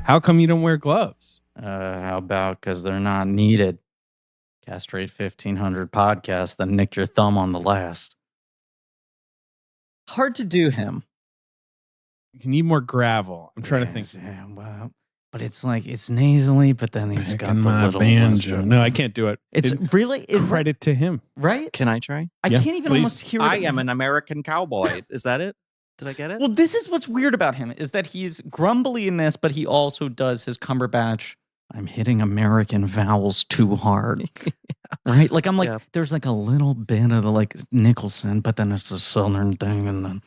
How come you don't wear gloves? How about because they're not needed? Castrate 1500 podcasts, then nick your thumb on the last. Hard to do him. You need more gravel. I'm trying to think. Yeah, well, but it's like it's nasally, but then he's got the my little banjo. No, I can't do it. It's really credit to him, right? Can I try? I can't even almost hear it. I am an American cowboy. Is that it? Did I get it? Well, this is what's weird about him is that he's grumbly in this, but he also does his Cumberbatch. I'm hitting American vowels too hard, right? Like I'm like, there's like a little bit of the like Nicholson, but then it's a Southern thing, and then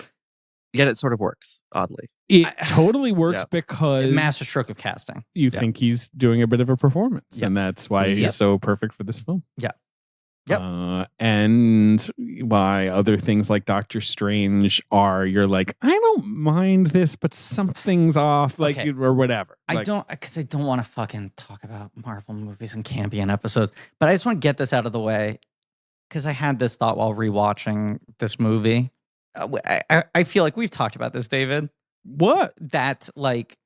yet it sort of works oddly. It totally works because masterstroke of casting. You think he's doing a bit of a performance, and that's why he's so perfect for this film. Yeah. Yep. And why other things like Doctor Strange you're like, I don't mind this, but something's off, like or whatever. I don't want to fucking talk about Marvel movies and Campion episodes, but I just want to get this out of the way because I had this thought while rewatching this movie. I feel like we've talked about this, David. What? That like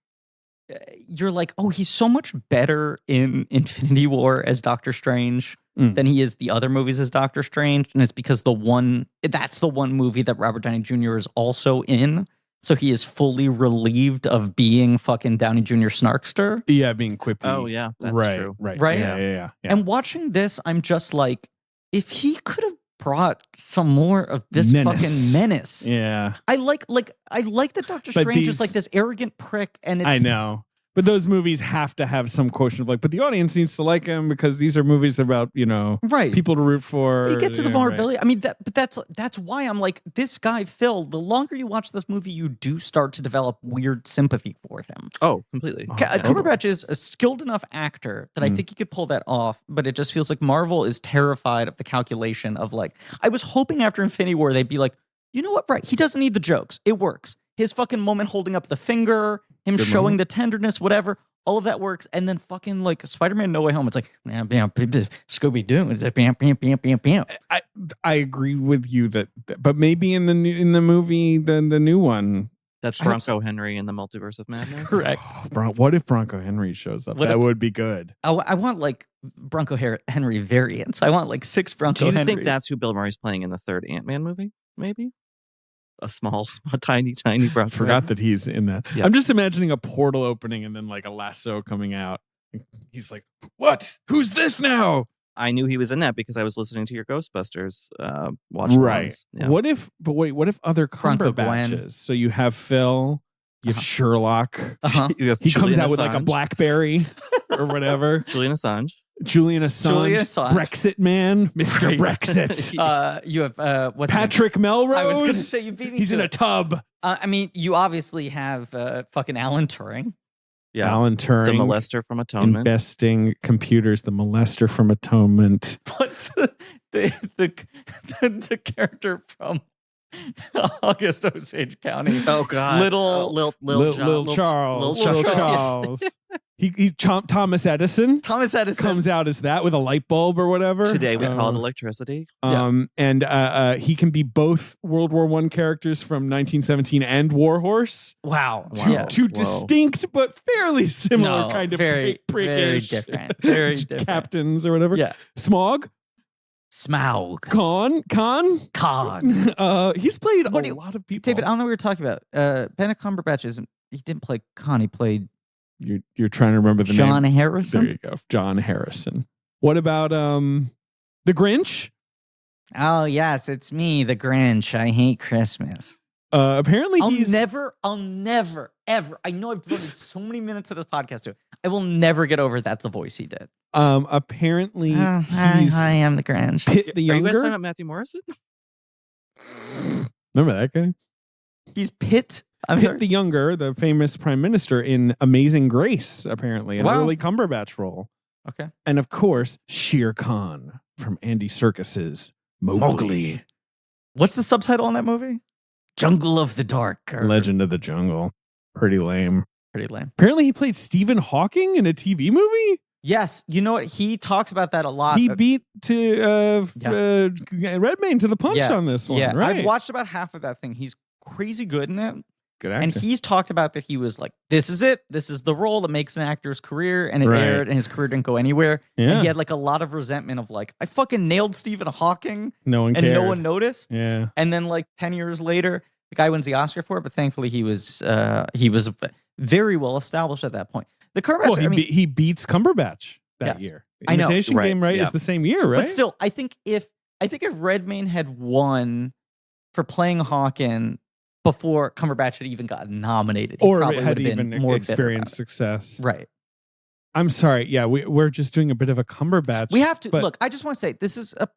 you're like, oh, he's so much better in Infinity War as Doctor Strange than he is the other movies as Doctor Strange. And it's because that's the one movie that Robert Downey Jr. is also in. So he is fully relieved of being fucking Downey Jr. snarkster. Yeah, being quippy. Oh, yeah, that's true. Right. Yeah. And watching this, I'm just like, if he could have brought some more of this fucking menace. Yeah. I like that Doctor Strange is like this arrogant prick, and it's I know. But those movies have to have some quotient of like, but the audience needs to like him because these are movies about, people to root for. You get to the vulnerability. Right. I mean, but that's why I'm like, this guy, Phil, the longer you watch this movie, you do start to develop weird sympathy for him. Oh, completely. Cumberbatch is a skilled enough actor that I think he could pull that off, but it just feels like Marvel is terrified of the calculation of like, I was hoping after Infinity War, they'd be like, you know what, right, he doesn't need the jokes. It works. His fucking moment holding up the finger, him showing the tenderness, whatever, all of that works. And then fucking like Spider-Man No Way Home, it's like, Scooby-Doo. It's like, bam, bam, bam, bam, bam. I agree with you but maybe in the movie, the new one. That's Bronco Henry in the Multiverse of Madness. Correct. What if Bronco Henry shows up? That would be good. I want like Bronco Henry variants. I want like 6 Bronco Henrys. Do you think that's who Bill Murray's playing in the third Ant-Man movie? Maybe? A tiny Bronco. Forgot that he's in that. Yep. I'm just imagining a portal opening and then like a lasso coming out. He's like, what? Who's this now? I knew he was in that because I was listening to your Ghostbusters watch. Right. Yeah. What if other Cumberbatches? So you have Phil, you have Sherlock. He comes out with like a BlackBerry or whatever. Julian Assange. Brexit man, Mr. Brexit. You have what's Patrick Melrose. I was going to say you beat me. He's in a tub. I mean, you obviously have fucking Alan Turing. Yeah, Alan Turing, the molester from Atonement, investing computers, the molester from Atonement. What's the character from August Osage County? Oh God, Little Charles. He Thomas Edison. Comes out as that with a light bulb or whatever. Today we call it electricity. And he can be both World War I characters from 1917 and Warhorse. Wow. Two distinct but fairly similar kind of very different. Very different captains or whatever. Yeah. Smaug. Khan. He's played a lot of people. David, I don't know what you're talking about. Benedict Cumberbatch he didn't play Khan. He played. You're trying to remember the name. John Harrison. There you go. John Harrison. What about the Grinch? Oh yes, it's me, the Grinch. I hate Christmas. Apparently I'll never, ever. I know I've devoted so many minutes of this podcast to it. I will never get over that's the voice he did. Apparently I am the Grinch. Pitt the Younger. Are you guys talking about Matthew Morrison? Remember that guy? He's Pitt. Pitt the Younger, the famous prime minister in Amazing Grace, apparently, an early Cumberbatch role. Okay. And of course, Shere Khan from Andy Serkis's Mowgli. What's the subtitle on that movie? Jungle of the Dark. Legend of the Jungle. Pretty lame. Apparently he played Stephen Hawking in a TV movie? Yes. You know what? He talks about that a lot. He beat Redmayne to the punch on this one. Yeah. Right? I've watched about half of that thing. He's crazy good in it. Good actor. And he's talked about that he was like, this is it. This is the role that makes an actor's career. And it Right. aired and his career didn't go anywhere. Yeah. And he had like a lot of resentment of like, I fucking nailed Stephen Hawking No one and cared. no one noticed. Yeah. And then like 10 years later, the guy wins the Oscar for it. But thankfully he was very well established at that point. The Cumberbatch, Well, he beats Cumberbatch that Yes. year. I know. Imitation Game, right? Yeah. Is the same year, right? But still, I think if Redmayne had won for playing Hawking before Cumberbatch had even gotten nominated, he or probably had would have been even more experienced bitter success. about it. Right. I'm sorry. Yeah, we're just doing a bit of a Cumberbatch. We have to but look. I just want to say this is a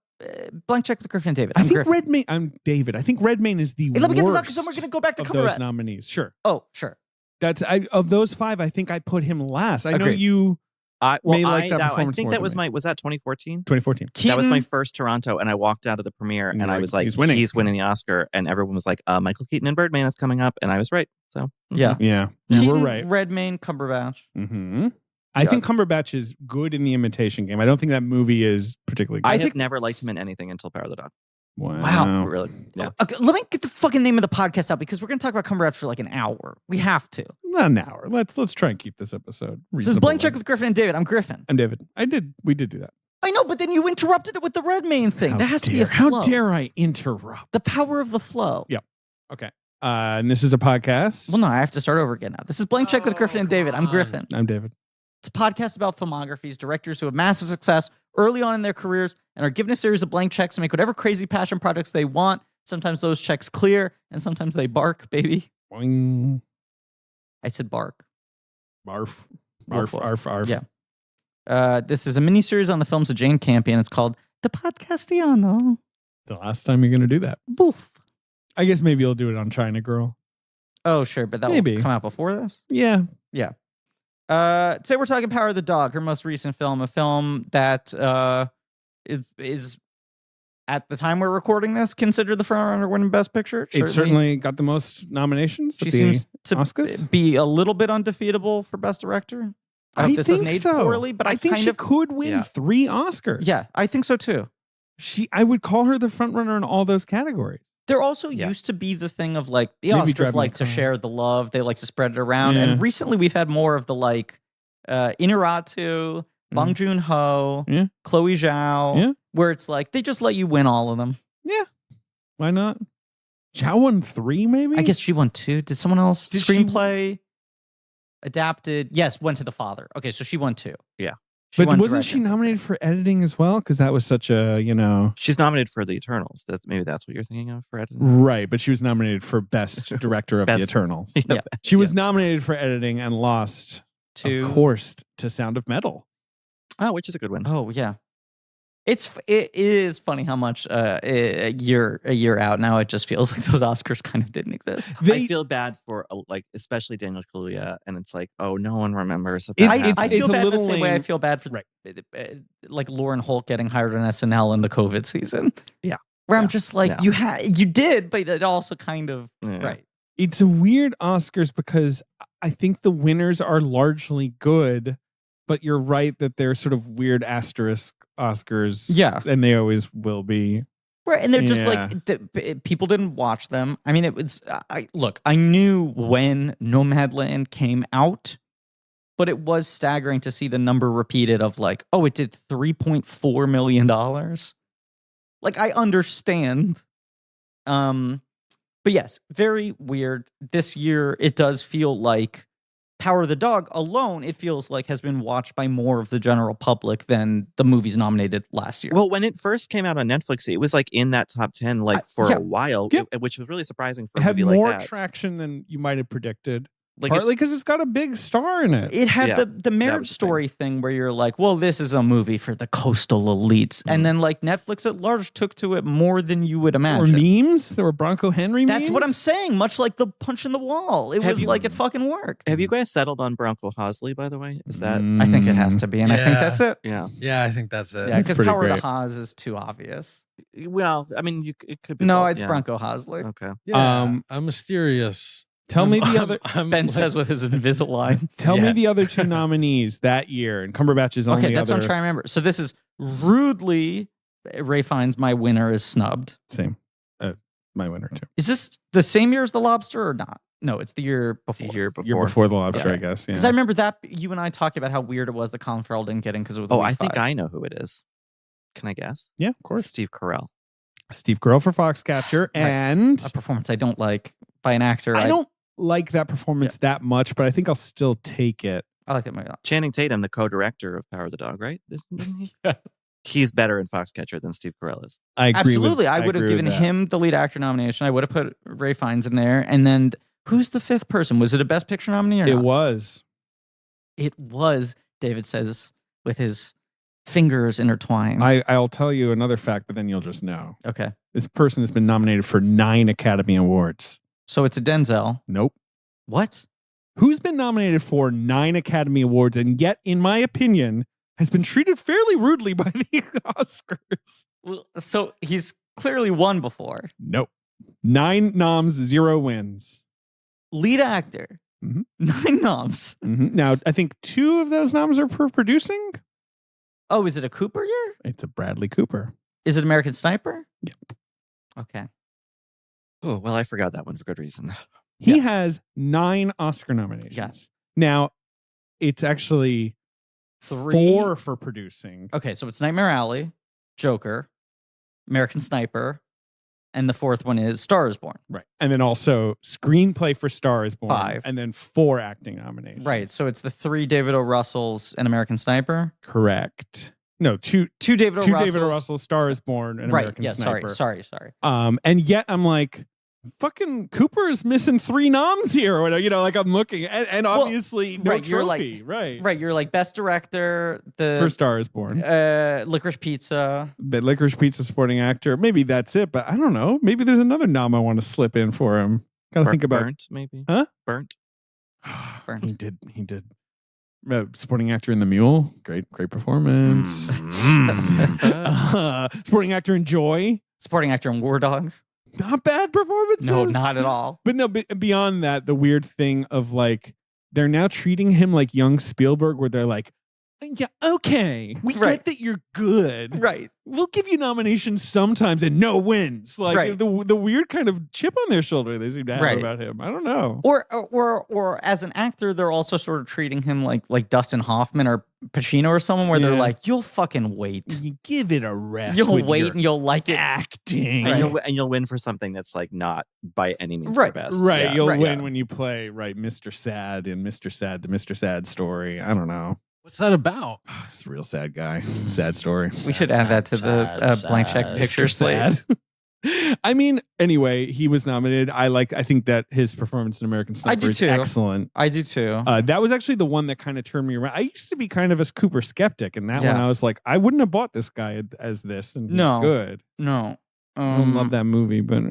blank check with Griffin and David. I I'm think Griffin. Redmayne. I'm David. I think Redmayne is the Hey, let me get this out worst because then we're going to go back to of those Cumberbatch. nominees. Sure. Oh, sure. Of those 5. I think I put him last. I know Agreed. you. I may like that I performance think more that than was me. was that 2014? 2014. That was my Keaton- first Toronto, and I walked out of the premiere, And and you're I was like, he's winning. the Oscar, and everyone was like, Michael Keaton and Birdman is coming up, and I was right. So Yeah. Yeah, you were Keaton, right. Redmayne, Cumberbatch. Mm-hmm. I Yeah. think Cumberbatch is good in the Imitation Game. I don't think that movie is particularly good. I I have think- never liked him in anything until Power of the Dog. Wow. Really? Yeah. Okay, let me get the fucking name of the podcast out because we're going to talk about Cumberbatch for like an hour. We have to. Not an hour. Let's try and keep this episode. This is Blank Check reasonable. with Griffin and David. I'm Griffin. And David. We did do that. I know, but then you interrupted it with the Redmayne thing. There has to be a flow. How dare I interrupt? The power of the flow. Yeah. Okay. And this is a podcast. Well, no, I have to start over again now. This is Blank Check with Griffin and David. I'm Griffin. I'm David. It's a podcast about filmographies, directors who have massive success early on in their careers and are given a series of blank checks to make whatever crazy passion projects they want. Sometimes those checks clear, and sometimes they bark, baby. Boing. I said bark. Barf. Woof, Barf. woof. Arf. Arf. Yeah. This is a miniseries on the films of Jane Campion. It's called The Podcastiano. The last time you're going to do that. Boof. I guess maybe you'll do it on China Girl. Oh, sure, but that Maybe. will come out before this? Yeah. Today we're talking Power of the Dog, her most recent film, a film that is at the time we're recording this considered the frontrunner winning Best Picture. It certainly got the most nominations. She at the seems to Oscars? be a little bit undefeatable for Best Director. I hope this doesn't age poorly, but I think kind she of could win 3 Oscars. yeah, I think so too. I would call her the front runner in all those categories. There also Yeah. used to be the thing of like the Maybe Drive Oscars My like to Car. share the love. They like to spread it around. Yeah. And recently we've had more of the like Inarritu, Bong Joon-ho, Yeah. Chloe Zhao, Yeah. where it's like they just let you win all of them. Yeah. Why not? Zhao won 3, maybe? I guess she won 2. Did someone else? Did she- Screenplay adapted. Yes, went to the father. Okay, so she won 2. Yeah. She But won wasn't she directing. nominated for editing as well? Because that was such a, She's nominated for The Eternals. Maybe that's what you're thinking of for editing. Right, but she was nominated for Best Director of The Best- Eternals. Yeah. She was nominated for editing and lost, To of course, to Sound of Metal. Oh, which is a good one. Oh yeah, it is funny how much a year out now it just feels like those Oscars kind of didn't exist. I feel bad for especially Daniel Kaluuya, and it's like, oh, no one remembers that. It- that I happened. feel it's a bad the little same way I lame. feel bad for Right. like Lauren Holt getting hired on SNL in the COVID season. Yeah. Where I'm Yeah. just like, Yeah. you did, but it also kind of Yeah. right. It's a weird Oscars because I think the winners are largely good, but you're right that they're sort of weird asterisk Oscars. Yeah. And they always will be. Right, and they're just Yeah. like people didn't watch them. I mean, it was. I knew when Nomadland came out, but it was staggering to see the number repeated of like, oh, it did $3.4 million. Like, I understand, but yes, very weird. This year, it does feel like Power of the Dog alone, it feels like has been watched by more of the general public than the movies nominated last year. Well, when it first came out on Netflix, it was like in that top 10 for yeah. a while, Yeah. which was really surprising for It a had movie more like that. traction than you might have predicted. Like Partly because it's got a big star in it. It had Yeah, the marriage was the thing. story thing where you're like, well, this is a movie for the coastal elites. And then like Netflix at large took to it more than you would Or imagine. memes. There were Bronco Henry memes. That's what I'm saying. Much like the punch in the wall. It Have was you- like it fucking worked. Have you guys settled on Bronco Hosley, by the way? Is that I think it has to be. And I think Yeah. that's it. yeah? Yeah, I think that's it. Yeah, because pretty Power of great. the Haas is too obvious. Well, I mean, it could be. No, both, it's yeah. Bronco Hosley. Okay. Yeah, I'm mysterious. Tell me the I'm- other. I'm Ben like- says with his Invisalign. Tell me Yeah. the other 2 nominees that year, and Cumberbatch's only Okay, that's what other. I'm trying to remember. So this is rudely, Ray finds my winner is snubbed. Same. my winner too. Is this the same year as The Lobster or not? No, it's the year before. The year before. Year before The Lobster, Yeah. I guess. Yeah. Because I remember that you and I talking about how weird it was that Colin Farrell didn't get in because it was. Oh, I think I know who it is. Can I guess? Yeah, of course. Steve Carell. Steve Carell for Foxcatcher, and a performance I don't like by an actor. I don't like that performance that much, but I think I'll still take it. I like that movie. Channing Tatum, the co-director of Power of the Dog, right? Isn't he? Yeah. He's better in Foxcatcher than Steve Carell is. I agree. Absolutely, I would have given him the lead actor nomination. I would have put Ray Fiennes in there, and then who's the fifth person? Was it a Best Picture nominee? Or It not? was. It was. David says with his fingers intertwined. I'll tell you another fact, but then you'll just know. Okay, This person has been nominated for 9 Academy Awards. so it's a Denzel. Nope. What? Who's been nominated for 9 Academy Awards and yet, in my opinion, has been treated fairly rudely by the Oscars? Well, so he's clearly won before. Nope. 9 noms, 0 wins. Lead actor. Mhm. 9 noms. Now, I think 2 of those noms are for producing. Oh, is it a Cooper year? It's a Bradley Cooper. Is it American Sniper? Yep. Okay. Oh, well, I forgot that one for good reason. He has 9 Oscar nominations. Yes. Now, it's actually 3 4 for producing. Okay, so it's Nightmare Alley, Joker, American Sniper, and the fourth one is Star is Born. Right. And then also screenplay for Star is Born. 5. And then 4 acting nominations. Right, so it's the 3 David O. Russells and American Sniper. Correct. No, 2 David O. two Russells. David O. Russell, Star is Born, and Right, American yeah, Sniper. sorry. And yet I'm like, fucking Cooper is missing 3 noms here. Or whatever, like I'm looking. And obviously, no right, you're like- trophy. Right. Right, you're like Best Director, For Star is Born. Licorice Pizza. The Licorice Pizza supporting actor. Maybe that's it, but I don't know. Maybe there's another nom I want to slip in for him. Gotta think about Burnt, maybe? Huh? Burnt. Burnt. He did. Supporting actor in The Mule. Great performance. Supporting actor in Joy. Supporting actor in War Dogs. Not bad performances. No, not at all. But no, beyond that, the weird thing of like, they're now treating him like young Spielberg, where they're like, yeah, okay, we Right. get that you're good. Right. We'll give you nominations sometimes and no wins. Like Right. the weird kind of chip on their shoulder they seem to have Right. about him. I don't know. Or as an actor, they're also sort of treating him like Dustin Hoffman or Pacino or someone where they're Yeah. like, you'll fucking wait. You give it a rest. You'll with wait your and you'll like it. acting. Right. And you'll win for something that's like not by any means Right. the best. Right, Yeah. you'll Right. win when you play Mr. Sad in Mr. Sad, the Mr. Sad story. I don't know. What's that about? It's a real sad guy. Sad story. We should add that to the blank check picture Mr. slate. Sad. I mean, anyway, he was nominated. I think that his performance in American Sniper do is too. excellent. I do too. That was actually the one that kind of turned me around. I used to be kind of a Cooper skeptic, and that Yeah. one I was like, I wouldn't have bought this guy as this. And he's No. good. No. I don't love that movie, but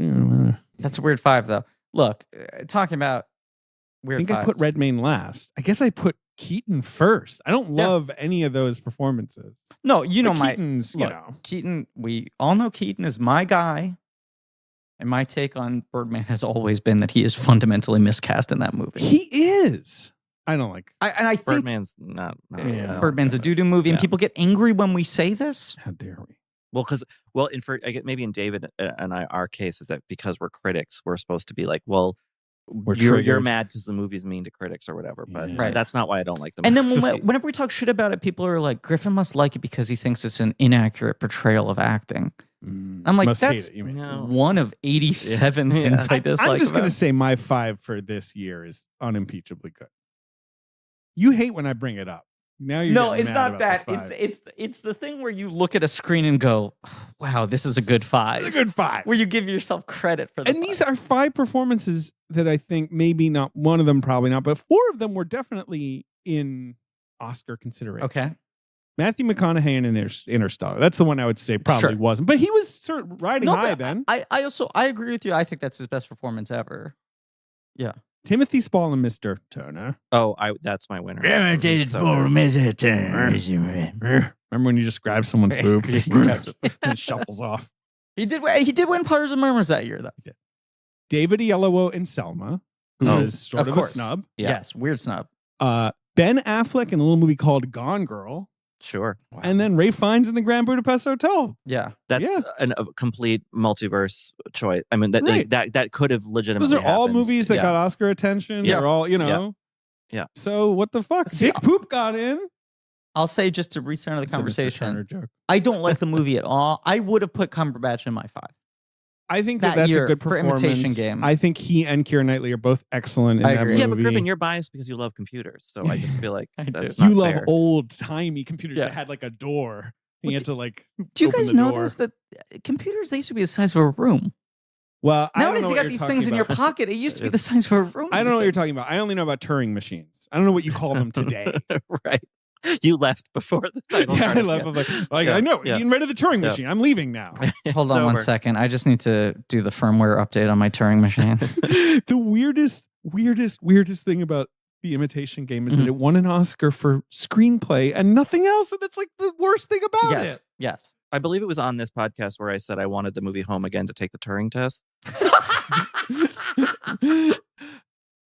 That's a weird 5 though. Look, talking about I weird think I put fives. Redmayne last. I guess I put Keaton first. I don't Yeah. love any of those performances. No, you know But my Keaton's, look, Keaton. We all know Keaton is my guy, and my take on Birdman has always been that he is fundamentally miscast in that movie. He is. I don't like. I think Birdman's not. Yeah. Birdman's a doo-doo movie, and Yeah. people get angry when we say this. How dare we? Maybe in David and our case is that because we're critics, we're supposed to be like, well, We're you're triggered. mad because the movie's mean to critics or whatever. But Yeah. Right. that's not why I don't like the And movie. then whenever we talk shit about it, people are like, Griffin must like it because he thinks it's an inaccurate portrayal of acting. I'm like, Must hate that's it, you mean. No. one of 87 Yeah. things I dislike. I'm just about going it. to say my 5 for this year is unimpeachably good. You hate when I bring it up. Now you're No, getting it's mad not about that. the 5. It's the thing where you look at a screen and go, "Wow, this is a good 5." It's a good 5. Where you give yourself credit for the And these are 5 performances that I think maybe not one of them, probably not, but 4 of them were definitely in Oscar consideration. Okay. Matthew McConaughey in Interstellar. That's the one I would say probably Sure. wasn't, but he was sort of riding No, high but then. I agree with you. I think that's his best performance ever. Timothy Spall and Mr. Turner. That's my winner. Remember when you just grab someone's boob and it shuffles off? He did win Putters and Murmurs that year, though. David Oyelowo and Selma, who Oh, is sort of a snub. Yeah. Yes, weird snub. Ben Affleck in a little movie called Gone Girl. Sure. Wow. And then Ray Fiennes in the Grand Budapest Hotel. Yeah. That's a complete multiverse choice. I mean, that could have legitimately Those are all happened. movies that Yeah. got Oscar attention. Yeah. They're all, Yeah. So what the fuck? See, Dick Poop got in. I'll say, just to recenter the It's a Mr. conversation, Turner joke. I don't like the movie at all. I would have put Cumberbatch in my 5. I think That that's year a good for performance. Imitation Game. I think he and Keira Knightley are both excellent in I that agree. movie. Yeah, but Griffin, you're biased because you love computers. So I just feel like I do. that's You not love fair. old timey computers Yeah. that had like a door. You had to like. Do you open guys the know door. this? That computers, they used to be the size of a room. Well, I don't Nowadays, know you what got you're these talking things in your about. pocket. It used to be the It's- size of a room. I don't know what you're talking about. I only know about Turing machines. I don't know what you call them today. Right. You left before the title Yeah, I started. love. I'm like Yeah. I know. Yeah. He invented the Turing Yeah. machine. I'm leaving now. Hold It's on one over. second. I just need to do the firmware update on my Turing machine. The weirdest thing about The Imitation Game is that Mhm. it won an Oscar for screenplay and nothing else. And that's like the worst thing about Yes. Yes. I believe it was on this podcast where I said I wanted the movie Home Again to take the Turing test. it.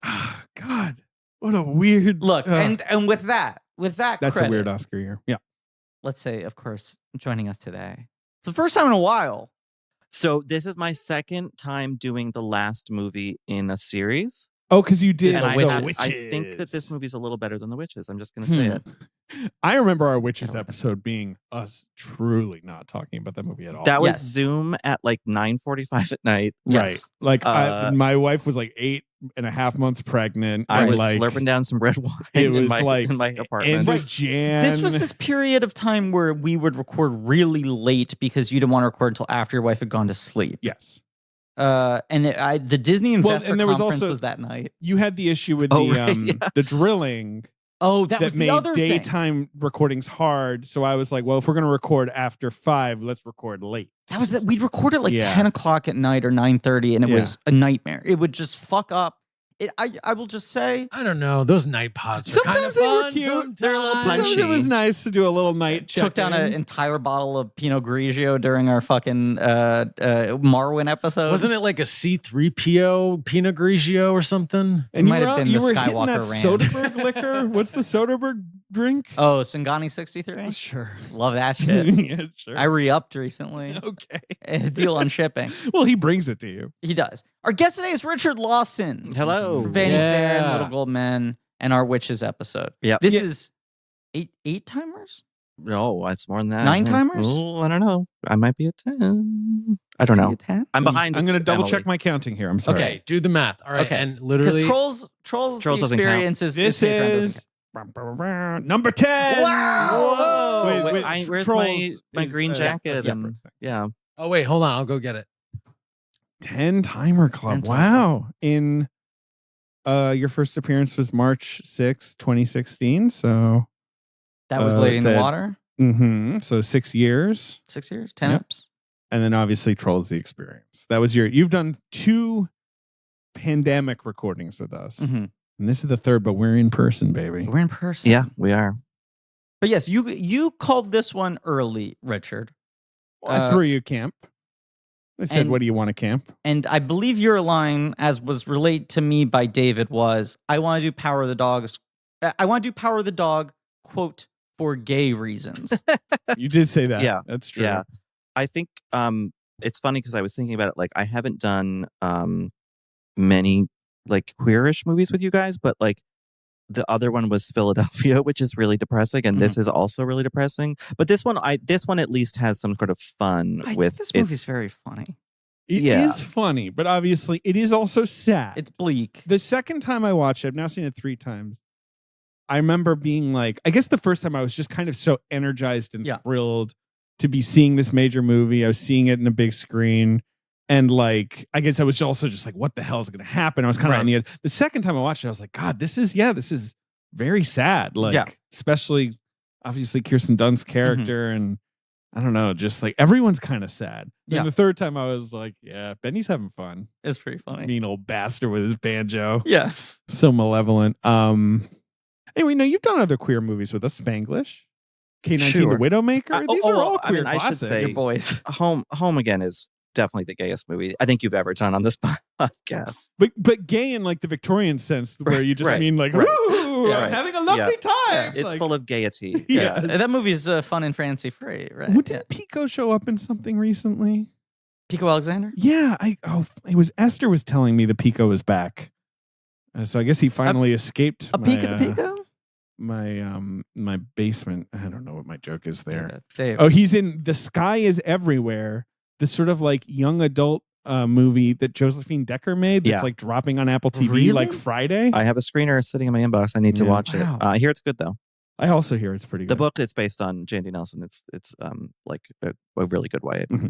Ah, God, what a weird Look, ugh. and with that That's credit, a weird Oscar year. Yeah. let's say, of course, joining us today for the first time in a while. So this is my second time doing the last movie in a series. Oh, because you did And The I Witches. think that this movie's a little better than The Witches. I'm just going to say it. I remember our Witches episode being us truly not talking about that movie at all. That was Yes. Zoom at like 9:45 at night. right. Yes. Like my wife was like 8.5 months pregnant. I and, was like, slurping down some red wine it in was my, like in my apartment. end of Jan. This was this period of time where we would record really late because you didn't want to record until after your wife had gone to sleep. Yes. And the Disney Investor and there was Conference also- was that night. You had the issue with Oh, the right, yeah. the drilling Oh, that was that the made other thing. daytime recordings hard. So I was like, well, if we're going to record after 5, let's record late. That was that we'd record at like Yeah. 10 o'clock at night or 9:30, and it Yeah. was a nightmare. It would just fuck up. I will just say, I don't know. Those night pods are kind of Sometimes they were fun. cute. They're a little sometimes- Sometimes it was nice to do a little night check. took down an entire bottle of Pinot Grigio during our fucking Marwin episode. Wasn't it like a C3PO Pinot Grigio or something? And might you have were, been you the were hitting Skywalker that Ranch. Soderbergh liquor. What's the Soderbergh drink? Oh, Singani 63? Sure. Love that shit. Yeah, sure. I re-upped recently. Okay. A deal on shipping. Well, he brings it to you. He does. Our guest today is Richard Lawson. Hello. For Vanity Fair and Yeah. Little Gold Men and our Witches episode. Yeah. This Yeah. is eight timers? No, it's more than that. 9 timers? Oh, I don't know. I might be at 10. I don't Is he know. a 10? I'm behind. I'm going to double Emily. check my counting here. I'm sorry. Okay, do the math. All right, Okay. and Because literally, Trolls Trolls the doesn't count. experience is This Patreon doesn't is number 10. Wow! Wait, Where's Trolls my is, green a jacket? separate And, thing. yeah. oh wait, hold on, I'll go get it. 10 timer club. 10 timer Wow. In your first appearance was March 6th, 2016. So That was Lady in the that- Water. so 6 years. 6 years? 10 Yep. ups? And then obviously Trolls the Experience. That was you've done 2 pandemic recordings with us. Mhm. And this is the 3rd, but we're in person, baby. We're in person. Yeah, we are. But yes, you called this one early, Richard. I threw you camp. I said, and- what do you want to camp? And I believe your line, as was relayed to me by David, was, I want to do Power of the Dogs. I want to do Power of the Dog, quote, for gay reasons. You did say that. Yeah. That's true. Yeah. I think it's funny because I was thinking about it. Like, I haven't done many like queerish movies with you guys, but like the other one was Philadelphia, which is really depressing, and this is also really depressing. But this one at least has some sort of fun I with think this movie's very funny. It Yeah. is funny, but obviously it is also sad. It's bleak. The second time I watched it, I've now seen it 3 times. I remember being like, I guess the first time I was just kind of so energized and Yeah. thrilled to be seeing this major movie. I was seeing it in a big screen. And like, I guess I was also just like, what the hell is going to happen? I was kind of on the edge. The second time I watched it, I was like, God, this is very sad. Like, especially obviously Kirsten Dunst's character. And I don't know, just like everyone's kind of sad. Yeah. And the third time I was like, yeah, Benny's having fun. It's pretty funny. Mean old bastard with his banjo. Yeah. So malevolent. Anyway, no, you've done other queer movies with us. Spanglish, K-19 Sure. the Widowmaker. These are all I queer mean, I should classics. say- Your boys. Home Again is definitely the gayest movie I think you've ever done on this podcast. But gay in like the Victorian sense, where you just mean like, "Ooh, Yeah, I'm right. having a lovely time." It's like, full of gayety. Yeah. That movie's fun and fancy free, right? Well, did Pico show up in something recently? Pico Alexander? Yeah, it was Esther was telling me the Pico was back. So I guess he finally escaped A peek at the Pico? my basement. I don't know what my joke is there. Dave. Oh, he's in The Sky Is Everywhere, this sort of like young adult movie that Josephine Decker made that's like dropping on Apple TV Really? like Friday. I have a screener sitting in my inbox. I need to watch it. I hear it's good though. I also hear it's pretty good. The book it's based on Jane Nelson. It's like a really good YA book. Mm-hmm.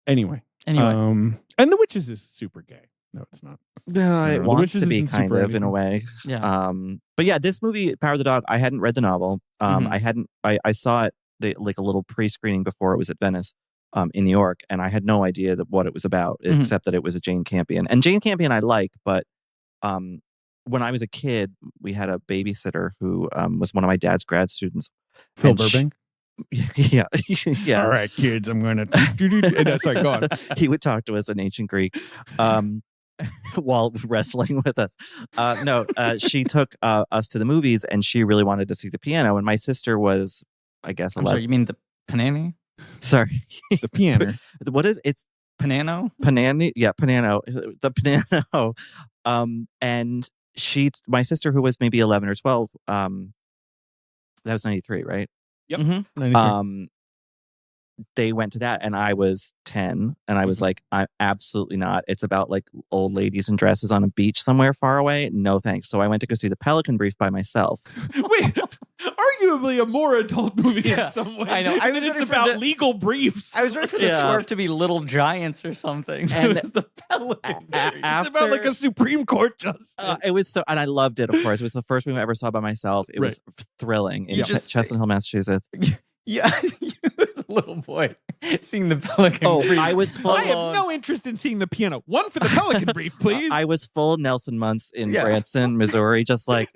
Anyway. Anyway. And The Witches is super gay. No, it's not. It wants to be isn't kind super of in a anything. way. Yeah. But yeah, this movie, Power of the Dog, I hadn't read the novel. I saw it like a little pre-screening before it was at Venice in New York, and I had no idea what it was about, except that it was a Jane Campion. And Jane Campion I like, but when I was a kid, we had a babysitter who was one of my dad's grad students. Phil Burbank? Yeah. All right, kids, I'm going to... No, sorry, go on. He would talk to us in ancient Greek while wrestling with us. She took us to the movies, and she really wanted to see The Piano. And my sister was, I guess, 11. I'm sorry, you mean the Panani? Sorry. The piano. What is it's Panano? Panani? Yeah, Panano. The Piano. And my sister, who was maybe 11 or 12, that was 93, right? Yep. Mm-hmm. They went to that, and I was 10, and I was like, I'm absolutely not. It's about like old ladies in dresses on a beach somewhere far away. No thanks. So I went to go see The Pelican Brief by myself. Wait, arguably a more adult movie in some way. I know. I was it's ready for about legal briefs. I was ready for the swerve to be Little Giants or something. And it was The Pelican Brief. It's about like a Supreme Court justice. It was so, and I loved it. Of course, it was the first movie I ever saw by myself. It was thrilling in Chestnut Hill, Massachusetts. Yeah, you as a little boy seeing The Pelican Brief. I was full. I have no interest in seeing The Piano. One for The Pelican Brief, please. I was full Nelson Muntz in Branson, Missouri, just like.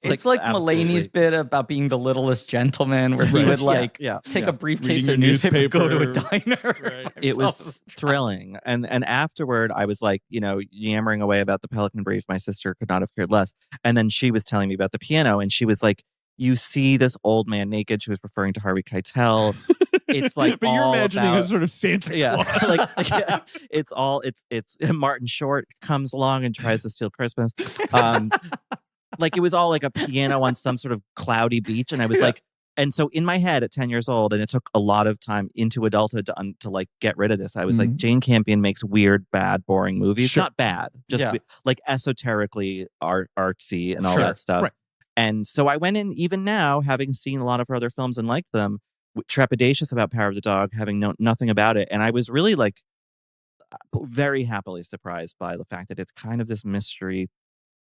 It's like Mulaney's bit about being the littlest gentleman, where he would take a briefcase of newspaper, go to a diner. Right. It was thrilling, and afterward, I was like, yammering away about The Pelican Brief. My sister could not have cared less, and then she was telling me about The Piano, and she was like, "You see this old man naked." She was referring to Harvey Keitel. It's like, but you're imagining a sort of Santa Claus. It's Martin Short comes along and tries to steal Christmas. Like it was all like a piano on some sort of cloudy beach, and I was like, and so in my head at 10 years old, and it took a lot of time into adulthood to like get rid of this. I was like, Jane Campion makes weird, bad, boring movies. Not bad, just like esoterically artsy and all that stuff. Right. And so I went in, even now, having seen a lot of her other films and liked them, trepidatious about Power of the Dog, having known nothing about it, and I was really like very happily surprised by the fact that it's kind of this mystery.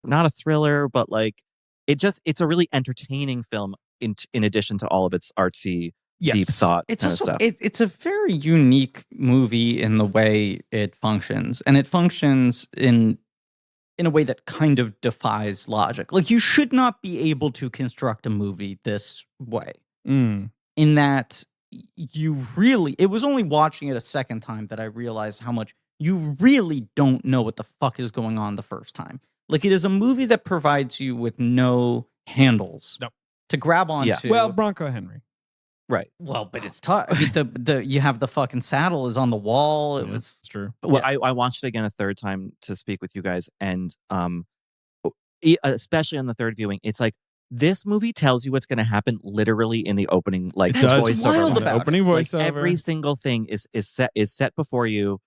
Not a thriller, but like it's a really entertaining film in addition to all of its artsy, deep thought it's kind also, of stuff. It's a very unique movie in the way it functions, and it functions in a way that kind of defies logic. Like, you should not be able to construct a movie this way. In that it was only watching it a second time that I realized how much you really don't know what the fuck is going on the first time. Like, it is a movie that provides you with no handles to grab onto. Well, Bronco Henry. Right. Well, but it's tough. I mean, you have the fucking saddle is on the wall. It's true. Well, I watched it again a third time to speak with you guys, and especially on the third viewing, it's like this movie tells you what's going to happen literally in the opening, like voiceover. Opening voiceover. Like, every single thing is set before you,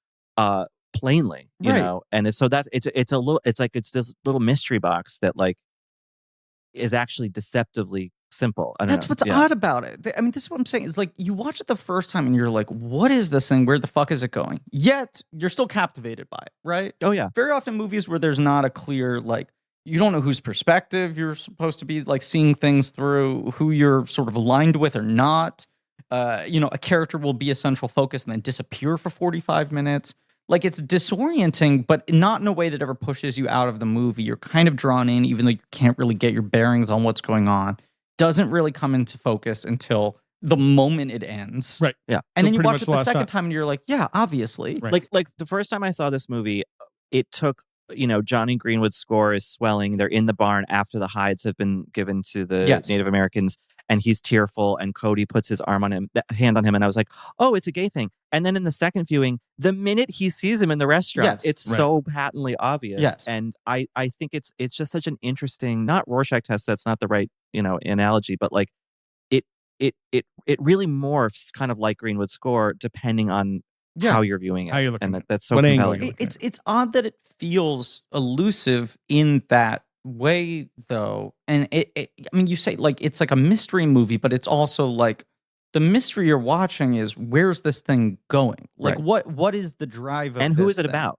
plainly, you know, and it's this little mystery box that like is actually deceptively simple. That's what's odd about it. I mean, this is what I'm saying. Is like, you watch it the first time and you're like, what is this thing? Where the fuck is it going? Yet you're still captivated by it, right? Oh yeah. Very often movies where there's not a clear, like, you don't know whose perspective you're supposed to be like seeing things through, who you're sort of aligned with or not. A character will be a central focus and then disappear for 45 minutes. Like, it's disorienting, but not in a way that ever pushes you out of the movie. You're kind of drawn in, even though you can't really get your bearings on what's going on. Doesn't really come into focus until the moment it ends. Right. Yeah. And So then you pretty watch much it the the last second shot. time and you're like, yeah, obviously. Right. Like the first time I saw this movie, it took, Johnny Greenwood's score is swelling. They're in the barn after the hides have been given to the Yes. Native Americans, and he's tearful, and Kodi puts his hand on him, and I was like, oh, it's a gay thing. And then in the second viewing, the minute he sees him in the restaurant, Yes. it's so patently obvious. Yes. And I think it's just such an interesting, not Rorschach test, that's not the right, analogy, but like it really morphs kind of like Greenwood's score depending on how you're viewing it. How you're looking and at it. that's so What angle compelling. you're looking It's odd that it feels elusive in that way, though. And I mean, you say like it's like a mystery movie, but it's also like the mystery you're watching is where's this thing going? Like what is the drive of And who this is it thing? about?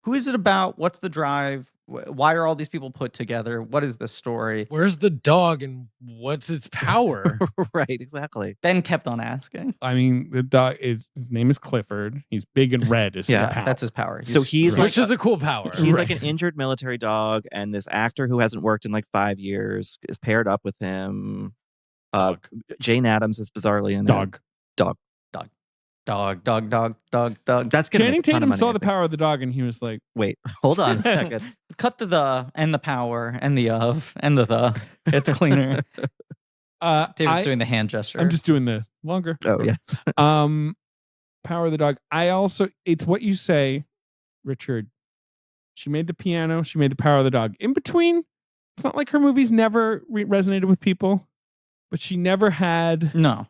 Who is it about? What's the drive? Why are all these people put together? What is the story? Where's the dog and what's its power? Right, exactly. Ben kept on asking. I mean, the dog his name is Clifford. He's big and red. Is his Yeah, pal. That's his power. So he's Which like is a cool power. he's like an injured military dog, and this actor who hasn't worked in like 5 years is paired up with him. Dog. Jane Addams is bizarrely in Dog. Dog. That's gonna Channing make a ton of Tatum money, saw I the think. power of the dog, and he was like, Wait, hold on a second. Cut the and the power and the of and the. It's cleaner. David's doing the hand gesture. I'm just doing the longer. Oh yeah. Power of the dog. It's what you say, Richard. She made the piano. She made the Power of the Dog. In between, it's not like her movies never resonated with people, but she never had No.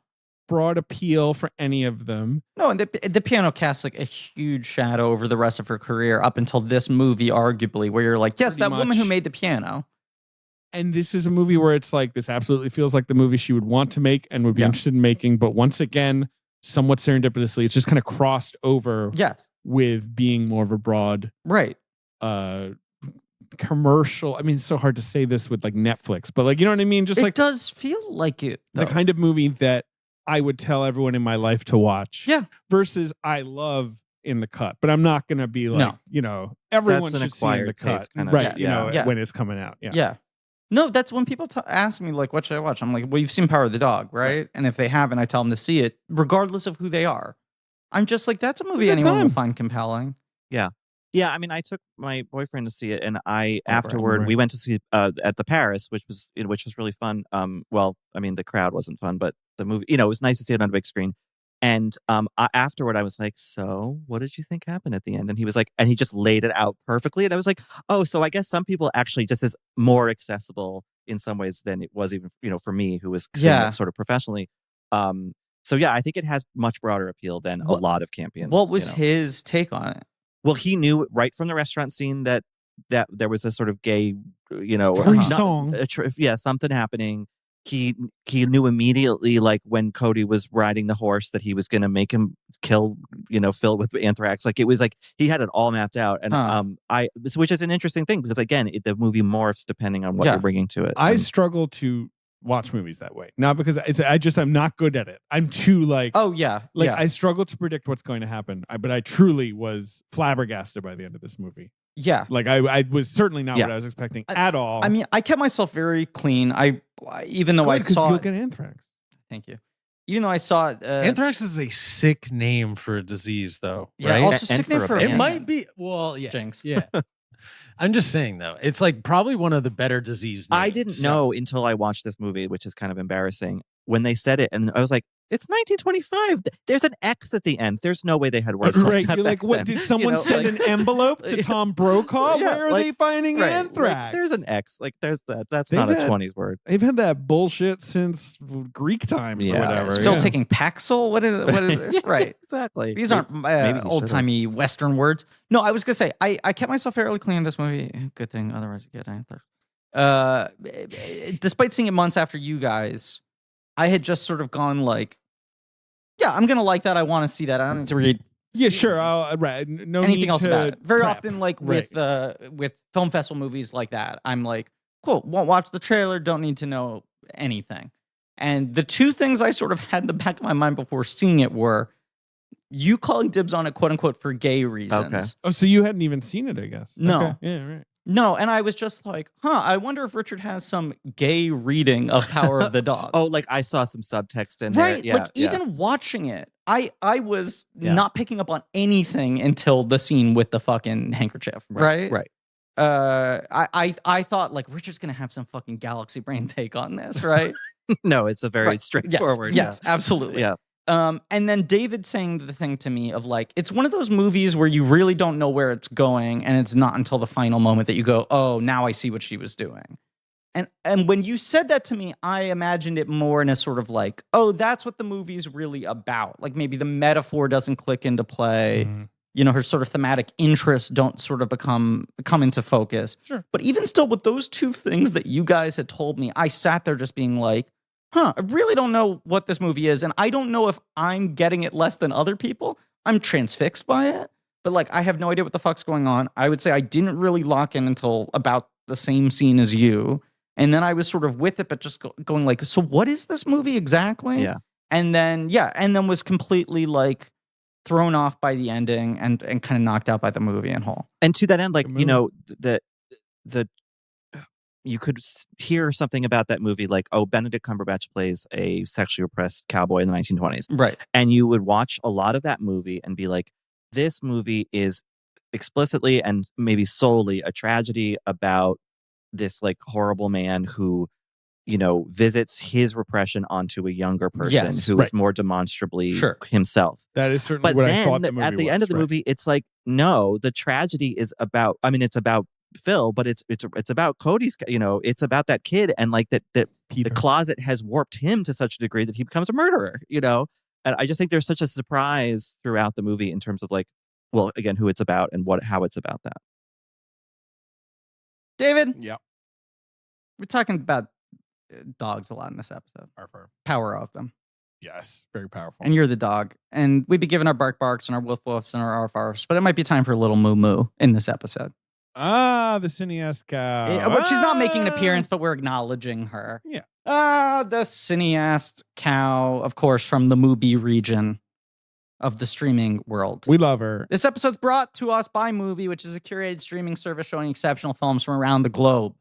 broad appeal for any of them. No, and the piano casts like a huge shadow over the rest of her career up until this movie, arguably, where you're like, yes, Pretty that woman who much. made the piano. And this is a movie where it's like, this absolutely feels like the movie she would want to make and would be interested in making. But once again, somewhat serendipitously, it's just kind of crossed over Yes. with being more of a broad Right. commercial. I mean, it's so hard to say this with like Netflix, but like, you know what I mean? Just It like does feel like it, the though. kind of movie that I would tell everyone in my life to watch. Yeah. Versus I love In the Cut, but I'm not going to be like, everyone That's an should see In the acquired Cut. taste kind of- Right. Yeah. When it's coming out. Yeah. Yeah. No, that's when people ask me, like, what should I watch? I'm like, well, you've seen Power of the Dog, right? And if they haven't, I tell them to see it, regardless of who they are. I'm just like, that's a movie good anyone time. will find compelling. Yeah. I mean, I took my boyfriend to see it, and Right. we went to see at the Paris, which was really fun. Well, I mean, the crowd wasn't fun, but the movie, it was nice to see it on a big screen. And afterward, I was like, "So, what did you think happened at the end?" And he was like, and he just laid it out perfectly. And I was like, "Oh, so I guess some people actually just is more accessible in some ways than it was even, for me, who was seeing it sort of professionally." So yeah, I think it has much broader appeal than a lot of Campion. What was his take on it? Well, he knew right from the restaurant scene that there was a sort of gay, Free song. Something happening. He knew immediately, like when Kodi was riding the horse, that he was going to make him kill, Phil with anthrax. Like it was like he had it all mapped out, and which is an interesting thing because again, the movie morphs depending on what you're bringing to it. I struggle to watch movies that way, not because I'm not good at it. I'm too like, I struggle to predict what's going to happen. But I truly was flabbergasted by the end of this movie. Yeah. Like I was certainly not what I was expecting at all. I mean, I kept myself very clean. Even though I saw you'll get anthrax. Thank you. Even though I saw it, Anthrax is a sick name for a disease, though. Yeah, right? also sick name for a it band. might be. Well, yeah, Jinx. Yeah. I'm just saying though, it's like probably one of the better disease names. I didn't know until I watched this movie, which is kind of embarrassing, when they said it, and I was like, "It's 1925. There's an X at the end. There's no way they had words like that You're like, back what? then." Did someone send an envelope to Tom Brokaw? Yeah, Where are they finding anthrax? There's an X. Like there's that. That's They've not a had- 20s word. They've had that bullshit since Greek times or whatever. Is Phil taking Paxil? What is it? Yeah, right. Exactly. These aren't Maybe he old timey Western words. No, I was gonna say I kept myself fairly clean in this movie. Good thing, otherwise you get anthrax. Despite seeing it months after you guys, I had just sort of gone like, yeah, I'm gonna like that. I want to see that. I don't need to read. Yeah, sure. Right. No anything need else to about it. Very prep. often, like Right. with film festival movies like that, I'm like, cool. Won't watch the trailer. Don't need to know anything. And the two things I sort of had in the back of my mind before seeing it were you calling dibs on it, quote unquote, for gay reasons. Okay. Oh, so you hadn't even seen it, I guess. No. Okay. Yeah, right. No, and I was just like, I wonder if Richard has some gay reading of Power of the Dog. Oh, like I saw some subtext in there. Right. Yeah, like even watching it, I was not picking up on anything until the scene with the fucking handkerchief. Right. Right. I thought like Richard's gonna have some fucking galaxy brain take on this, right? No, it's a very straightforward. Yes, absolutely. Yeah. And then David saying the thing to me of like, it's one of those movies where you really don't know where it's going, and it's not until the final moment that you go, oh, now I see what she was doing. And when you said that to me, I imagined it more in a sort of like, oh, that's what the movie's really about. Like maybe the metaphor doesn't click into play. You know, her sort of thematic interests don't sort of come into focus. Sure. But even still, with those two things that you guys had told me, I sat there just being like, I really don't know what this movie is. And I don't know if I'm getting it less than other people. I'm transfixed by it. But like, I have no idea what the fuck's going on. I would say I didn't really lock in until about the same scene as you. And then I was sort of with it, but just going like, so what is this movie exactly? Yeah. And then was completely like thrown off by the ending and kind of knocked out by the movie in whole. And to that end, like, you know, the you could hear something about that movie like, oh, Benedict Cumberbatch plays a sexually repressed cowboy in the 1920s. Right. And you would watch a lot of that movie and be like, this movie is explicitly and maybe solely a tragedy about this like horrible man who, you know, visits his repression onto a younger person who is more demonstrably himself. That is certainly but what then, I thought the movie at the was, end of the movie, it's like, no, the tragedy is about, I mean, it's about Phil, but it's about Kodi's, you know, it's about that kid, and like that the closet has warped him to such a degree that he becomes a murderer, you know? And I just think there's such a surprise throughout the movie in terms of like, well, again, who it's about and how it's about that. David? Yeah. We're talking about dogs a lot in this episode. Power of them. Yes, very powerful. And you're the dog. And we'd be giving our bark barks and our woof woofs and our arf arfs, but it might be time for a little moo moo in this episode. The cineast cow. Well, she's not making an appearance, but we're acknowledging her. Yeah. The cineast cow, of course, from the Mubi region of the streaming world. We love her. This episode's brought to us by Mubi, which is a curated streaming service showing exceptional films from around the globe.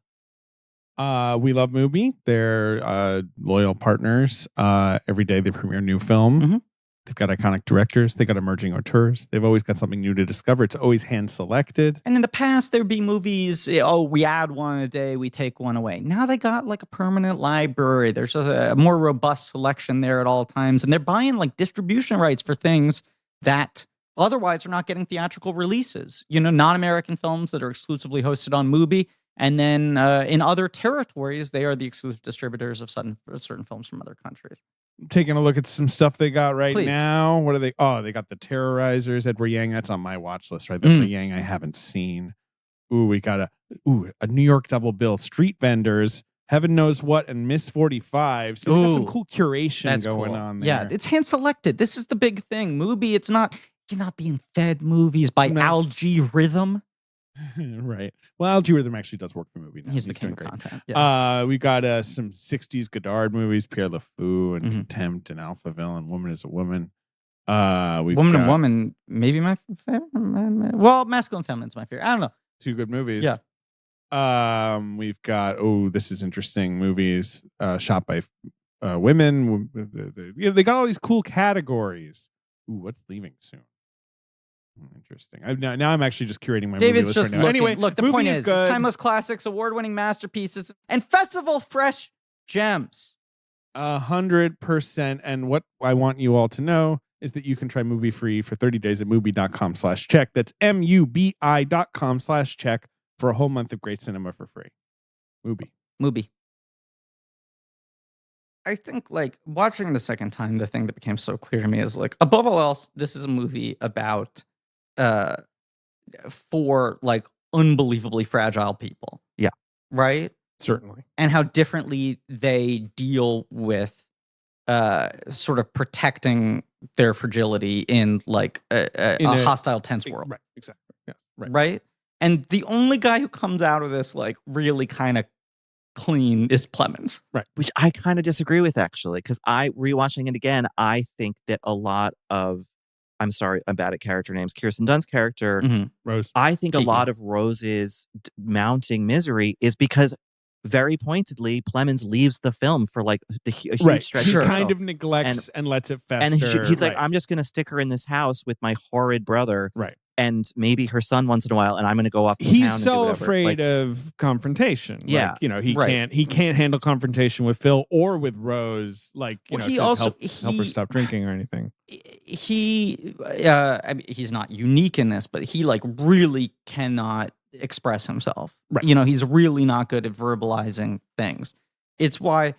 We love Mubi. They're loyal partners. Every day they premiere a new film. Mm-hmm. They've got iconic directors. They've got emerging auteurs. They've always got something new to discover. It's always hand-selected. And in the past, there'd be movies, we add one a day, we take one away. Now they got like a permanent library. There's a more robust selection there at all times. And they're buying like distribution rights for things that otherwise are not getting theatrical releases. You know, non-American films that are exclusively hosted on Mubi. And then in other territories, they are the exclusive distributors of certain films from other countries. Taking a look at some stuff they got now. What are they? Oh, they got The Terrorizers, Edward Yang. That's on my watch list, right? That's a Yang I haven't seen. Ooh, we got a New York double bill. Street Vendors, Heaven Knows What, and Miss 45. So they got some cool curation going on there. Yeah, it's hand selected. This is the big thing. Mubi, you're not being fed movies by algorithm. Right. Well, algorithm actually does work for Mubi now. He's the king of content. Yeah. We got some 60s Godard movies, Pierre LeFou and Contempt and Alphaville and Woman is a Woman. Woman and Woman, maybe my favorite. Well, Masculine and Feminine's my favorite. I don't know. Two good movies. Yeah. We've got, this is interesting, movies shot by women. They got all these cool categories. Ooh, what's leaving soon? Interesting. Now I'm actually just curating my David's movie list just right now. Anyway, Look, the point is timeless classics, award-winning masterpieces, and festival fresh gems. 100%. And what I want you all to know is that you can try Mubi free for 30 days at mubi.com/check. That's mubi.com/check for a whole month of great cinema for free. Mubi. I think, like, watching it a second time, the thing that became so clear to me is, like, above all else, this is a movie about for, like, unbelievably fragile people. Yeah. Right? Certainly. And how differently they deal with sort of protecting their fragility in, like, a hostile, tense world. Right, exactly. Yes. Right? And the only guy who comes out of this, like, really kind of clean is Plemons. Right. Which I kind of disagree with, actually, because rewatching it again, I think that a lot of I'm sorry, I'm bad at character names. Kirsten Dunst's character. Mhm. Rose. I think Kiki. a lot of Rose's mounting misery is because very pointedly Plemons leaves the film for like a huge Right. stretch. He of the kind film. of neglects and lets it fester. And he's like, Right. I'm just going to stick her in this house with my horrid brother. Right. And maybe her son once in a while, and I'm going to go off to town He's and do so whatever. afraid of confrontation. Yeah. Like, you know, he Right. can't handle confrontation with Phil or with Rose. Like, you Well, know, he to also- help her stop drinking or anything. I mean, he's not unique in this, but he like really cannot express himself. Right. You know, he's really not good at verbalizing things. It's why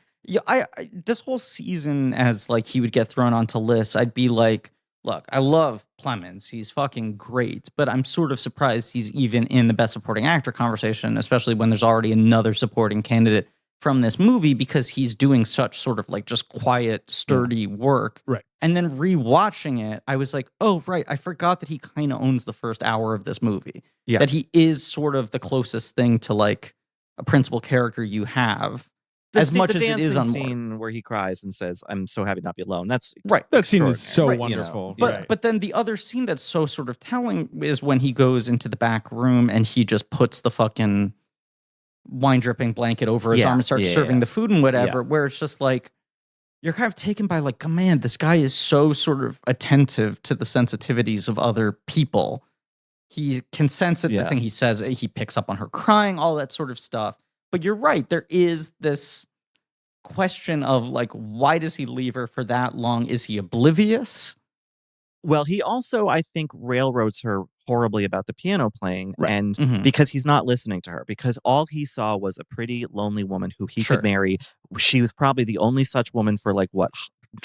I this whole season, as like he would get thrown onto lists, I'd be like, look, I love Plemons. He's fucking great, but I'm sort of surprised he's even in the best supporting actor conversation, especially when there's already another supporting candidate from this movie, because he's doing such sort of like just quiet, sturdy work. Right. And then rewatching it, I was like, oh, right, I forgot that he kind of owns the first hour of this movie. Yeah. That he is sort of the closest thing to like a principal character you have. As much as it is on scene where he cries and says, "I'm so happy to not be alone." That's right. That scene is so Right. wonderful. But then the other scene that's so sort of telling is when he goes into the back room and he just puts the fucking wine dripping blanket over his arm and starts serving the food and whatever, where it's just like you're kind of taken by like, oh, man, this guy is so sort of attentive to the sensitivities of other people. He can sense it, the thing he says, he picks up on her crying, all that sort of stuff. But you're right, there is this question of like, why does he leave her for that long? Is he oblivious? Well, he also, I think, railroads her horribly about the piano playing, Right. and because he's not listening to her, because all he saw was a pretty, lonely woman who he could marry. She was probably the only such woman for like what,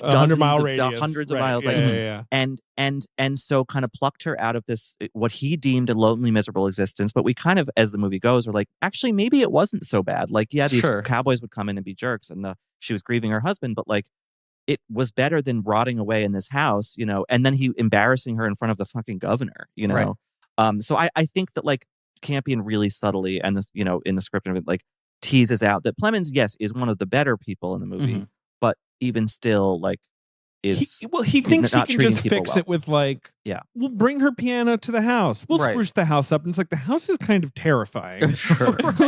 100-mile radius, hundreds of right. miles, Yeah. and so kind of plucked her out of this what he deemed a lonely, miserable existence. But we kind of, as the movie goes, are like, actually, maybe it wasn't so bad. Like, yeah, these cowboys would come in and be jerks, and she was grieving her husband, but like, it was better than rotting away in this house, you know, and then he embarrassing her in front of the fucking governor, you know. Right. So I think that like Campion really subtly, and this, you know, in the script of it, like teases out that Plemons, yes, is one of the better people in the movie, but even still, like, is he thinks he not can treating just people fix well. it with like, we'll bring her piano to the house. We'll spruce the house up. And it's like, the house is kind of terrifying. Like,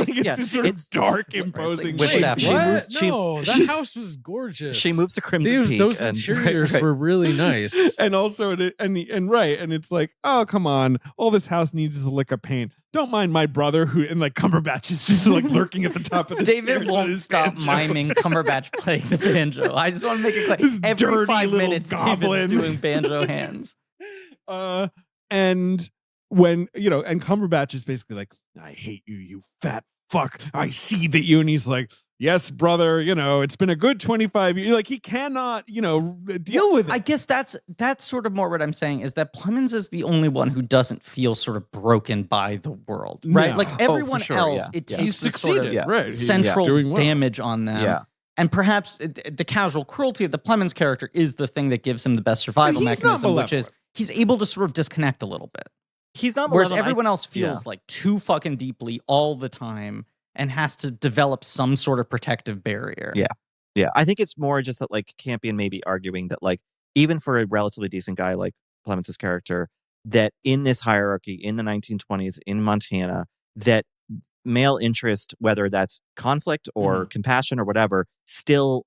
it's this sort of dark, imposing. Like, no, that house was gorgeous. She moves to Crimson Peak. Those interiors were really nice. And also, and it's like, oh, come on. All this house needs is a lick of paint. Don't mind my brother who, and like Cumberbatch is just like lurking at the top of the David stairs won't stop miming Cumberbatch playing the banjo. I just want to make it clear. This Every 5 little minutes, goblin. David's doing banjo hands. And when, you know, and Cumberbatch is basically like, I hate you, you fat fuck. I see that you, and he's like, yes, brother, you know, it's been a good 25 years. Like, he cannot, you know, deal with it. I guess that's sort of more what I'm saying, is that Plemons is the only one who doesn't feel sort of broken by the world, right? No. Like everyone sure, else, it takes He's this sort succeeded, of right? He's central doing well. damage on them. Yeah. And perhaps the casual cruelty of the Plemons character is the thing that gives him the best survival But he's not mechanism, which is malevolent. he's able to sort of disconnect a little bit. He's not Whereas malevolent. everyone else feels like too fucking deeply all the time and has to develop some sort of protective barrier. Yeah, I think it's more just that like Campion may be arguing that like even for a relatively decent guy like Plemons' character, that in this hierarchy in the 1920s in Montana, that male interest, whether that's conflict or compassion or whatever, still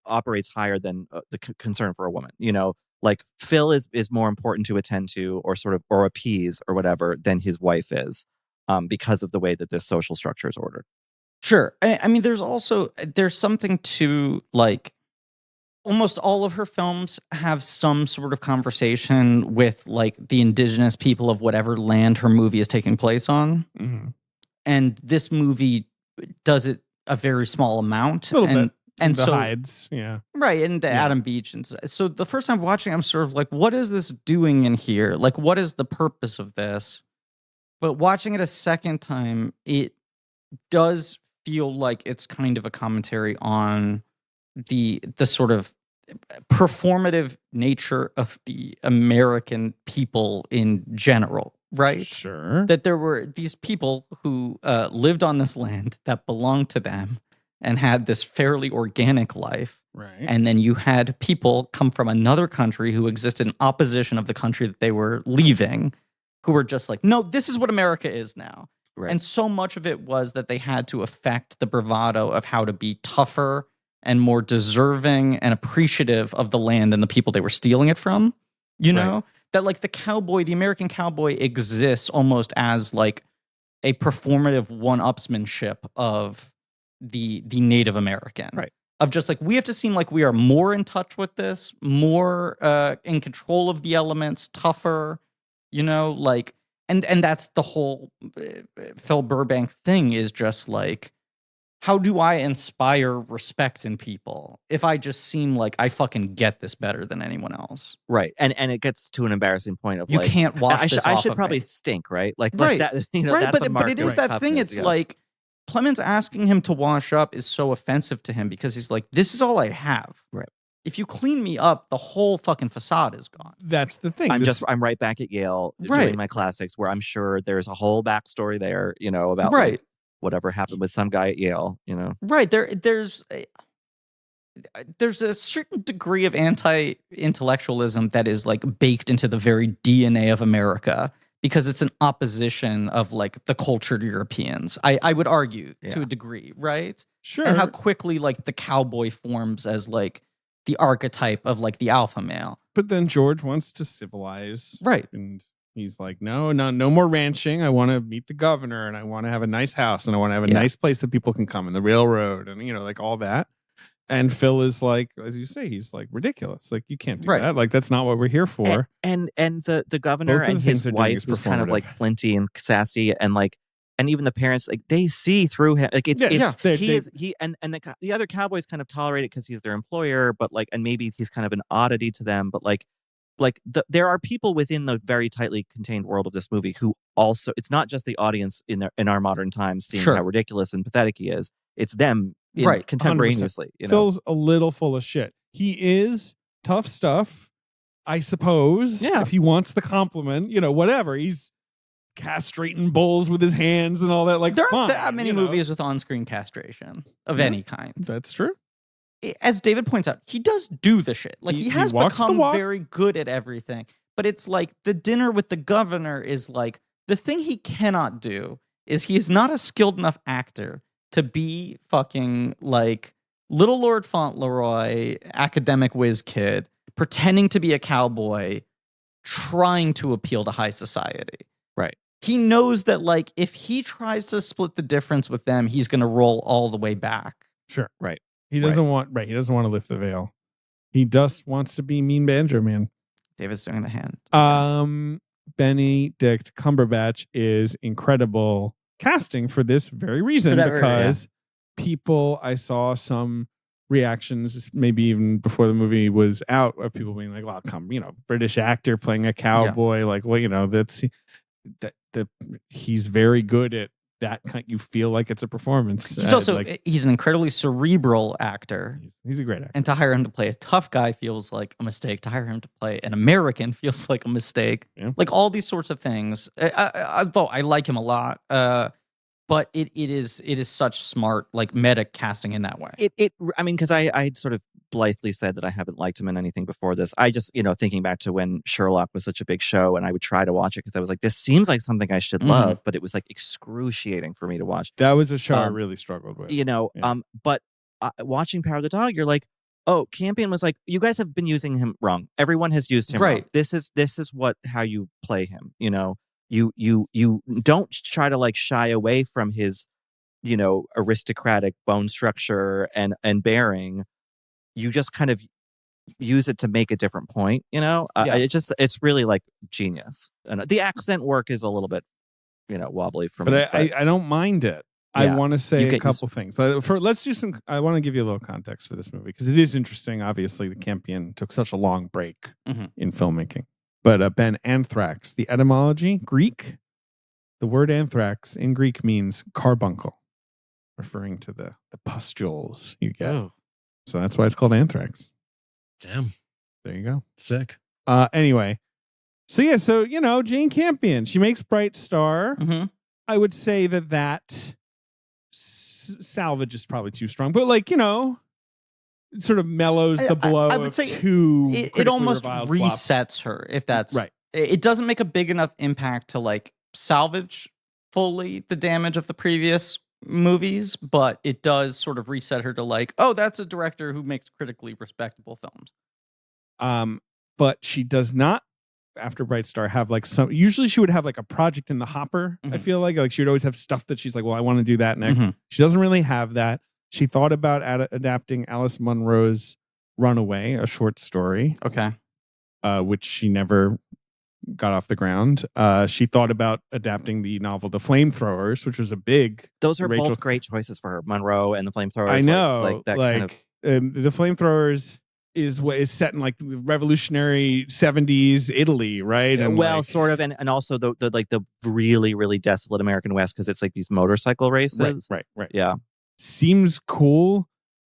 operates higher than the concern for a woman. You know, like Phil is more important to attend to or appease or whatever than his wife is, because of the way that this social structure is ordered. Sure. I mean, there's something to like almost all of her films have some sort of conversation with like the indigenous people of whatever land her movie is taking place on. Mm-hmm. And this movie does it a very small amount. A little bit. And the so hides, right, and Adam Beach, and so the first time watching, I'm sort of like, what is this doing in here? Like, what is the purpose of this? But watching it a second time, it does feel like it's kind of a commentary on the sort of performative nature of the American people in general, right? Sure. That there were these people who lived on this land that belonged to them. and had this fairly organic life. Right. And then you had people come from another country who existed in opposition of the country that they were leaving, who were just like, no, this is what America is now. Right. And so much of it was that they had to affect the bravado of how to be tougher and more deserving and appreciative of the land and the people they were stealing it from. You know? Right. That like the American cowboy exists almost as like a performative one-upsmanship of the Native American. Right. Of just like, we have to seem like we are more in touch with this, more in control of the elements, tougher, you know, like, and that's the whole Phil Burbank thing is just like, how do I inspire respect in people if I just seem like I fucking get this better than anyone else? Right. And it gets to an embarrassing point of You like, can't wash this I off should of probably me. stink, right? Like Right. that, you know, Right, that's a but mark it is of that thing. toughness, It's yeah. like Clemens asking him to wash up is so offensive to him because he's like, this is all I have. Right. If you clean me up, the whole fucking facade is gone. That's the thing. I'm right back at Yale Right. doing my classics where I'm sure there's a whole backstory there, you know, about Right. like, whatever happened with some guy at Yale, you know. Right. There's a certain degree of anti-intellectualism that is like baked into the very DNA of America because it's an opposition of like the cultured Europeans. I would argue to a degree, right? Sure. And how quickly like the cowboy forms as like the archetype of like the alpha male. But then George wants to civilize. Right. And he's like, no more ranching. I want to meet the governor and I want to have a nice house and I want to have a nice place that people can come and the railroad and, you know, like all that. And Phil is like, as you say, he's like ridiculous. Like, you can't do that. Like, that's not what we're here for. And the governor Both of and the things his they're doing wife is was kind of performative. like flinty and sassy and like, and even the parents, like they see through him. Like the other cowboys kind of tolerate it because he's their employer, but like, and maybe he's kind of an oddity to them. But there are people within the very tightly contained world of this movie who also, it's not just the audience in our modern times seeing how ridiculous and pathetic he is. It's them contemporaneously. 100%. You know? Phil's a little full of shit. He is tough stuff, I suppose. Yeah. If he wants the compliment, you know, whatever. He's castrating bulls with his hands and all that. Like, There aren't fine, that many you know. movies with on-screen castration of any kind. That's true. As David points out, he does do the shit. Like he has walks the become walk. very good at everything. But it's like the dinner with the governor is like the thing he cannot do is he is not a skilled enough actor to be fucking like Little Lord Fauntleroy, academic whiz kid, pretending to be a cowboy, trying to appeal to high society. Right. He knows that like if he tries to split the difference with them, he's going to roll all the way back. Sure. Right. He doesn't want, he doesn't want to lift the veil. He just wants to be mean banjo man. David's doing the hand. Benedict Cumberbatch is incredible casting for this very reason because people, I saw some reactions, maybe even before the movie was out, of people being like, well, British actor playing a cowboy, like, well, you know, that he's very good at that kind. You feel like it's a performance. He's also he's an incredibly cerebral actor. He's a great actor. And to hire him to play a tough guy feels like a mistake. To hire him to play an American feels like a mistake. Yeah. Like all these sorts of things. Although I like him a lot, but it is such smart like meta casting in that way. I mean, because I sort of blithely said that I haven't liked him in anything before this. I just, you know, thinking back to when Sherlock was such a big show and I would try to watch it because I was like, this seems like something I should love, but it was like excruciating for me to watch. That was a show I really struggled with. You know, but watching Power of the Dog, you're like, oh, Campion was like, you guys have been using him wrong. Everyone has used him wrong. This is how you play him. You know, you don't try to like shy away from his, you know, aristocratic bone structure and bearing. You just kind of use it to make a different point, you know? It's really like genius. And the accent work is a little bit, you know, wobbly for me. But I don't mind it. Yeah, I want to say a couple things. Let's do some. I want to give you a little context for this movie because it is interesting. Obviously, the Campion took such a long break in filmmaking. But Ben, anthrax, the etymology, Greek, the word anthrax in Greek means carbuncle, referring to the pustules you get. Oh. So that's why it's called anthrax. Damn. There you go. Sick. Anyway, so you know, Jane Campion, she makes Bright Star. Mm-hmm. I would say that salvage is probably too strong, but like, it sort of mellows the blow I would of say two it almost reviled flops. resets her, if that's Right. It doesn't make a big enough impact to like salvage fully the damage of the previous movies, but it does sort of reset her to like, oh, that's a director who makes critically respectable films. But she does not, after Bright Star, have like usually she would have like a project in the hopper. I feel like she would always have stuff that she's like, well, I want to do that next. She doesn't really have that. She thought about adapting Alice Munro's Runaway, a short story. Okay. Which she never got off the ground. She thought about adapting the novel The Flamethrowers, which was a big... Those are both great choices for her, Monroe and The Flamethrowers. I know. Like that kind of... The Flamethrowers is what is set in like revolutionary 70s Italy, right? And sort of, and also the really, really desolate American West, because it's like these motorcycle races. Right. Yeah. Seems cool.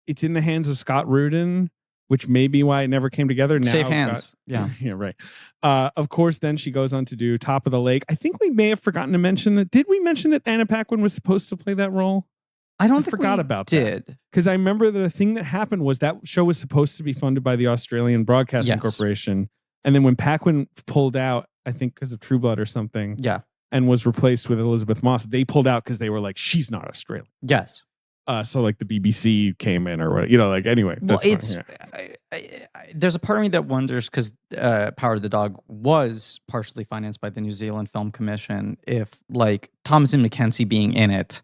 It's in the hands of Scott Rudin, which may be why it never came together. Now Safe hands. Yeah, right. Of course, then she goes on to do Top of the Lake. I think we may have forgotten to mention that. Did we mention that Anna Paquin was supposed to play that role? I forgot about that. Because I remember the thing that happened was that show was supposed to be funded by the Australian Broadcasting Corporation. And then when Paquin pulled out, I think because of True Blood or something, and was replaced with Elizabeth Moss, they pulled out because they were like, she's not Australian. Yes. So like the BBC came in or what, anyway. Well, there's a part of me that wonders, because Power of the Dog was partially financed by the New Zealand Film Commission, if like Thomasin McKenzie being in it,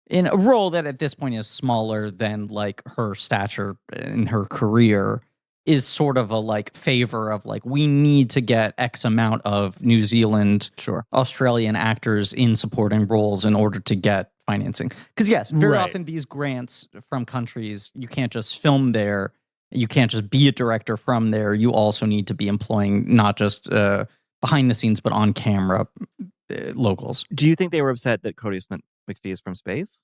in a role that at this point is smaller than like her stature in her career, is sort of a like favor of like, we need to get X amount of New Zealand, Australian actors in supporting roles in order to get financing. Because yes, very often these grants from countries, you can't just film there, you can't just be a director from there, you also need to be employing not just behind the scenes but on camera locals. Do you think they were upset that Kodi Smit-McPhee is from space?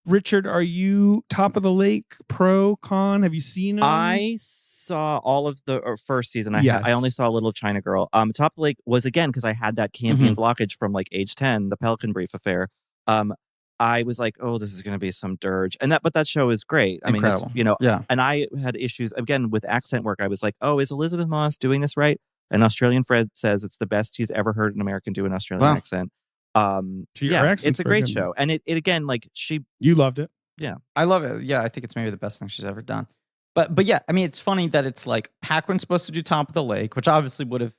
Richard, are you Top of the Lake pro con? Have you seen it? I saw all of the first season. I only saw a little of China Girl. Top of the Lake was, again, because I had that Campion blockage from like age 10, the Pelican Brief affair. I was like, oh, this is going to be some dirge. But that show is great. Incredible. I mean, and I had issues, again, with accent work. I was like, oh, is Elizabeth Moss doing this right? And Australian Fred says it's the best he's ever heard an American do an Australian accent. It's a great show. And it again, like you loved it. Yeah. I love it. Yeah, I think it's maybe the best thing she's ever done. But yeah, I mean, it's funny that it's like Paquin's supposed to do Top of the Lake, which obviously would have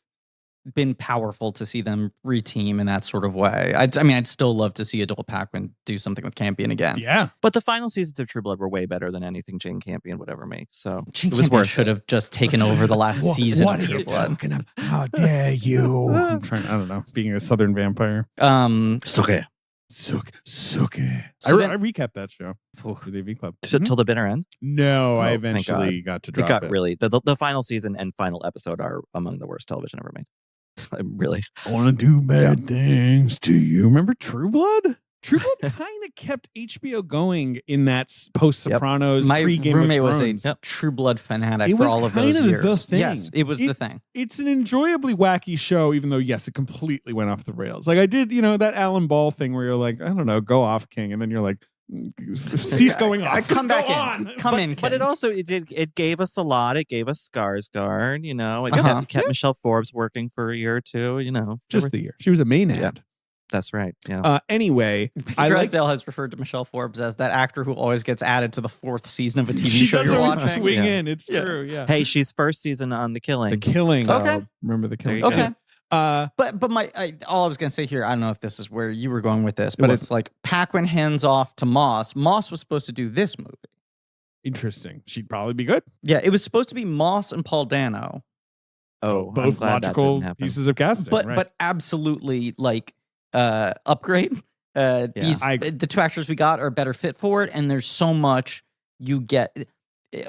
been powerful to see them reteam in that sort of way. I'd still love to see adult Paquin do something with Campion again. Yeah. But the final seasons of True Blood were way better than anything Jane Campion would ever make. So Jane Campion should have just taken over the last season of True Blood. How dare you? I'm trying, I don't know, being a Southern vampire. Suke. I recapped that show for the AV Club. Till the bitter end? No, I eventually got to drop it. It got really, the final season and final episode are among the worst television ever made. I want to do bad things to you. Remember True Blood? True Blood kind of kept HBO going in that post-Sopranos pre-Game of roommate Thrones. was a True Blood fanatic for all of those years. The thing. Yes, it was the thing. It's an enjoyably wacky show, even though, yes, it completely went off the rails. Like I did, that Alan Ball thing where you're like, I don't know, go off, King. And then you're like, cease going off. Come back in. Come in, King. But it also, it gave us a lot. It gave us Skarsgård, It kept Michelle Forbes working for a year or two, Just the year. She was a main ad. Yeah. That's right. Yeah. Anyway, Drysdale has referred to Michelle Forbes as that actor who always gets added to the 4th season of a TV she show does you're always watching. swing in. It's true. Yeah. Hey, she's first season on The Killing. The Killing. Okay. Remember The Killing? Okay. But all I was going to say here, I don't know if this is where you were going with this, but it's like Paquin hands off to Moss. Moss was supposed to do this movie. Interesting. She'd probably be good. Yeah, it was supposed to be Moss and Paul Dano. Oh, both logical pieces of casting. But absolutely like upgrade. The two actors we got are a better fit for it, and there's so much you get.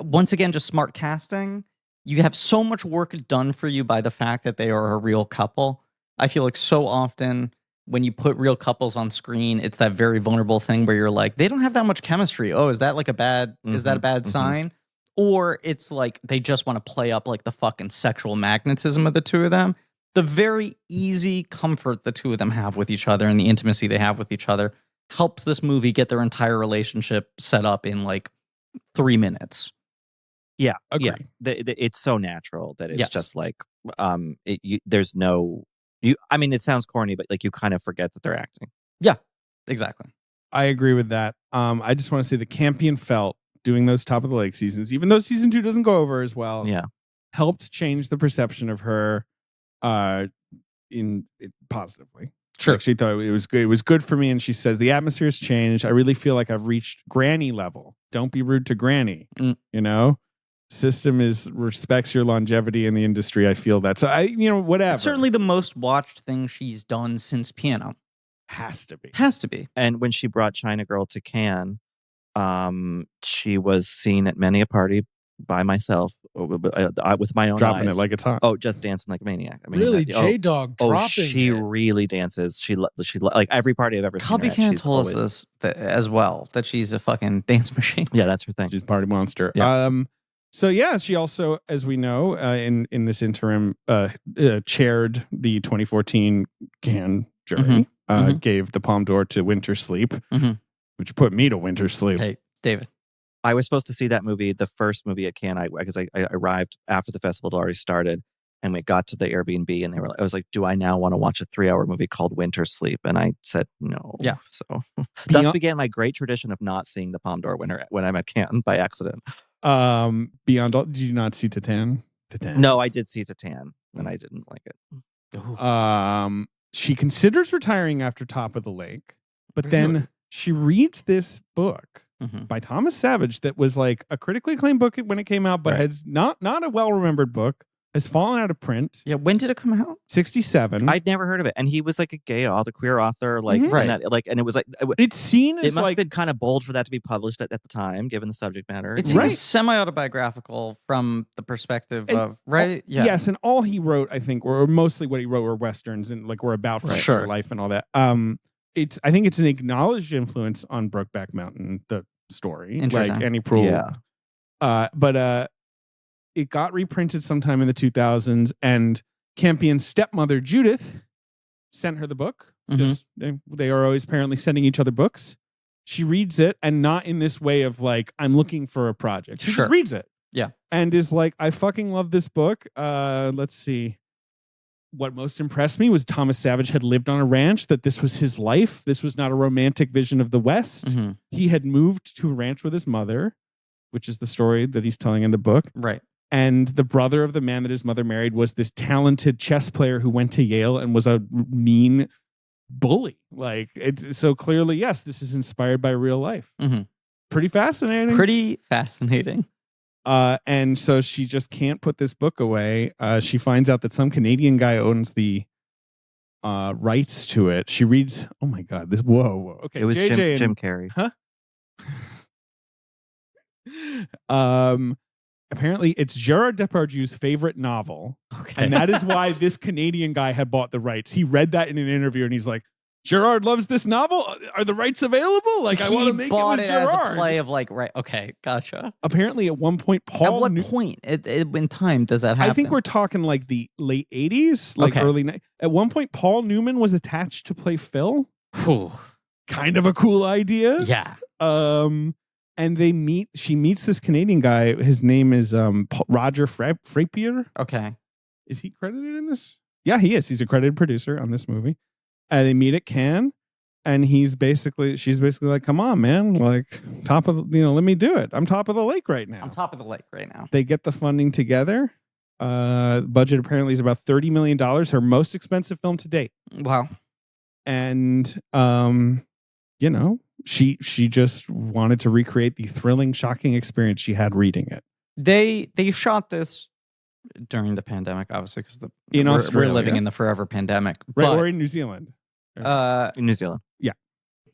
Once again, just smart casting. You have so much work done for you by the fact that they are a real couple. I feel like so often when you put real couples on screen, it's that very vulnerable thing where you're like, they don't have that much chemistry. Oh, is that like a bad sign? Or it's like they just want to play up like the fucking sexual magnetism of the two of them. the very easy comfort the two of them have with each other and the intimacy they have with each other helps this movie get their entire relationship set up in like 3 minutes. Yeah, Agree. yeah. It's so natural that it's Yes. just like there's no I mean, it sounds corny, but like you kind of forget that they're acting. Yeah, exactly. I agree with that. I just want to say the Campion felt doing those Top of the Lake seasons, even though season 2 doesn't go over as well. Yeah, helped change the perception of her positively. Sure. Like she thought it was good. It was good for me. And she says, the atmosphere has changed. I really feel like I've reached granny level. Don't be rude to granny. You know, system respects your longevity in the industry. I feel that. So whatever. It's certainly the most watched thing she's done since Piano. Has to be. Has to be. and when she brought China Girl to Cannes, she was seen at many a party by myself with my own Dropping eyes. it like it's hot. Oh, just dancing like a maniac. I mean, Really, J-Dog dropping she it. really dances. She like every party I've ever seen. Cubby her at, Can she's told us always- this as well, that she's a fucking dance machine. Yeah, that's her thing. She's a party monster. Yeah. So yeah, she also, as we know, in this interim, chaired the 2014 Cannes jury. Gave the Palme d'Or to Winter Sleep, which put me to Winter Sleep. Hey, David. I was supposed to see that movie, the first movie at Cannes, because I arrived after the festival had already started, and we got to the Airbnb, and I was like, do I now want to watch a 3-hour movie called Winter Sleep? And I said no. Yeah. So thus began my great tradition of not seeing the Palme d'Or winner when I'm at Cannes by accident. Beyond all, did you not see Titan? No, I did see Titan, and I didn't like it. She considers retiring after Top of the Lake, but then she reads this book by Thomas Savage that was like a critically acclaimed book when it came out, but has not a well-remembered book, has fallen out of print. Yeah, when did it come out? 67. I'd never heard of it, and he was like a gay author, queer author, like Right. and that, like, and it was like It's seen it as must like have been kind of bold for that to be published at the time, given the subject matter. It seems Right. semi-autobiographical from the perspective of, right? Yeah. Yes, and all he wrote, I think, or mostly what he wrote were westerns and like were about Right. French Sure. life and all that. I think it's an acknowledged influence on Brokeback Mountain, the story, Interesting. like Annie Proulx. Yeah. But it got reprinted sometime in the 2000s, and Campion's stepmother Judith sent her the book. Just they are always apparently sending each other books. She reads it, and not in this way of like, I'm looking for a project. She Sure. just reads it. Yeah. And is like, I fucking love this book. Let's see. What most impressed me was Thomas Savage had lived on a ranch, that this was his life. This was not a romantic vision of the West. He had moved to a ranch with his mother, which is the story that he's telling in the book. Right. And the brother of the man that his mother married was this talented chess player who went to Yale and was a mean bully. Like, it's so clearly, yes, this is inspired by real life. Pretty fascinating. Pretty fascinating. And so she just can't put this book away. She finds out that some Canadian guy owns the rights to it. She reads, oh my God, this, whoa. Okay, It was JJ Jim Carrey. Apparently it's Gerard Depardieu's favorite novel. Okay. And that is why this Canadian guy had bought the rights. He read that in an interview and he's like, Gerard loves this novel. Are the rights available? Like, I want to make it with Gerard. as a play of like, right? Okay, gotcha. Apparently, at one point, Paul. At what point in time does that happen? I think we're talking like the late 80s, like Okay. early. At one point, Paul Newman was attached to play Phil. Whew. Kind of a cool idea. Yeah. And they meet. She meets this Canadian guy. His name is Roger Frappier. Okay. Is he credited in this? Yeah, he is. He's a credited producer on this movie. And they meet at Cannes, and she's basically like, come on, man. Like, let me do it. I'm top of the lake right now. On top of the lake right now. They get the funding together. Budget apparently is about $30 million, her most expensive film to date. Wow. And, she just wanted to recreate the thrilling, shocking experience she had reading it. They shot this during the pandemic, obviously, because In we're Australia. living in the forever pandemic. Right, But, or in New Zealand. In New Zealand.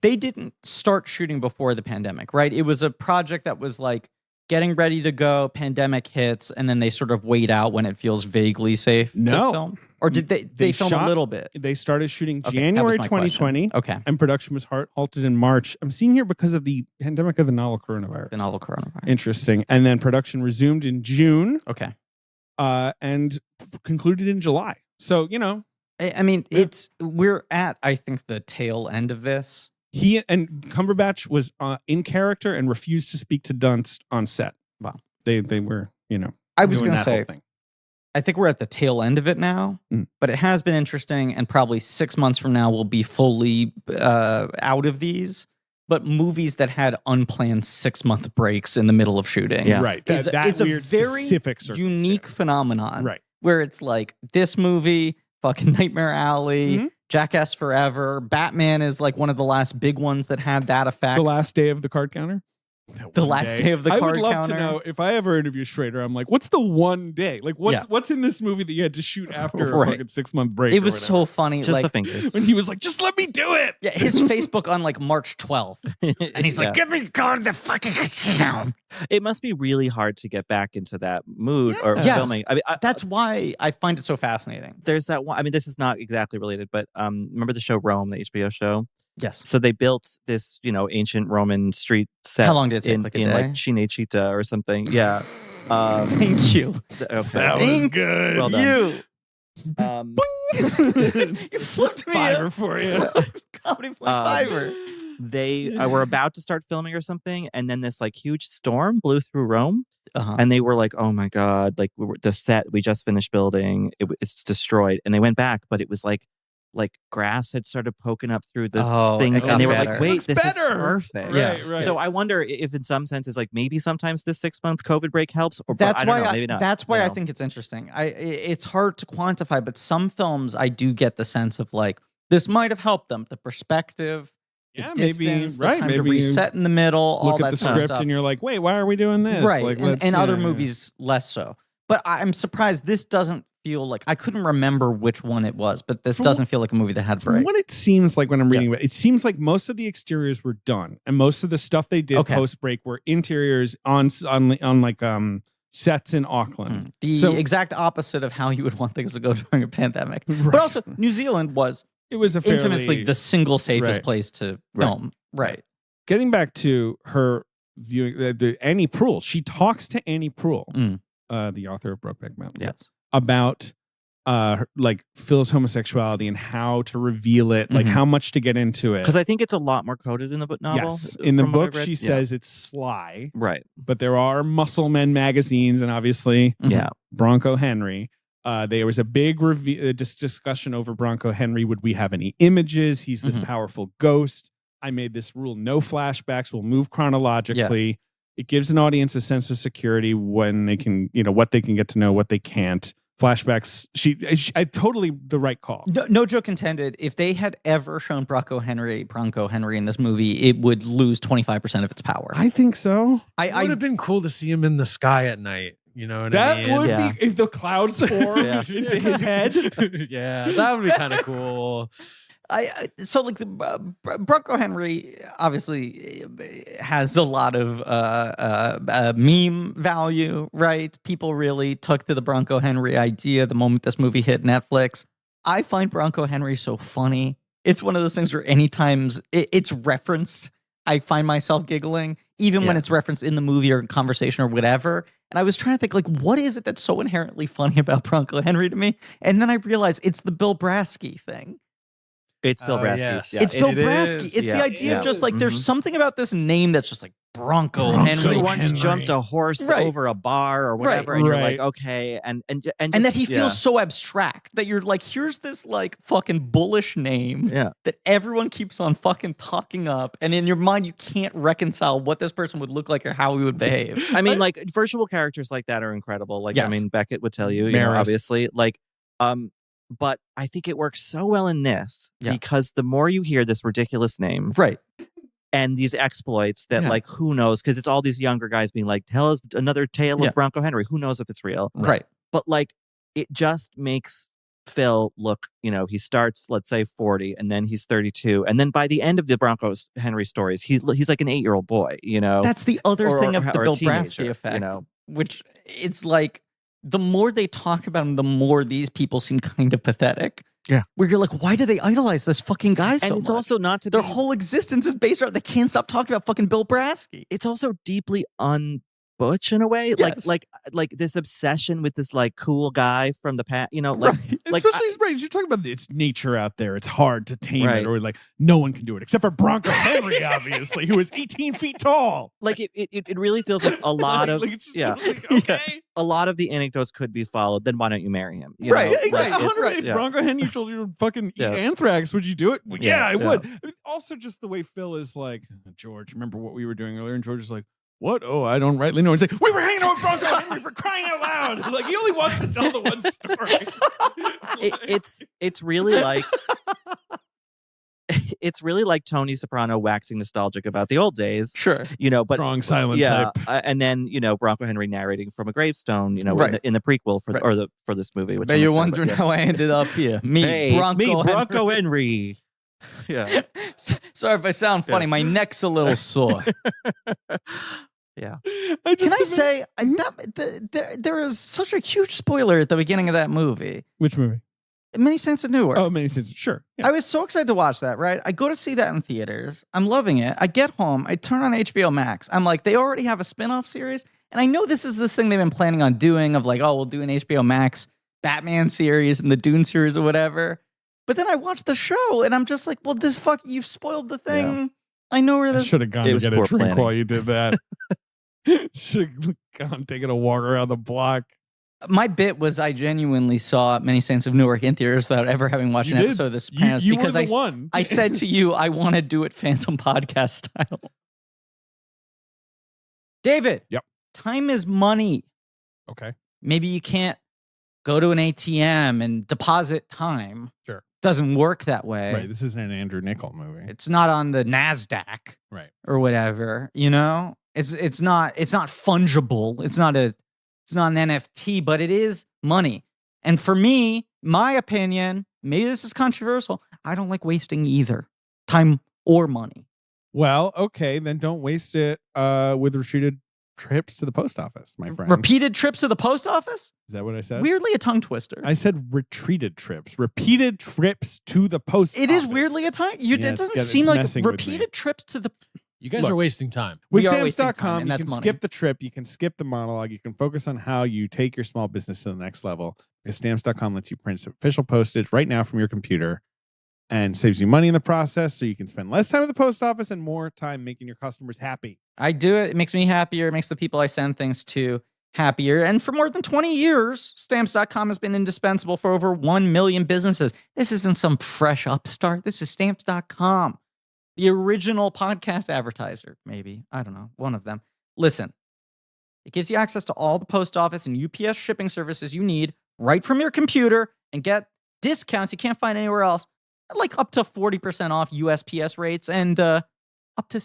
they didn't start shooting before the pandemic, right? It was a project that was like getting ready to go, pandemic hits, and then they sort of wait out when it feels vaguely safe to No. film. Or did they film shot a little bit? They started shooting Okay, that January was my question. 2020. Okay. And production was halted in March. I'm seeing here because of the pandemic of the novel coronavirus. The novel coronavirus. Interesting. And then production resumed in June Okay. and concluded in July. So, I mean, we're at, I think, the tail end of this. he and Cumberbatch was in character and refused to speak to Dunst on set. Wow. They were, I was doing going to that whole say, thing. I think we're at the tail end of it now, but it has been interesting, and probably 6 months from now we'll be fully out of these. But movies that had unplanned 6-month breaks in the middle of shooting, Right. It's a weird very specific unique circumstance. phenomenon, Right. where it's like this movie, fucking Nightmare Alley, Jackass Forever, Batman is like one of the last big ones that had that effect. The last day of the card counter. The last day of the I card would love counter. to know if I ever interview Schrader. I'm like, what's the one day? Like, what's in this movie that you had to shoot after a fucking 6-month break? It was so funny. Just like, the fingers. when he was like, just let me do it. Yeah, his Facebook on like March 12th, and he's like, "Get me going to fucking casino." It must be really hard to get back into that mood or Yes. filming. I mean, That's why I find it so fascinating. there's that one. I mean, this is not exactly related, but remember the show Rome, the HBO show? Yes. So they built this, ancient Roman street set. How long did it take? In, Like a in day? like Cinecittà or something? Yeah. Thank you. Okay. That was Thank good. Well done. You. Boing. You flipped me Fiverr for you. Comedy Flip Fiverr. They were about to start filming or something, and then this like huge storm blew through Rome, Uh-huh. and they were like, "Oh my god!" Like the set we just finished building, it's destroyed. And they went back, but it was like grass had started poking up through the things, it and they got were better. like, "Wait, Looks this better." is perfect." Yeah. Right. So I wonder if, in some senses, like maybe sometimes this 6-month COVID break helps, or That's I don't why know, maybe not. That's why you I know? think it's interesting. It's hard to quantify, but some films I do get the sense of like this might have helped them. The perspective, the Yeah, distance, maybe, the right, time to maybe you reset in the middle, all Look that at the sort of script stuff. and you're like, wait, why are we doing this? Right, Like, and other movies less so. But I'm surprised this doesn't feel like I couldn't remember which one it was, but this doesn't feel like a movie that had From break. what it seems like when I'm reading it seems like most of the exteriors were done, and most of the stuff they did post break were interiors on like sets in Auckland. The exact opposite of how you would want things to go during a pandemic. Right. But also, New Zealand was It was a fairly, infamously the single safest Right. place to film. Right. Getting back to her viewing the Annie Proulx, she talks to Annie Proulx, the author of Brokeback Mountain, Yes. about like Phil's homosexuality and how to reveal it, like how much to get into it. Because I think it's a lot more coded in the book novel. Yes, in the from what I book read. she says it's sly, Right. but there are Muscle Men magazines, and obviously, Yeah. Bronco Henry. There was a big discussion over Bronco Henry. Would we have any images? He's this powerful ghost. I made this rule: no flashbacks. We'll move chronologically. It gives an audience a sense of security when they can, what they can get to know, what they can't. Flashbacks. I totally the right call. No joke intended. If they had ever shown Bronco Henry in this movie, it would lose 25% of its power. I think so. It would have been cool to see him in the sky at night. You know what I mean? That would be if the clouds form into his head. Yeah, that would be kind of cool. So like the Bronco Henry obviously has a lot of meme value, right? People really took to the Bronco Henry idea the moment this movie hit Netflix. I find Bronco Henry so funny. It's one of those things where anytime it's referenced, I find myself giggling, even when it's referenced in the movie or conversation or whatever. And I was trying to think, like, what is it that's so inherently funny about Bronco Henry to me? And then I realized it's the Bill Brasky thing. It's Bill Brasky. Yes. Yeah. It's Bill It Brasky. is. It's the idea of just like there's something about this name that's just like Bronco Henry. He once jumped a horse Right. over a bar or whatever, and you're like, okay, and that he feels so abstract that you're like, here's this like fucking bullish name that everyone keeps on fucking talking up, and in your mind you can't reconcile what this person would look like or how he would behave. I mean, like virtual characters like that are incredible. Like, I mean, Beckett would tell you, Maris. obviously, like, but I think it works so well in this because the more you hear this ridiculous name, right, and these exploits that, like, who knows? Because it's all these younger guys being like, tell us another tale of Bronco Henry. Who knows if it's real? Right. But like, it just makes Phil look, he starts, let's say 40, and then he's 32. And then by the end of the Bronco Henry stories, he's like an 8-year-old boy, That's the other thing of the or a Bill teenager, Brasky effect, which it's like, the more they talk about him, the more these people seem kind of pathetic. Yeah. Where you're like, why do they idolize this fucking guy so and it's much? also not to Their be, whole existence is based around they can't stop talking about fucking Bill Brasky. it's also deeply butch in a way, Yes. like this obsession with this like cool guy from the past, you know, like Right. like Especially you're talking about it's nature out there. It's hard to tame Right. it, or like no one can do it except for Bronco Henry, obviously, who is 18 feet tall. like it really feels like a lot of it's just yeah. like, okay. A lot of the anecdotes could be followed. Then why don't you marry him? You Right, know? Exactly. Like, it's- 100. If yeah. Bronco Henry told you to fucking eat Yeah. anthrax, would you do it? Well, yeah, Yeah, I yeah. would. I mean, also, just the way Phil is like, George, remember what we were doing earlier? And George is like, what? Oh, I don't rightly know. He's like, we were hanging out with Bronco Henry for crying out loud. Like, he only wants to tell the one story. It's really like it's really like Tony Soprano waxing nostalgic about the old days, Sure. you know. But Strong silent yeah, type. and then you know Bronco Henry narrating from a gravestone, you know, Right. in the prequel for Right. for this movie. Which But I'm you're excited wondering about. how I ended up here. Me, Hey, it's Bronco, me, Bronco Henry. Yeah, Sorry if I sound funny. My neck's a little sore. yeah. Can I say there is such a huge spoiler at the beginning of that movie? Which movie? Many Saints of Newark. Oh, many sense. Sure. Yeah. I was so excited to watch that, right? I go to see that in theaters. I'm loving it. I get home. I turn on HBO Max. I'm like, they already have a spin-off series. And I know this is this thing they've been planning on doing of like, oh, we'll do an HBO Max Batman series and the Dune series or whatever. But then I watched the show and I'm just like, well, you've spoiled the thing. Yeah. I know where I this. should have gone It to was get a poor drink planning. while you did that. Should have gone taking a walk around the block. My bit was I genuinely saw Many Saints of Newark in theaters without ever having watched You an did. episode of The Sopranos You because were the one. I said to you, I want to do it Phantom Podcast style. David. Yep. Time is money. Okay. Maybe you can't go to an ATM and deposit time. Sure. Doesn't work that way. Right. This isn't an Andrew Nichol movie. It's not on the NASDAQ Right. or whatever, you know? It's not fungible. It's not an NFT, but it is money. And for me, my opinion, maybe this is controversial, I don't like wasting either time or money. Well, okay, then don't waste it with retreated trips to the post office, my friend. Repeated trips to the post office? Is that what I said? Weirdly a tongue twister. I said retreated trips. Repeated trips to the post It office. is weirdly a tongue. Yeah, It it's doesn't got- seem it's like messing with me. repeated trips to the. You guys Look. are wasting time. With We are wasting time, stamps.com, and you that's can money. skip the trip, you can skip the monologue, you can focus on how you take your small business to the next level. Because stamps.com lets you print official postage right now from your computer and saves you money in the process, so you can spend less time at the post office and more time making your customers happy. I do it. It makes me happier. It makes the people I send things to happier. And for more than 20 years, stamps.com has been indispensable for over 1 million businesses. This isn't some fresh upstart. This is stamps.com. The original podcast advertiser, maybe. I don't know. One of them. Listen, it gives you access to all the post office and UPS shipping services you need right from your computer and get discounts you can't find anywhere else, like up to 40% off USPS rates and up to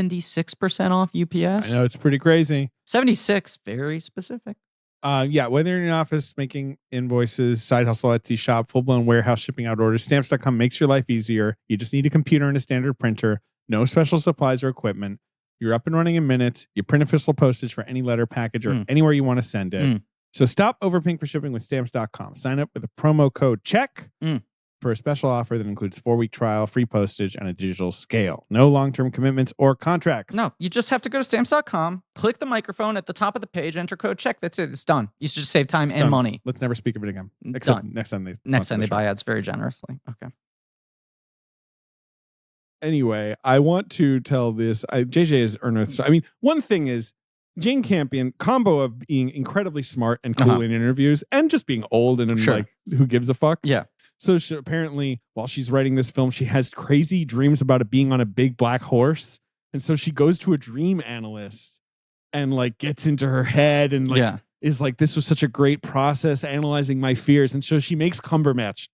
76% off UPS. I know it's pretty crazy. 76, very specific. Yeah, whether you're in an office making invoices, side hustle, Etsy shop, full-blown warehouse shipping out orders, stamps.com makes your life easier. You just need a computer and a standard printer, no special supplies or equipment. You're up and running in minutes. You print official postage for any letter, package, or anywhere you want to send it. So stop overpaying for shipping with stamps.com. Sign up with the promo code CHECK for a special offer that includes 4-week trial, free postage, and a digital scale. No long-term commitments or contracts. No, you just have to go to stamps.com, click the microphone at the top of the page, enter code CHECK. That's it. It's done. You should just save time It's and done. money. Let's never speak of it again. Except Done. next time they Next time they sponsor the show. buy ads very generously. Okay. Anyway, I want to tell this. JJ is earnest. I mean, one thing is Jane Campion, combo of being incredibly smart and cool in interviews and just being old and Sure. like, who gives a fuck? Yeah. So she, apparently, while she's writing this film, she has crazy dreams about it being on a big black horse. And so she goes to a dream analyst and like gets into her head and like is like, this was such a great process analyzing my fears. And so she makes Cumberbatch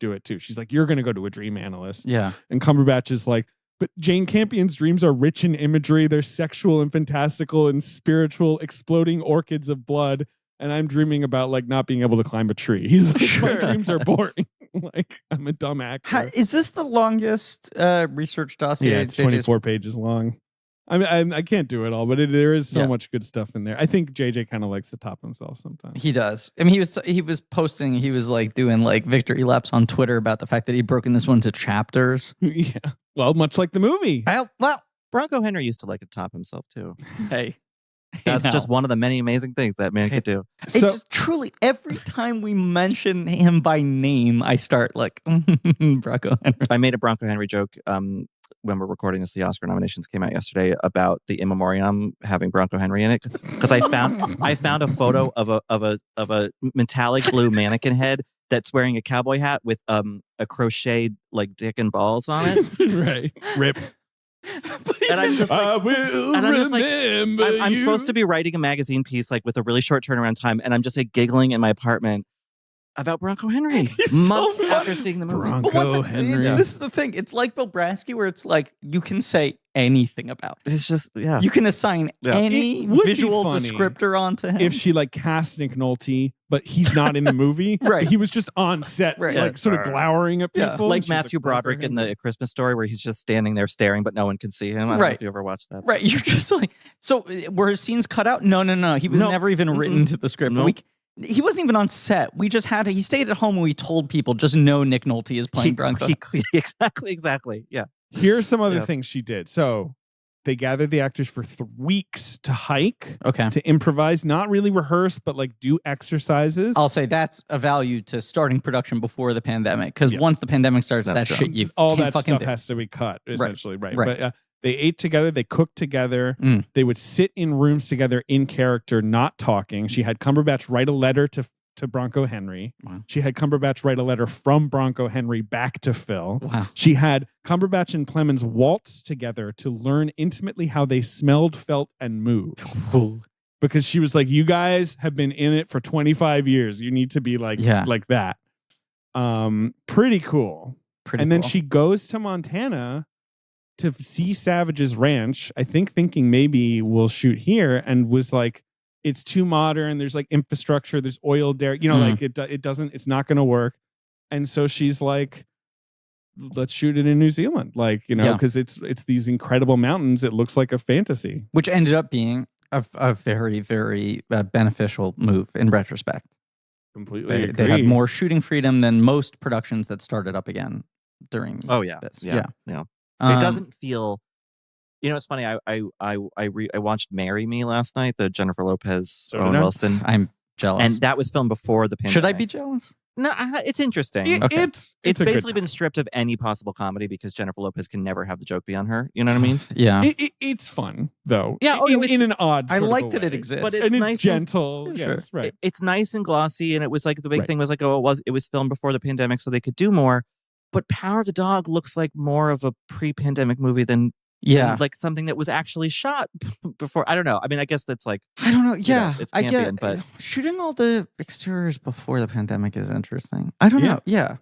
do it too. She's like, you're going to go to a dream analyst. Yeah. And Cumberbatch is like, but Jane Campion's dreams are rich in imagery. They're sexual and fantastical and spiritual, exploding orchids of blood. And I'm dreaming about like not being able to climb a tree. He's like, my dreams are boring. Like, I'm a dumb actor. Is this the longest research dossier? Yeah, it's 24 pages long. I can't do it all, but there is so much good stuff in there. I think JJ kind of likes to top himself sometimes. He does. I mean, he was posting, he was like doing like victory laps on Twitter about the fact that he'd broken this one into chapters. Yeah. Well, much like the movie. Well, Bronco Henry used to like to top himself too. hey. That's know. just one of the many amazing things that man could do. It's just truly every time we mention him by name, I start like Bronco Henry. I made a Bronco Henry joke when we're recording this. The Oscar nominations came out yesterday about the In Memoriam having Bronco Henry in it, because I found a photo of a metallic blue mannequin head that's wearing a cowboy hat with a crocheted like dick and balls on it. Right. Rip. And I'm just like, I will and I'm just like, remember I'm you. supposed to be writing a magazine piece like with a really short turnaround time, and I'm just like giggling in my apartment about Bronco Henry months so after seeing the movie. Bronco But once Henry. this is the thing. It's like Bill Brasky, where it's like you can say anything about it. It's just You can assign any It would be visual funny descriptor onto him. If she like cast Nick Nolte, but he's not in the movie. Right. He was just on set, Right. like sort of glowering at Yeah. people. like and she's Matthew Bronco Broderick in Henry. the Christmas Story, where he's just standing there staring, but no one can see him. I don't know Right. if you ever watched that. Right, you're just like, so were his scenes cut out? No. He was No. never even written into the script. Nope. He wasn't even on set. We just he stayed at home and we told people, just know Nick Nolte is playing Bronco. Exactly. Yeah. Here are some other Yeah. things she did. So they gathered the actors for 3 weeks to hike, Okay. to improvise, not really rehearse, but like do exercises. I'll say that's a value to starting production before the pandemic, because Yeah. once the pandemic starts, That's that true. shit you All can't that fucking stuff do. has to be cut, essentially. Right. Right. But they ate together. They cooked together. Mm. They would sit in rooms together in character, not talking. She had Cumberbatch write a letter to Bronco Henry. Wow. She had Cumberbatch write a letter from Bronco Henry back to Phil. Wow. She had Cumberbatch and Clemens waltz together to learn intimately how they smelled, felt, and moved. Because she was like, you guys have been in it for 25 years. You need to be like that. Pretty cool. And then she goes to Montana to see Savage's ranch, I think thinking maybe we'll shoot here, and was like, it's too modern. There's like infrastructure. There's oil derrick. Like it doesn't. It's not going to work. And so she's like, let's shoot it in New Zealand. Like because it's these incredible mountains. It looks like a fantasy. Which ended up being a very, very beneficial move in retrospect. Completely. They had more shooting freedom than most productions that started up again during. Oh yeah. this. Yeah. It doesn't feel. It's funny. I watched "Marry Me" last night, the Jennifer Lopez, So Owen did I. Wilson, I'm jealous. and that was filmed before the pandemic. Should I be jealous? No, it's interesting. Okay. It's It's a good basically time. been stripped of any possible comedy because Jennifer Lopez can never have the joke be on her. You know what I mean? Yeah. It's fun though. Yeah, in an odd. I sort of like a that it way. exists. But and it's it's nice gentle. and- Sure. Yes, right. It's nice and glossy, and it was like the big Right. thing was like, oh, it was filmed before the pandemic, so they could do more. But Power of the Dog looks like more of a pre-pandemic movie than like something that was actually shot before. I don't know. I mean, I guess that's like I don't know. Yeah, it's I Campion, get. but Shooting all the exteriors before the pandemic is interesting. I don't know. Yeah.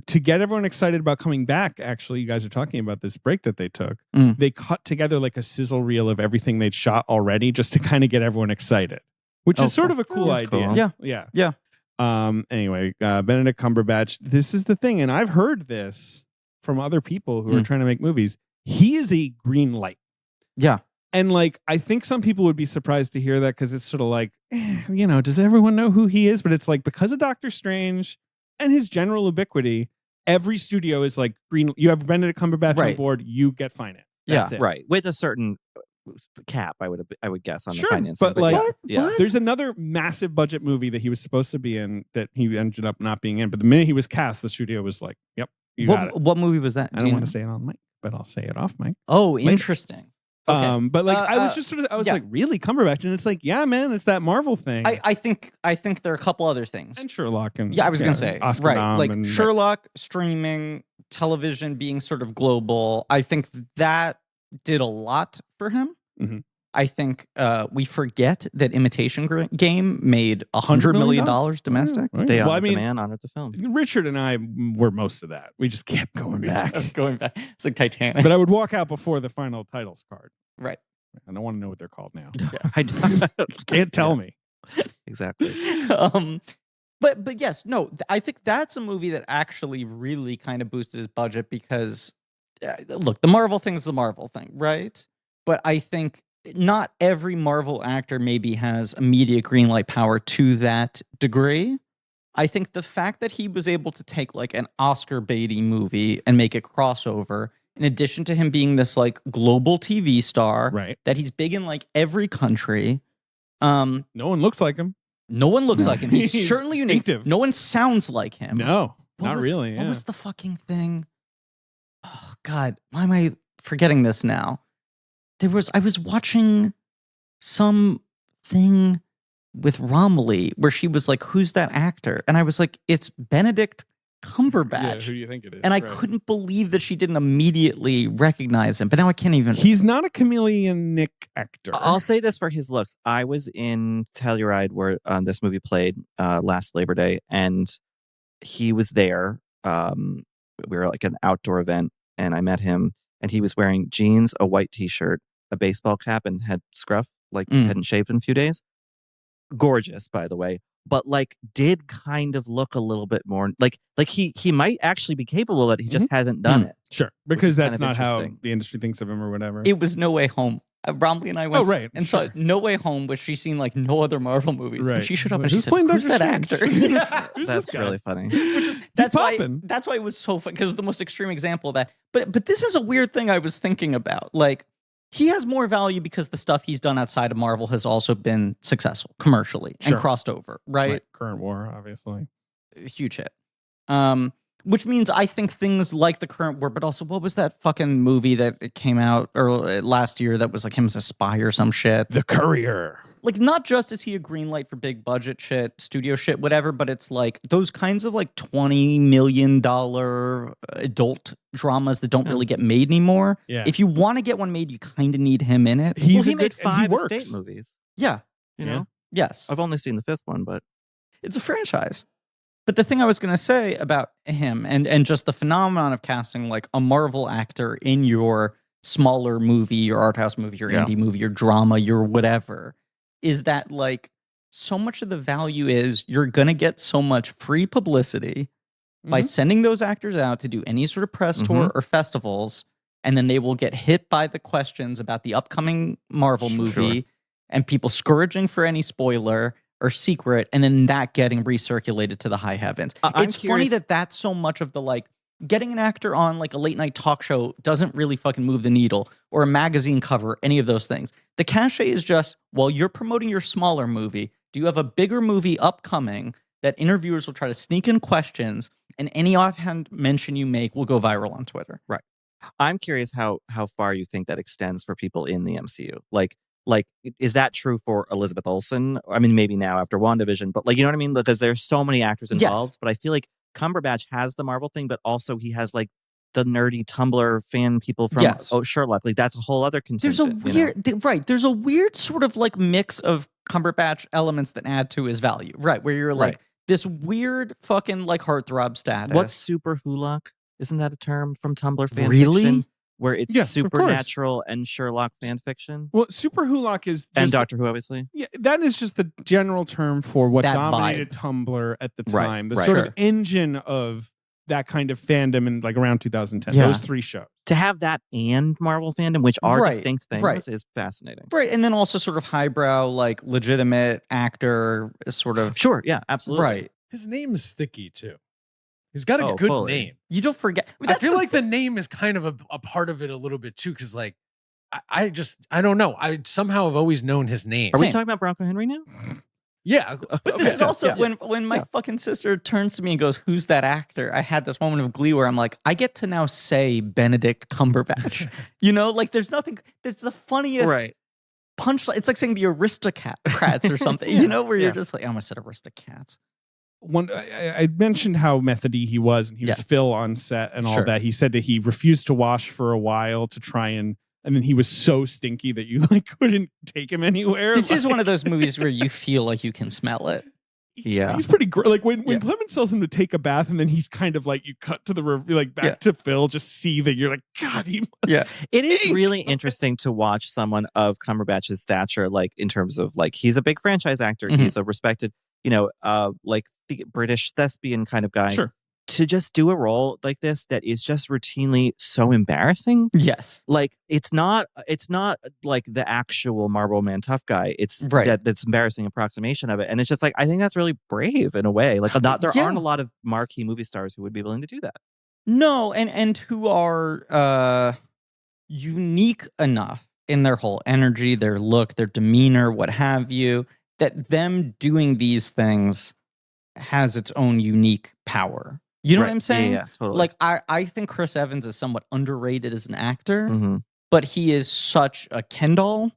To get everyone excited about coming back, actually, you guys are talking about this break that they took. Mm. They cut together like a sizzle reel of everything they'd shot already just to kind of get everyone excited, which is sort of a cool That's idea. cool. Yeah. Anyway, Benedict Cumberbatch, this is the thing, and I've heard this from other people who are trying to make movies. He is a green light. Yeah. And like, I think some people would be surprised to hear that because it's sort of like, does everyone know who he is? But it's like, because of Doctor Strange and his general ubiquity, every studio is like green. You have Benedict Cumberbatch on board, you get finance. That's it. right, with a certain cap, I would guess on the Sure, financing. but like, What? yeah. What? there's another massive budget movie that he was supposed to be in that he ended up not being in. But the minute he was cast, the studio was like, "Yep, you got it." What movie was that? I don't want to say it on mic, but I'll say it off mic. Oh, interesting. Okay. But like, I was just sort of, like, really Cumberbatch, and it's like, yeah, man, it's that Marvel thing. I think there are a couple other things. And Sherlock, and Yeah, I was gonna say Oscar right, nom like and, Sherlock, streaming, television being sort of global. I think that did a lot for him. Mhm. I think we forget that Imitation Game made $100 million domestic. Right. They Well, I honored the mean, man, honored the film. Richard and I were most of that. We just kept going back. Going back, it's like Titanic. But I would walk out before the final titles card. Right. I don't want to know what they're called now. I Can't tell me. exactly. But yes, no, I think that's a movie that actually really kind of boosted his budget because, look, the Marvel thing is the Marvel thing, right? But I think not every Marvel actor maybe has immediate green light power to that degree. I think the fact that he was able to take like an Oscar baity movie and make it crossover in addition to him being this like global TV star, Right. that he's big in like every country. No one looks like him. No one looks like him. He's certainly unique. distinctive. No one sounds like him. No, What not was- really. What Yeah. was the fucking thing? Oh God, why am I forgetting this now? I was watching some thing with Romilly where she was like, "Who's that actor?" And I was like, "It's Benedict Cumberbatch." Yeah, who do you think it is? And I Right. couldn't believe that she didn't immediately recognize him. But now I can't even. He's not a chameleonic actor. I'll say this for his looks. I was in Telluride where this movie played last Labor Day, and he was there. We were like an outdoor event, and I met him, and he was wearing jeans, a white T-shirt, a baseball cap, and had scruff, like hadn't shaved in a few days. Gorgeous, by the way, but like did kind of look a little bit more like he might actually be capable of it. He just hasn't done it. Sure, because is that's kind of not how interesting. the industry thinks of him or whatever. It was No Way Home. Romilly and I went right, and sure. saw No Way Home, which she's seen like no other Marvel movies. Right. And she showed up Like, and she who's said, playing "Who's Doctor that Strange?" actor?" Who's this That's guy? really funny. That's why. popping. That's why it was so fun, because it was the most extreme example of that. But this is a weird thing I was thinking about. Like, he has more value because the stuff he's done outside of Marvel has also been successful commercially Sure. and crossed over. Right? Current war, obviously. Huge hit. Which means I think things like The Current War, but also what was that fucking movie that came out last year that was like him as a spy or some shit? The Courier. Like, not just is he a green light for big budget shit, studio shit, whatever, but it's like those kinds of like $20 million adult dramas that don't really get made anymore. Yeah. If you want to get one made, you kind of need him in it. He's he a made good and he 5 works. estate movies. Yeah. You Yeah. know, Yes. I've only seen the 5th one, but It's a franchise. But the thing I was going to say about him and just the phenomenon of casting like a Marvel actor in your smaller movie, your art house movie, your indie movie, your drama, your whatever, is that like so much of the value is you're going to get so much free publicity by sending those actors out to do any sort of press tour or festivals, and then they will get hit by the questions about the upcoming Marvel movie and people scourging for any spoiler or secret, and then that getting recirculated to the high heavens. I'm It's funny curious- that that's so much of the like getting an actor on like a late night talk show doesn't really fucking move the needle, or a magazine cover, any of those things. The cachet is just, while you're promoting your smaller movie, do you have a bigger movie upcoming that interviewers will try to sneak in questions, and any offhand mention you make will go viral on Twitter? Right. I'm curious how far you think that extends for people in the MCU. Like, is that true for Elizabeth Olsen? I mean, maybe now after WandaVision, but like, you know what I mean? Because there's so many actors involved. But I feel like Cumberbatch has the Marvel thing, but also he has like the nerdy Tumblr fan people from Sherlock. Like, that's a whole other contingent. There's a weird, there's a weird sort of like mix of Cumberbatch elements that add to his value, right? Where you're like this weird fucking like heartthrob status. What's super hulock? Isn't that a term from Tumblr fan Really? fiction? Where it's Yes, of course. supernatural and Sherlock fan fiction? Well, Super Hulock is just And Doctor Who, obviously. Yeah, that is just the general term for what That dominated vibe. Tumblr at the Right, time. The right. sort Sure. of engine of that kind of fandom in like around 2010. Yeah. Those 3 shows. To have that and Marvel fandom, which are Right, distinct things, right. is fascinating. Right, and then also sort of highbrow, like legitimate actor, sort of Sure, yeah, absolutely. right. His name is sticky too. He's got a Oh, good fully. name. You don't forget. I feel like the name is kind of a part of it a little bit too, because like I don't know. I somehow have always known his name. Are we Same. talking about Bronco Henry now? Yeah, But this is also when my Yeah. fucking sister turns to me and goes, "Who's that actor?" I had this moment of glee where I'm like, I get to now say Benedict Cumberbatch. You know, like there's nothing. There's the funniest punchline. It's like saying the aristocrats or something. You know, where you're just like, I almost said aristocrats. I mentioned how methody he was, and he was Phil on set and all Sure. that. He said that he refused to wash for a while to try and then he was so stinky that you like couldn't take him anywhere. This is Like, one of those movies where you feel like you can smell it. Yeah. he's pretty like when Clemens tells him to take a bath, and then he's kind of like, you cut to the like back to Phil just seething. You're like, God, he must It is stink. really interesting to watch someone of Cumberbatch's stature, like in terms of like he's a big franchise actor, Mhm. he's a respected, like the British thespian kind of guy. Sure. To just do a role like this that is just routinely so embarrassing. Yes. Like it's not like the actual Marlboro Man tough guy. It's that's embarrassing approximation of it. And it's just like I think that's really brave in a way. Like there aren't a lot of marquee movie stars who would be willing to do that. No, and who are unique enough in their whole energy, their look, their demeanor, what have you, that them doing these things has its own unique power. You know what I'm saying? Yeah, totally. Like I think Chris Evans is somewhat underrated as an actor, Mm-hmm. but he is such a Ken doll.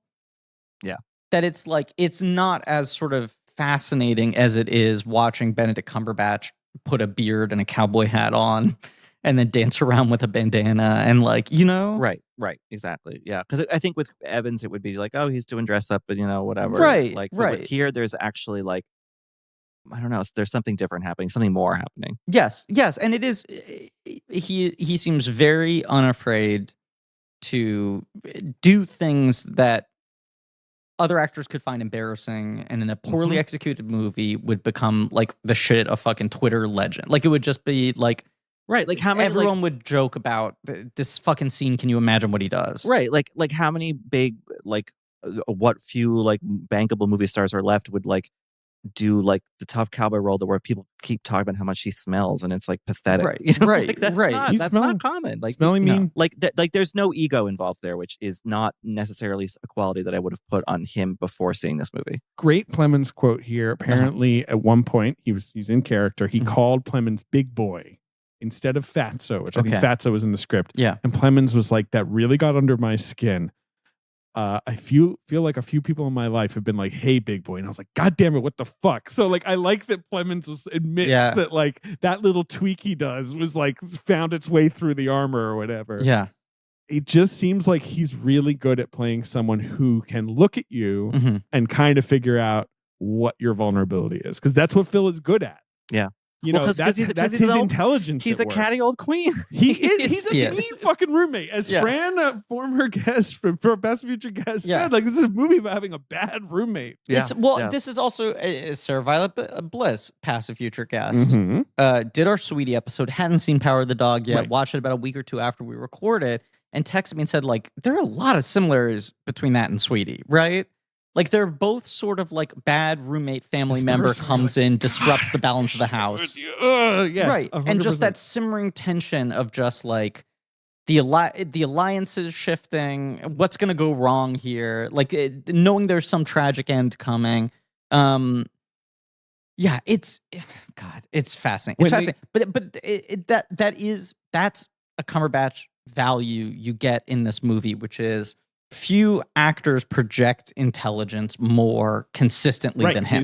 Yeah. That it's like it's not as sort of fascinating as it is watching Benedict Cumberbatch put a beard and a cowboy hat on and then dance around with a bandana and like, you know? Right, exactly. Yeah, because I think with Evans, it would be like, oh, he's doing dress up, but whatever. Right, Like, right. But here, there's actually like, I don't know, there's something different happening, something more happening. Yes, and it is. He seems very unafraid to do things that other actors could find embarrassing, and in a poorly executed movie would become like the shit of fucking Twitter legend. Like it would just be like. Right, like how many everyone would joke about this fucking scene. Can you imagine what he does? Right, like how many big what few like bankable movie stars are left would like do like the tough cowboy role where people keep talking about how much he smells and it's like pathetic. Right, Like, that's right. That's not common. Like Smelling mean. Like there's no ego involved there, which is not necessarily a quality that I would have put on him before seeing this movie. Great Plemons quote here. Apparently, at one point, he's in character. He called Plemons Big Boy instead of Fatso, which I think Fatso was in the script. Yeah. And Plemons was like, that really got under my skin. I feel like a few people in my life have been like, hey, big boy. And I was like, God damn it, what the fuck? So like, I like that Plemons admits that like that little tweak he does was like found its way through the armor or whatever. Yeah. It just seems like he's really good at playing someone who can look at you and kind of figure out what your vulnerability is. Because that's what Phil is good at. Yeah. That's his intelligence. He's a catty old queen. He is. He's a neat fucking roommate. As Fran, former guest for Best Future Guest, said, like, this is a movie about having a bad roommate. Yeah. This is also Sarah Violet Bliss, past a future guest. Did our Sweetie episode, hadn't seen Power of the Dog yet, watched it about a week or two after we recorded, and texted me and said, like, there are a lot of similarities between that and Sweetie, right? Like they're both sort of like bad roommate family member comes in, disrupts the balance of the house. Yes, right. 100%. And just that simmering tension of just like the alliances shifting, what's going to go wrong here? Like knowing there's some tragic end coming. It's fascinating. It's fascinating. But that's a Cumberbatch value you get in this movie, which is few actors project intelligence more consistently than him.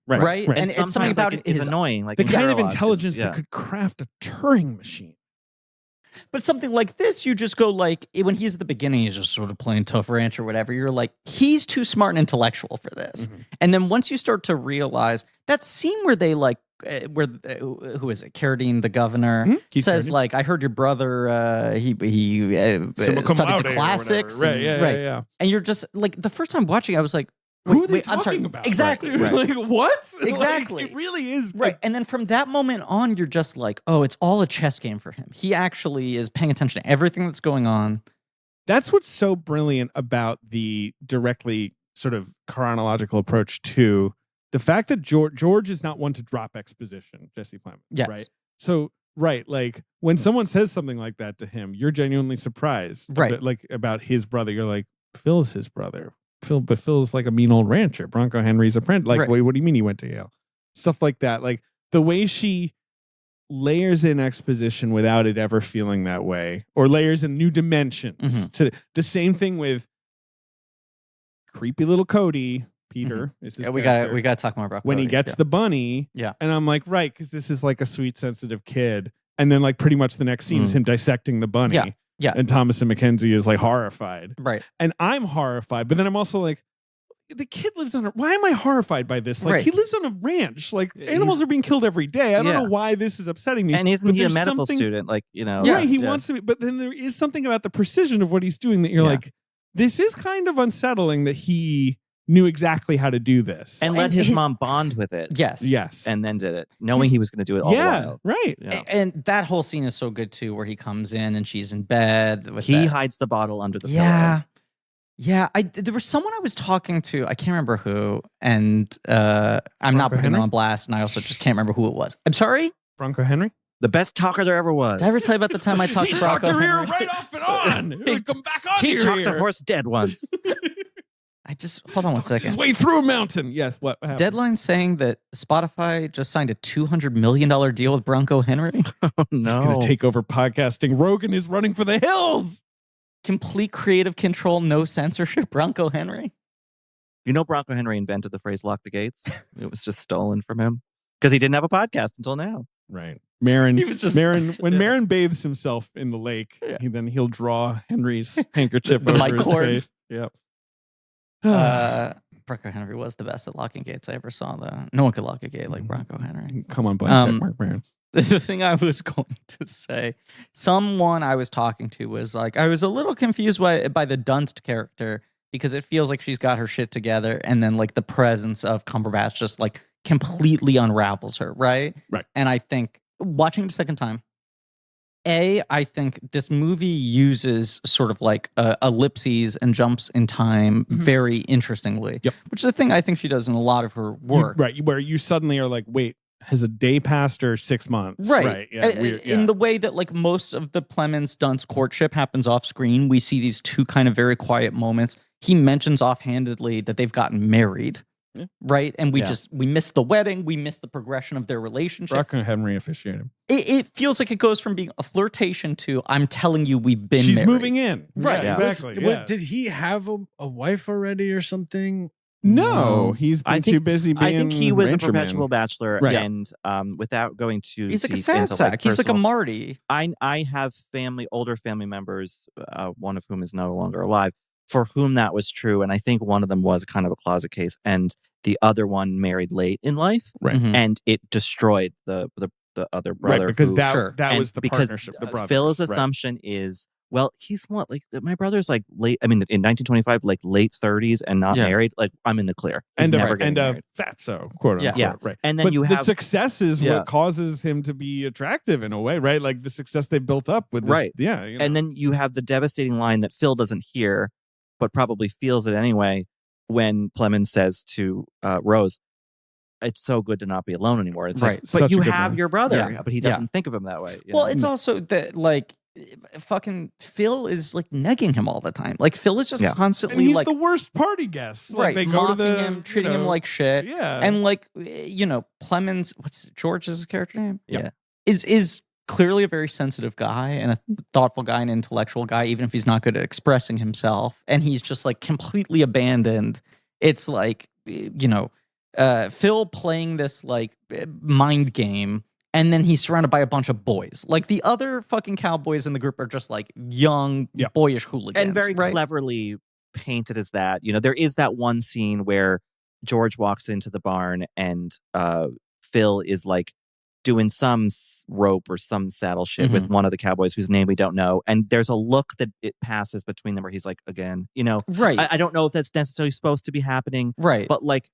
Right. And it's something about it is annoying. Like the kind of intelligence that could craft a Turing machine. But something like this, you just go like, when he's at the beginning, he's just sort of playing tough ranch or whatever. You're like, he's too smart and intellectual for this. And then once you start to realize that scene where they like, who is it? Carradine, the governor, says Carradine. Like, I heard your brother, he studied the classics. Right, yeah. And you're just like, the first time watching, I was like, who are they talking about? Exactly. Right. Like, what? Exactly. Like, it really is. Right. And then from that moment on, you're just like, oh, it's all a chess game for him. He actually is paying attention to everything that's going on. That's what's so brilliant about the directly sort of chronological approach to the fact that George is not one to drop exposition, Jesse Plemons. Yes. Right. So, like when someone says something like that to him, you're genuinely surprised. Right. Like about his brother. You're like, Phil's his brother. Phil's like a mean old rancher. Bronco Henry's apprentice. Like, wait, what do you mean he went to Yale? Stuff like that. Like the way she layers in exposition without it ever feeling that way, or layers in new dimensions. To the same thing with creepy little Kodi. Peter is his we got to talk more about when Kodi. he gets the bunny. Yeah, and I'm like, right, because this is like a sweet, sensitive kid, and then like pretty much the next scene is him dissecting the bunny. Yeah. And Thomas and Mackenzie is like horrified. Right. And I'm horrified, but then I'm also like, the kid lives on a... Why am I horrified by this? Like, he lives on a ranch. Like, animals are being killed every day. I don't know why this is upsetting me. And isn't he a medical student? Like, Right, he wants to be... But then there is something about the precision of what he's doing that you're like, this is kind of unsettling that he knew exactly how to do this. And let his mom bond with it. Yes. And then did it, knowing he was going to do it all the while. Right. Yeah. And that whole scene is so good, too, where he comes in and she's in bed. He hides the bottle under the pillow. Yeah, there was someone I was talking to, I can't remember who, and I'm not putting them on blast, and I also just can't remember who it was. I'm sorry? Bronco Henry? The best talker there ever was. Did I ever tell you about the time I talked to Bronco He talked Henry? right off and on. He would come back on He here. talked a horse dead once. Hold on one His second. way through a mountain. Yes, what happened? Deadline saying that Spotify just signed a $200 million deal with Bronco Henry. Oh, He's no. going to take over podcasting. Rogan is running for the hills. Complete creative control, no censorship. Bronco Henry. You know, Bronco Henry invented the phrase "lock the gates." It was just stolen from him because he didn't have a podcast until now. Right. Marin, He was just- when yeah. Marin bathes himself in the lake, Yeah. he'll draw Henry's handkerchief The over mic his cord. face. Yep. Bronco Henry was the best at locking gates I ever saw, though. No one could lock a gate like Bronco Henry. Come on, blank check Um, mark Marin. The thing I was going to say, someone I was talking to was like, I was a little confused by the Dunst character because it feels like she's got her shit together, and then like the presence of Cumberbatch just like completely unravels her, right? Right. And I think watching it a second time, I think this movie uses sort of like ellipses and jumps in time very interestingly. Yep. Which is a thing I think she does in a lot of her work. Right. Where you suddenly are like, wait, has a day passed or 6 months? Right. Yeah. Weird, In the way that like most of the Clemens Dunst courtship happens off screen, we see these two kind of very quiet moments. He mentions offhandedly that they've gotten married. Yeah. Right. And we Yeah. miss the wedding. We miss the progression of their relationship. Bronco Henry officiated. It feels like it goes from being a flirtation to I'm telling you we've been She's married. moving in. Right. Yeah, Yeah. exactly. What, Yeah. did he have a wife already or something? No, he's been I think- too busy being I think he was a rancher perpetual man. bachelor, Right. and without going to He's like a deep sad into, sack. He's like a personal- Marty. I have older family members, one of whom is no longer alive, for whom that was true, and I think one of them was kind of a closet case, and the other one married late in life, Right. Mhm. and it destroyed the other brother. Right, because who- that Sure. that and was the because, partnership. The brothers. Phil's right. assumption is, well, he's what, like my brother's like late. I mean, in 1925, like late 30s and not Yeah. married. Like I'm in the clear. He's And never a getting married. fatso, quote Yeah. unquote. Yeah. Right. And then But you the have success is Yeah. what causes him to be attractive in a way, right? Like the success they built up with this, Right. Yeah. You know. And then you have the devastating line that Phil doesn't hear, but probably feels it anyway, when Clemens says to Rose, "It's so good to not be alone anymore." It's Right. But Such a you good have line. your brother, Yeah. but he Yeah. doesn't think of him that way. you Well, know? it's also that like fucking Phil is like negging him all the time. Like Phil is just Yeah. And constantly he's like the worst party guest. Like right, they go mocking to the him, treating you him know, like shit. yeah. And like Clemens, what's George's character name? yeah. Is clearly a very sensitive guy and a thoughtful guy and intellectual guy, even if he's not good at expressing himself. And he's just like completely abandoned. It's like Phil playing this like mind game, and then he's surrounded by a bunch of boys. Like the other fucking cowboys in the group are just like young, Yeah. boyish hooligans, And very right? cleverly painted as that. There is that one scene where George walks into the barn and Phil is like doing some rope or some saddle shit with one of the cowboys whose name we don't know. And there's a look that it passes between them where he's like, again, Right, I don't know if that's necessarily supposed to be happening, right. but like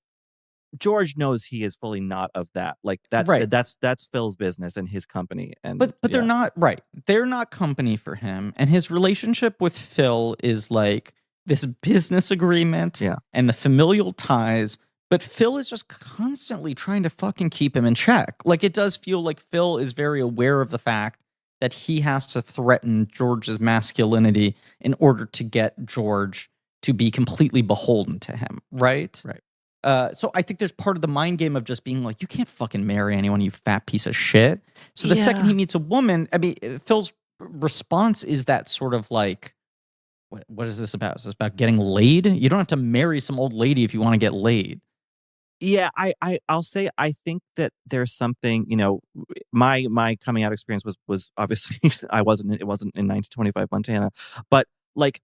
George knows he is fully not of that. Like that, Right. that's Phil's business and his company. And But they're yeah. not right. They're not company for him, and his relationship with Phil is like this business agreement, Yeah. and the familial ties. But Phil is just constantly trying to fucking keep him in check. Like it does feel like Phil is very aware of the fact that he has to threaten George's masculinity in order to get George to be completely beholden to him. Right. Right. So I think there's part of the mind game of just being like, you can't fucking marry anyone, you fat piece of shit. So the second Yeah. he meets a woman, I mean, Phil's response is that sort of like, what is this about? Is this about getting laid? You don't have to marry some old lady if you want to get laid. Yeah, I'll say I think that there's something, my coming out experience was obviously it wasn't in 1925 Montana, but like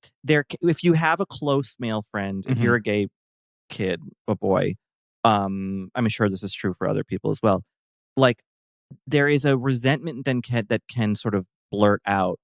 if you have a close male friend, if Mhm. you're a gay kid, a boy, I'm sure this is true for other people as well. Like there is a resentment then that can sort of blurt out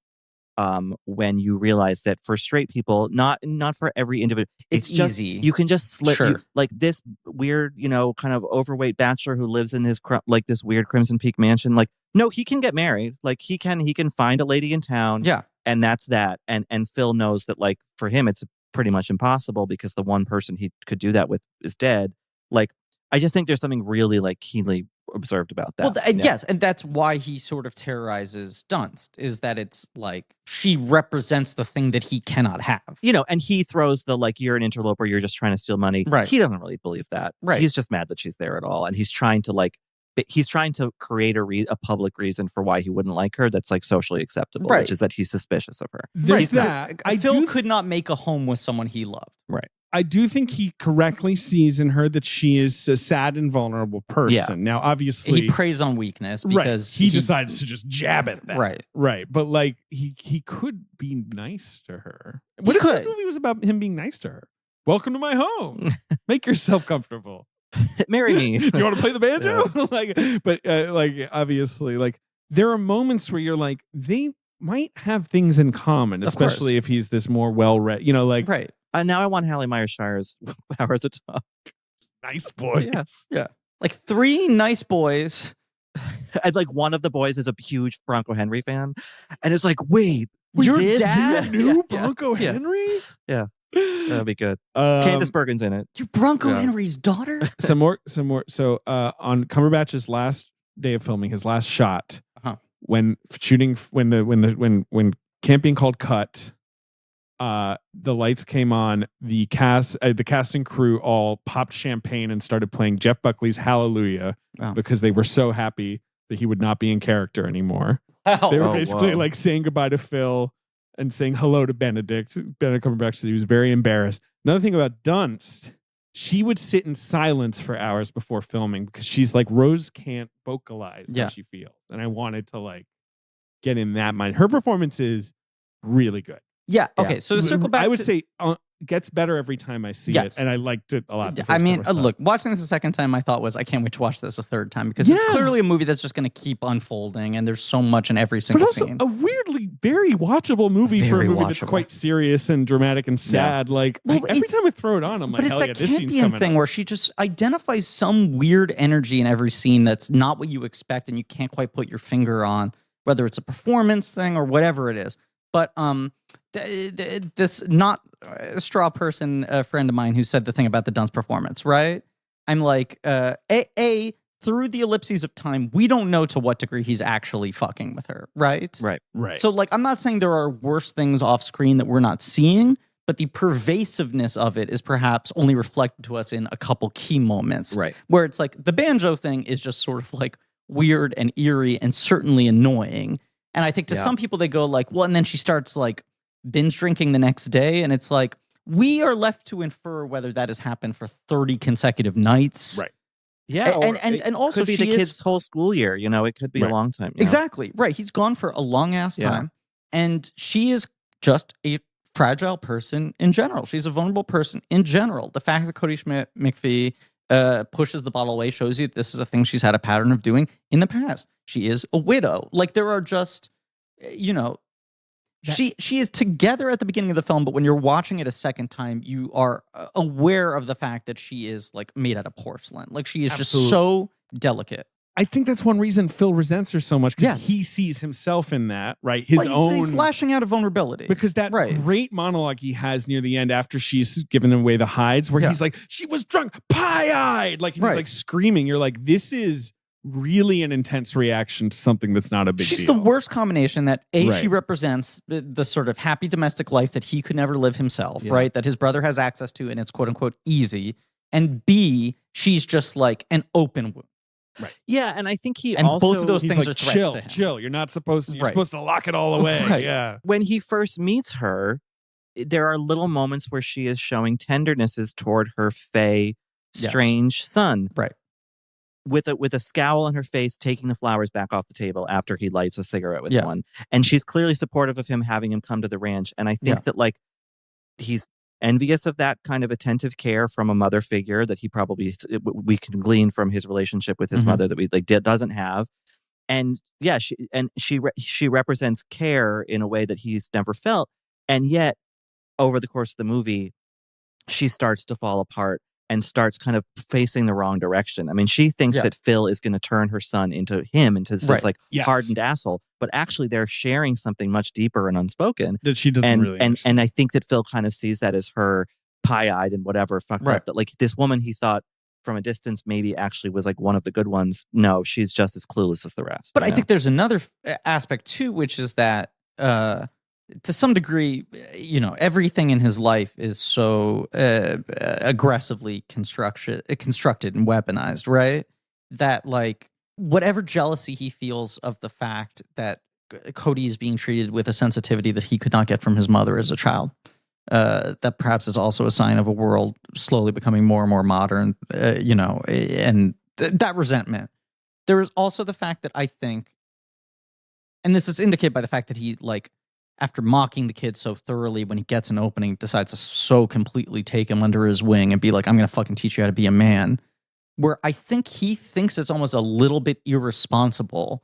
when you realize that for straight people, not for every individual, It's just easy. you can just slip Sure. like this weird, kind of overweight bachelor who lives in his like this weird Crimson Peak mansion. Like, no, he can get married. Like he can find a lady in town. Yeah. And that's that. And Phil knows that like for him it's pretty much impossible because the one person he could do that with is dead. Like I just think there's something really like keenly observed about that. Well, yes, and that's why he sort of terrorizes Dunst, is that it's like she represents the thing that he cannot have. And he throws the like, you're an interloper, you're just trying to steal money. Right. He doesn't really believe that. Right. He's just mad that she's there at all, and he's trying to create a public reason for why he wouldn't like her that's like socially acceptable, Right. which is that he's suspicious of her. There's that. Phil could not make a home with someone he loved. Right. I do think he correctly sees in her that she is a sad and vulnerable person. Yeah. Now, obviously, He preys on weakness because he decides to just jab at that. Right. But like he could be nice to her. What if this movie was about him being nice to her? Welcome to my home. Make yourself comfortable. Marry me. Do you want to play the banjo? Obviously, like there are moments where you're like, they might have things in common, especially if he's this more well-read, right. Now I want Hallie Myers-Shire's Power at the Top. Nice boy. Yes. Yeah. Like 3 nice boys. And like one of the boys is a huge Bronco Henry fan. And it's like, wait, Your this? dad Knew Bronco yeah. Henry? Yeah. That'll be good. Candace Bergen's in it. You're Bronco Henry's daughter? Some more. So on Cumberbatch's last day of filming, his last shot, when Campion called cut, the lights came on, the cast and crew all popped champagne and started playing Jeff Buckley's Hallelujah because they were so happy that he would not be in character anymore. They were basically like saying goodbye to Phil and saying hello to Benedict. Benedict Cumberbatch said he was very embarrassed. Another thing about Dunst, she would sit in silence for hours before filming because she's like, Rose can't vocalize how she feels. And I wanted to like get in that mind. Her performance is really good. Yeah. Okay. So to circle back, I would say gets better every time I see it, and I liked it a lot. I mean, look, watching this a second time, my thought was, I can't wait to watch this a third time because it's clearly a movie that's just going to keep unfolding, and there's so much in every single scene. But also a weirdly very watchable movie for a movie that's quite serious and dramatic and sad. Yeah. Like every time I throw it on, I'm like, hell yeah, this scene's coming thing up. Where she just identifies some weird energy in every scene that's not what you expect, and you can't quite put your finger on whether it's a performance thing or whatever it is. But this not straw person, a friend of mine who said the thing about the Dunst performance, right? I'm like, through the ellipses of time, we don't know to what degree he's actually fucking with her, right? Right. So, like, I'm not saying there are worse things off screen that we're not seeing, but the pervasiveness of it is perhaps only reflected to us in a couple key moments. Right. Where it's like the banjo thing is just sort of like weird and eerie and certainly annoying. And I think to some people, they go like, well, and then she starts like binge drinking the next day. And it's like, we are left to infer whether that has happened for 30 consecutive nights. Right. Yeah. And also could be the kid's whole school year. It could be a long time. Exactly. Right. He's gone for a long ass time. And she is just a fragile person in general. She's a vulnerable person in general. The fact that Kodi Smit-McPhee pushes the bottle away shows you this is a thing she's had a pattern of doing in the past. She is a widow. Like there are just, she is together at the beginning of the film, but when you're watching it a second time, you are aware of the fact that she is like made out of porcelain. Like she is just so delicate. I think that's one reason Phil resents her so much because he sees himself in that, right? He's lashing out of vulnerability. Because that great monologue he has near the end after she's given away the hides, where he's like, she was drunk, pie-eyed. Like he's like screaming. You're like, this is really an intense reaction to something that's not a big deal. She's the worst combination that she represents the sort of happy domestic life that he could never live himself, right? That his brother has access to and it's quote unquote easy. And B, she's just like an open wound. Right. Yeah, and I think both of those things like, are threats to him. Chill. You're not supposed to. You're supposed to lock it all away. Right. Yeah. When he first meets her, there are little moments where she is showing tendernesses toward her fey, strange son. Right. With a scowl on her face, taking the flowers back off the table after he lights a cigarette with one, and she's clearly supportive of him having him come to the ranch. And I think that like he's envious of that kind of attentive care from a mother figure that he probably we can glean from his relationship with his mother that we doesn't have. And she represents care in a way that he's never felt. And yet, over the course of the movie, she starts to fall apart and starts kind of facing the wrong direction. I mean, she thinks that Phil is going to turn her son into this like hardened asshole, but actually they're sharing something much deeper and unspoken that she doesn't really understand. And I think that Phil kind of sees that as her pie-eyed and whatever fucked up. That like this woman he thought from a distance maybe actually was like one of the good ones. No, she's just as clueless as the rest. But I think there's another aspect too, which is that to some degree, everything in his life is so aggressively constructed and weaponized, right? That like whatever jealousy he feels of the fact that Kodi is being treated with a sensitivity that he could not get from his mother as a child, that perhaps is also a sign of a world slowly becoming more and more modern, and that resentment. There is also the fact that I think, and this is indicated by the fact that he, like, after mocking the kid so thoroughly, when he gets an opening, decides to so completely take him under his wing and be like, I'm going to fucking teach you how to be a man. Where I think he thinks it's almost a little bit irresponsible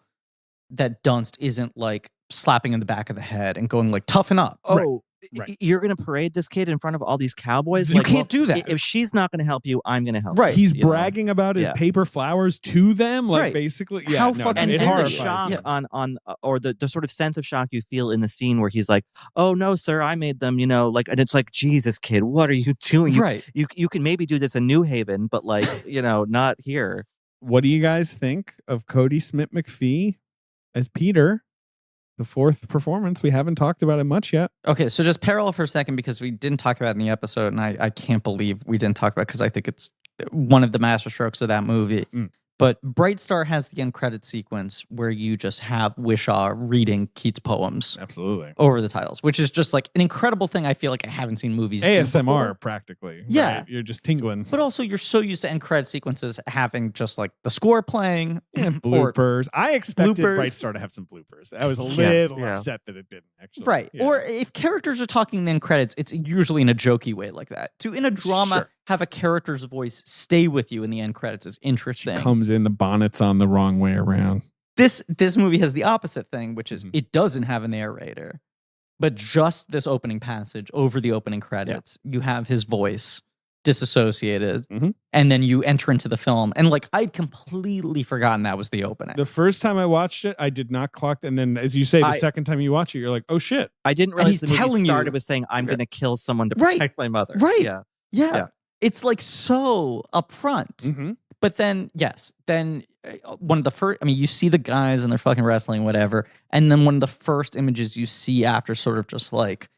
that Dunst isn't like slapping in the back of the head and going like, toughen up. Oh, right. You're going to parade this kid in front of all these cowboys? You can't do that. If she's not going to help you, I'm going to help. Right. He's bragging about his paper flowers to them, like basically. Yeah. How fucking and horrifies. the shock on or the sort of sense of shock you feel in the scene where he's like, "Oh no, sir, I made them," like, and it's like, Jesus, kid, what are you doing? You can maybe do this in New Haven, but like, not here. What do you guys think of Kodi Smit-McPhee as Peter? The fourth performance. We haven't talked about it much yet. Okay, so just parallel for a second because we didn't talk about it in the episode, and I can't believe we didn't talk about it because I think it's one of the masterstrokes of that movie. But Bright Star has the end credit sequence where you just have Wishaw reading Keats' poems. Absolutely. Over the titles, which is just like an incredible thing I feel like I haven't seen movies do ASMR before. practically. Yeah. Right? You're just tingling. But also you're so used to end credit sequences having just like the score playing. And bloopers. I expected bloopers. Bright Star to have some bloopers. I was a little upset that it didn't, actually. Right. Yeah. Or if characters are talking in the end credits, it's usually in a jokey way like that. To, in a drama, have a character's voice stay with you in the end credits is interesting. She comes in, the bonnet's on the wrong way around. This movie has the opposite thing, which is it doesn't have a narrator, but just this opening passage over the opening credits. You have his voice disassociated, and then you enter into the film. And like, I'd completely forgotten that was the opening. The first time I watched it, I did not clock. And then, as you say, the second time you watch it, you're like, oh shit. I didn't realize the movie started with saying, I'm going to kill someone to protect my mother. Right. Yeah. It's like so upfront. But then, one of the first, you see the guys and they're fucking wrestling, whatever. And then one of the first images you see after sort of just like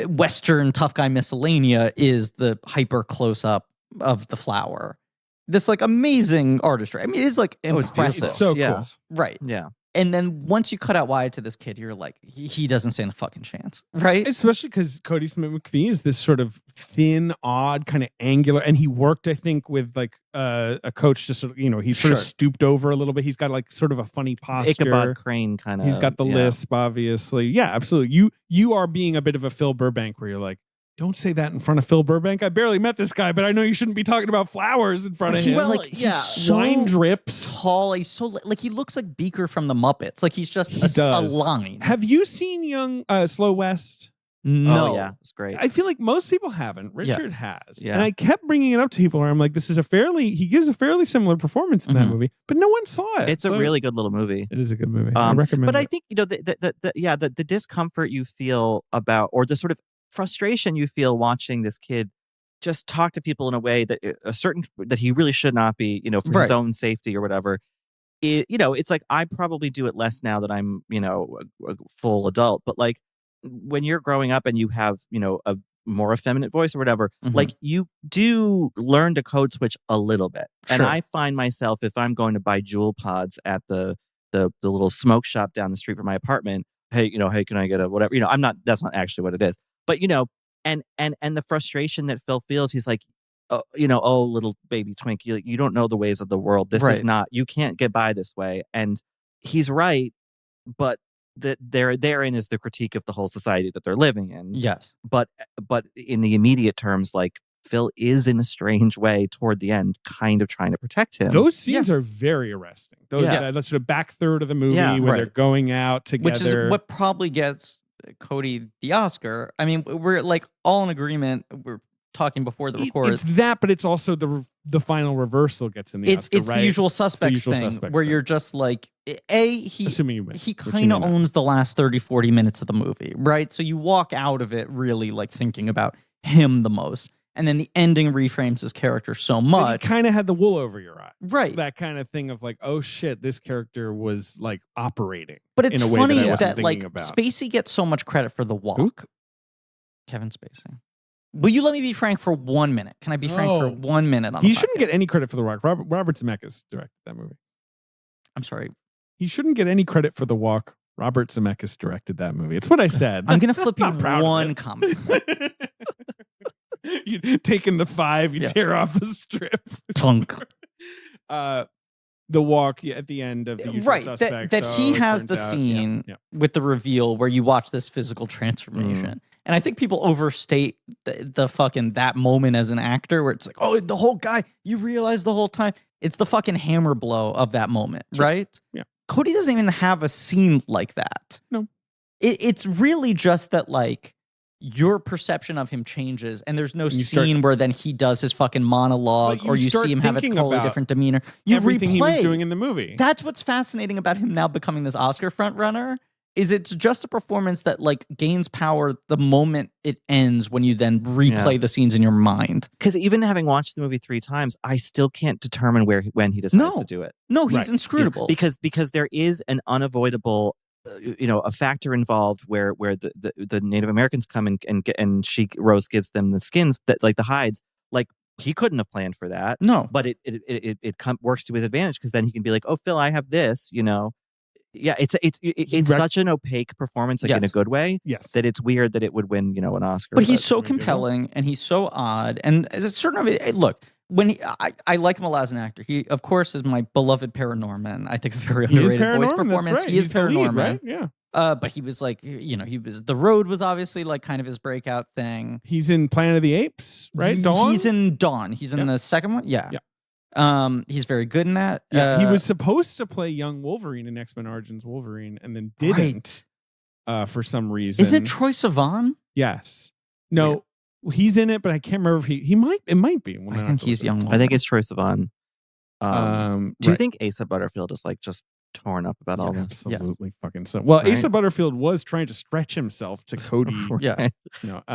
Western tough guy miscellanea is the hyper close up of the flower. This like amazing artistry. It's like impressive. It's so cool. Right. Yeah. And then once you cut out wide to this kid, you're like, he doesn't stand a fucking chance, right? Especially because Kodi Smit-McPhee is this sort of thin, odd, kind of angular, and he worked, I think, with like a coach. Just he's sort of stooped over a little bit. He's got like sort of a funny posture, Ichabod Crane kind of. He's got the lisp, obviously. Yeah, absolutely. You are being a bit of a Phil Burbank, where you're like, don't say that in front of Phil Burbank. I barely met this guy, but I know you shouldn't be talking about flowers in front of him. He's wine drips. Tall. He's so like he looks like Beaker from the Muppets. Like he's just a line. Have you seen Young Slow West? No. Oh, yeah, it's great. I feel like most people haven't. Richard has. Yeah. And I kept bringing it up to people where I'm like, he gives a fairly similar performance in that movie, but no one saw it. It's a really good little movie. It is a good movie. I recommend it. But I think, the discomfort you feel about, or the sort of frustration you feel watching this kid just talk to people in a way that that he really should not be, for his own safety or whatever. It's like, I probably do it less now that I'm, a full adult, but like when you're growing up and you have, a more effeminate voice or whatever, like you do learn to code switch a little bit. And I find myself, if I'm going to buy Jewel pods at the little smoke shop down the street from my apartment, hey, can I get a whatever? That's not actually what it is. But, and the frustration that Phil feels, he's like, oh, little baby twink, you don't know the ways of the world. This is not, you can't get by this way. And he's right, but therein is the critique of the whole society that they're living in. Yes. But in the immediate terms, like, Phil is in a strange way toward the end, kind of trying to protect him. Those scenes are very arresting. That sort of back third of the movie where they're going out together. Which is what probably gets Kodi the Oscar. We're like all in agreement. We're talking before the record. It's that, but it's also the final reversal gets in the Oscar, it's the usual suspects thing where you're just like, assuming you win, he kind of owns the last 30-40 minutes of the movie, right? So you walk out of it really like thinking about him the most. and then the ending reframes his character so But much. he kind of had the wool over your eye. Right. That kind of thing of like, oh shit, this character was like operating. But it's in a way funny that, I wasn't that thinking like about. Spacey gets so much credit for The Walk. Who? Kevin Spacey. Will you let me be frank for 1 minute? Can I be frank for 1 minute on He the shouldn't podcast? get any credit for The Walk. Robert Zemeckis directed that movie. I'm sorry. He shouldn't get any credit for The Walk. Robert Zemeckis directed that movie. It's what I said. I'm going to flip you Not proud of one it. comment. You taking the 5, you Yeah. tear off the strip. Tunk. The Walk at the end of The Usual Right. Suspects. That he it has turns the out- scene Yeah. with the reveal where you watch this physical transformation. And I think people overstate the fucking that moment as an actor where it's like, oh, the whole guy, you realize the whole time. It's the fucking hammer blow of that moment, right? Yeah. Kodi doesn't even have a scene like that. No. It's really just that, like, your perception of him changes, and there's no you scene where then he does his fucking monologue, But you or you start see him have a thinking totally about different demeanor. You Everything replay. he was doing in the movie. That's what's fascinating about him now becoming this Oscar frontrunner. Is it's just a performance that like gains power the moment it ends when you then replay the scenes in your mind. Because even having watched the movie 3 times, I still can't determine when he decides No. to do it. No, he's Right. inscrutable. Because there is an unavoidable, a factor involved where the Native Americans come and Rose gives them the skins that like the hides. Like he couldn't have planned for that, No, but it works to his advantage because then he can be like, oh Phil, I have this, Yeah, it's such an opaque performance, like in a good way. Yes. That it's weird that it would win, an Oscar. but he's so maybe they don't. compelling and he's so odd. And as a certain of it, look, when I like him a lot as an actor. He, of course, is my beloved Paranorman. I think a very He is underrated voice Paranorman, that's performance. right. He is He's the lead, Paranorman. right? Yeah. But he was like, he was The Road was obviously like kind of his breakout thing. He's in Planet of the Apes, right? Dawn? He's in Dawn. He's in Yeah. the second one. Yeah. Yeah. He's very good in that. Yeah, he was supposed to play young Wolverine in X-Men Origins Wolverine and then didn't for some reason. Isn't it Troye Sivan? Yes. No, he's in it, but I can't remember if it might be. I think he's young. I think it's Troye Sivan. Do you right. think Asa Butterfield is like just torn up about all this? Absolutely fucking so. Well, Right. Asa Butterfield was trying to stretch himself to Kodi. Yeah.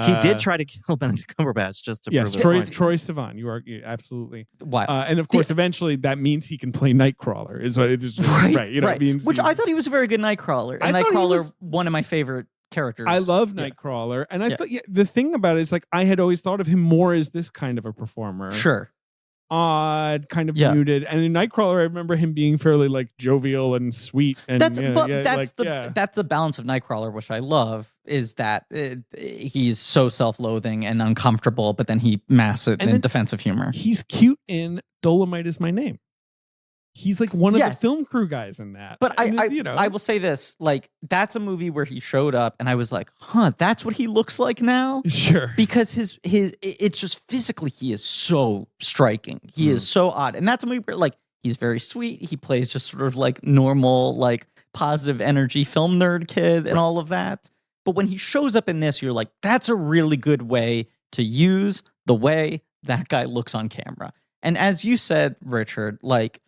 He did try to kill Benedict Cumberbatch just to Yes, prove it. Troye Sivan. You're absolutely. Wow. And of course, eventually that means he can play Nightcrawler. Is what it is. right. Right. You know, right. it means Which I thought he was a very good Nightcrawler. And I thought he Nightcrawler, was- one of my favorite characters. I love Yeah. Nightcrawler, and I thought the thing about it is like I had always thought of him more as this kind of a performer. Sure. Odd, kind of Yeah. muted, and in Nightcrawler, I remember him being fairly like jovial and sweet. And That's that's that's the balance of Nightcrawler, which I love, is that he's so self-loathing and uncomfortable, but then he masks it And in then- defensive humor. He's cute in Dolomite Is My Name. He's like one of the Yes. film crew guys in that. But And, I will say this, like, that's a movie where he showed up and I was like, that's what he looks like now? sure. Because it's just physically, he is so striking. He is so odd. And that's a movie where, like, he's very sweet. He plays just sort of like normal, like, positive energy film nerd kid and all of that. But when he shows up in this, you're like, that's a really good way to use the way that guy looks on camera. And as you said, Richard, like,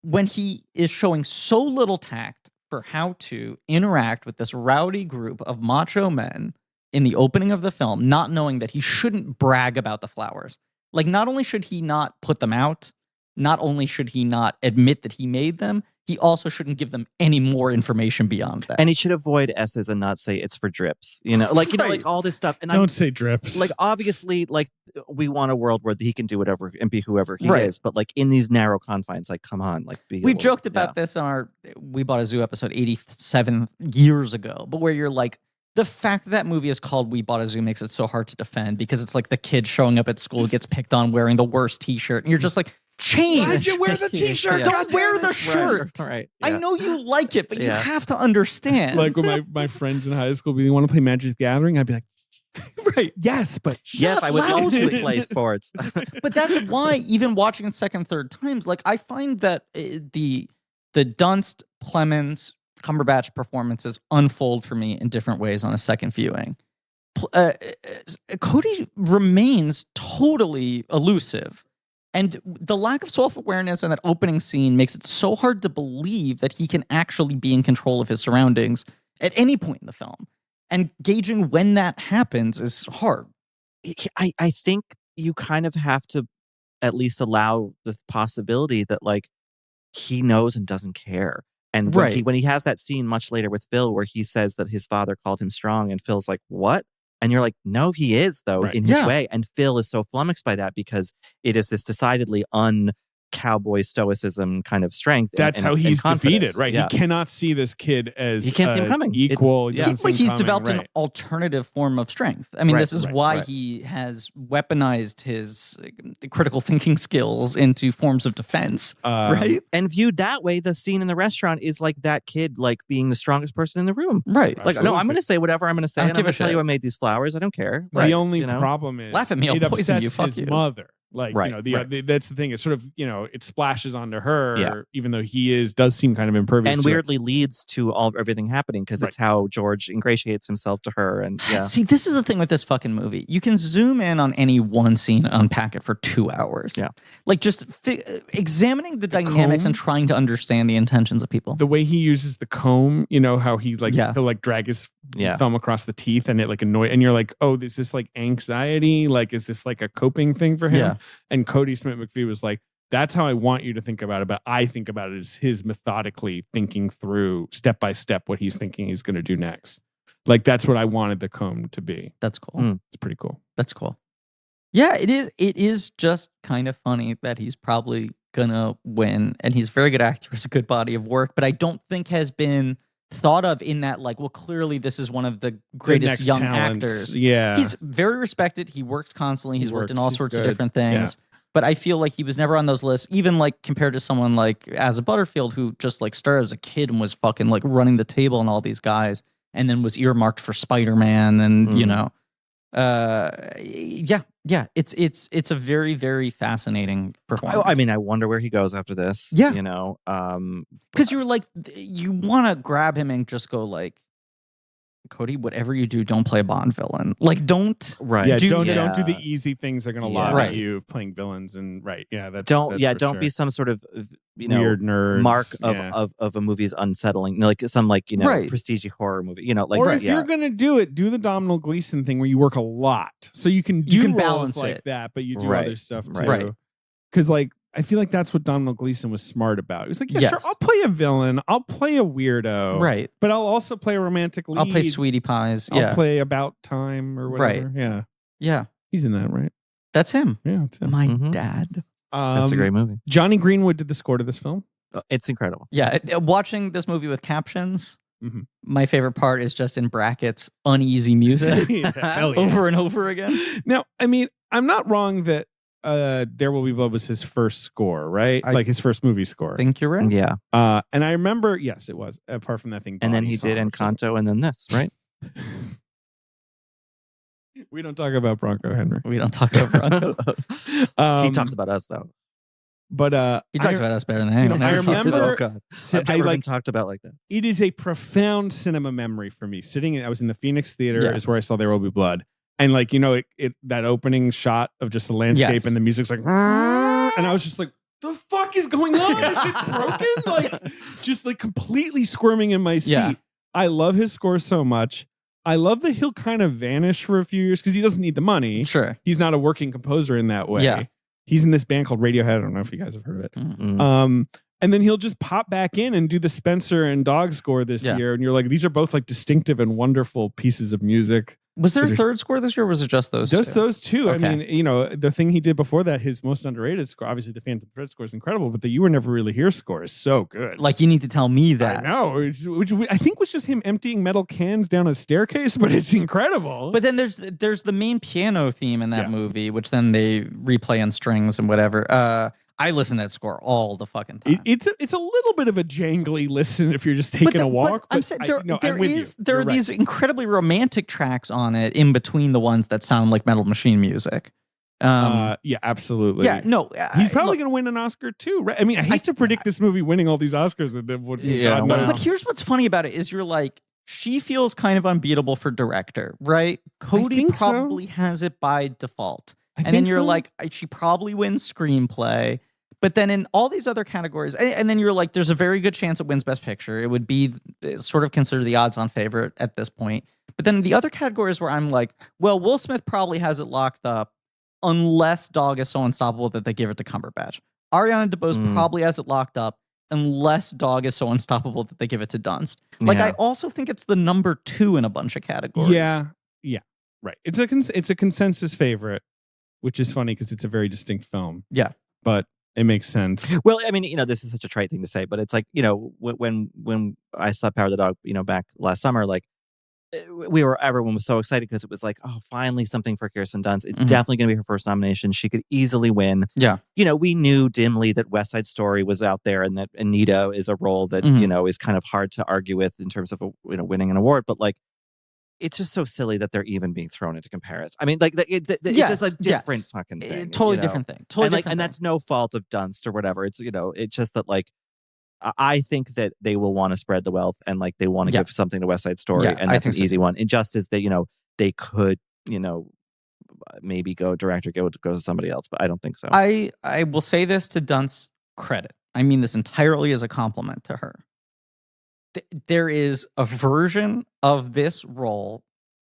when he is showing so little tact for how to interact with this rowdy group of macho men in the opening of the film, not knowing that he shouldn't brag about the flowers. Like, not only should he not put them out, not only should he not admit that he made them, he also shouldn't give them any more information beyond that. And he should avoid S's and not say it's for drips. Like all this stuff. And Don't say drips. like obviously, like we want a world where he can do whatever and be whoever he Right. is. But like in these narrow confines, like come on, like be. We've joked about this on our We Bought a Zoo episode 87 years ago, but where you're like, the fact that movie is called We Bought a Zoo makes it so hard to defend because it's like the kid showing up at school gets picked on wearing the worst t-shirt. And you're just like, change. Why'd you wear the t-shirt? Yeah. Don't wear the shirt. Right. I yeah. know you like it, but you Yeah. have to understand. like when my friends in high school, you want to play Magic the Gathering? I'd be like, right, yes, but Yes, Not I would love to loudly. play sports. But that's why even watching it second, third times, like I find that the Dunst, Clemens, Cumberbatch performances unfold for me in different ways on a second viewing. Kodi remains totally elusive. And the lack of self-awareness in that opening scene makes it so hard to believe that he can actually be in control of his surroundings at any point in the film. And gauging when that happens is hard. I think you kind of have to at least allow the possibility that like he knows and doesn't care. And when he has that scene much later with Phil where he says that his father called him strong and Phil's like, what? And you're like, no, he is though in his way. And Phil is so flummoxed by that because it is this decidedly cowboy stoicism kind of strength. That's how he's defeated, right? Yeah. He cannot see this kid as he can't see him coming. Equal. He's developed an alternative form of strength. I mean, this is why he has weaponized his critical thinking skills into forms of defense, right? And viewed that way, the scene in the restaurant is like that kid like being the strongest person in the room. Right. Like, no, I'm going to say whatever I'm going to say. And I'm going to tell you I made these flowers. I don't care. The only problem is laugh at me, I'll poison you. Fuck his you. mother. Like, that's the thing. It's sort of, it splashes onto her, even though he does seem kind of impervious. And weirdly leads to everything happening because it's how George ingratiates himself to her. And see, this is the thing with this fucking movie. You can zoom in on any one scene, unpack it for 2 hours. Yeah. Like just examining the dynamics and trying to understand the intentions of people. The way he uses the comb, how he he'll like drag his thumb across the teeth and it like annoy, and you're like, oh, is this like anxiety? Like, is this like a coping thing for him? Yeah. And Kodi Smit-McPhee was like, that's how I want you to think about it. But I think about it as his methodically thinking through step by step what he's thinking he's going to do next. Like, that's what I wanted the comb to be. That's cool. It's pretty cool. That's cool. Yeah, it is. It is just kind of funny that he's probably gonna win, and he's a very good actor. It's a good body of work, but I don't think has been thought of in that like, well, clearly this is one of the greatest young actors. Yeah, he's very respected. He works constantly. He's worked in all sorts of different things. Yeah. But I feel like he was never on those lists, even like compared to someone like Asa Butterfield, who just like started as a kid and was fucking like running the table and all these guys, and then was earmarked for Spider-Man, and it's a very, very fascinating performance. I mean, I wonder where he goes after this. Yeah, because you're like, you want to grab him and just go like, Kodi, whatever you do, don't play a Bond villain. Like, don't don't do the easy things they're gonna lob at you playing villains and don't be some sort of weird nerd mark of a movie's unsettling, like some prestige horror movie. Or if you're gonna do it, do the Domhnall Gleeson thing where you work a lot, so you can balance like it that, but you do other stuff too. Right. Because I feel like that's what Domhnall Gleeson was smart about. He was like, sure, I'll play a villain. I'll play a weirdo. Right. But I'll also play a romantic lead. I'll play Sweetie Pies. I'll play About Time or whatever. Right. Yeah. Yeah. He's in that, right? That's him. Yeah, it's him. My dad. That's a great movie. Johnny Greenwood did the score to this film. It's incredible. Yeah. Watching this movie with captions, my favorite part is just in brackets, uneasy music over and over again. Now, I mean, I'm not wrong that There Will Be Blood was his first score, right? Like his first movie score. I think you're right. Yeah. And I remember, yes, it was. Apart from that thing, and then he did Encanto, and then this, right? We don't talk about Bronco Henry. We don't talk about Bronco. He talks about us though. But he talks about us better than anyone. I remember. I've never been talked about like that. It is a profound cinema memory for me. I was in the Phoenix Theater, is where I saw There Will Be Blood. And that opening shot of just the landscape and the music's like, and I was just like, the fuck is going on? Is it broken? Just completely squirming in my seat. Yeah. I love his score so much. I love that he'll kind of vanish for a few years because he doesn't need the money. Sure. He's not a working composer in that way. Yeah. He's in this band called Radiohead. I don't know if you guys have heard of it. Mm-hmm. And then he'll just pop back in and do the Spencer and Dog score this year. And you're like, these are both distinctive and wonderful pieces of music. Was there a third score this year, or was it just those two? Those two. Okay. I mean, the thing he did before that, his most underrated score, obviously the Phantom Thread score is incredible, but the You Were Never Really Here score is so good. You need to tell me that. I know, which I think was just him emptying metal cans down a staircase, but it's incredible. But then there's the main piano theme in that movie, which then they replay on strings and whatever. I listen to that score all the fucking time. It's a little bit of a jangly listen if you're just taking a walk. But I'm saying there are these incredibly romantic tracks on it in between the ones that sound like Metal Machine music. Yeah, absolutely. Yeah, no, he's probably going to win an Oscar too, right? I mean, I hate to predict this movie winning all these Oscars. But here's what's funny about it is you're like, she feels kind of unbeatable for director, right? Kodi probably has it by default. And then you're like, she probably wins screenplay. But then in all these other categories, and then you're like, there's a very good chance it wins Best Picture. It would be sort of considered the odds-on favorite at this point. But then the other categories where I'm like, well, Will Smith probably has it locked up unless Dog is so unstoppable that they give it to Cumberbatch. Ariana DeBose probably has it locked up unless Dog is so unstoppable that they give it to Dunst. Like, I also think it's the number 2 in a bunch of categories. Yeah, right. It's a consensus favorite, which is funny because it's a very distinct film. Yeah. But it makes sense. Well, I mean, this is such a trite thing to say, but it's like, when I saw Power of the Dog, back last summer, like, everyone was so excited because it was like, oh, finally something for Kirsten Dunst. It's definitely going to be her first nomination. She could easily win. Yeah. We knew dimly that West Side Story was out there and that Anita is a role that, is kind of hard to argue with in terms of, winning an award. But like, it's just so silly that they're even being thrown into comparison. I mean, like, it's just a different fucking thing. Totally different thing. And that's no fault of Dunst or whatever. It's, it's just that, like, I think that they will want to spread the wealth and like they want to give something to West Side Story, and that's an easy one. And just as they, they could, maybe go to somebody else, but I don't think so. I will say this to Dunst's credit. I mean this entirely as a compliment to her. There is a version of this role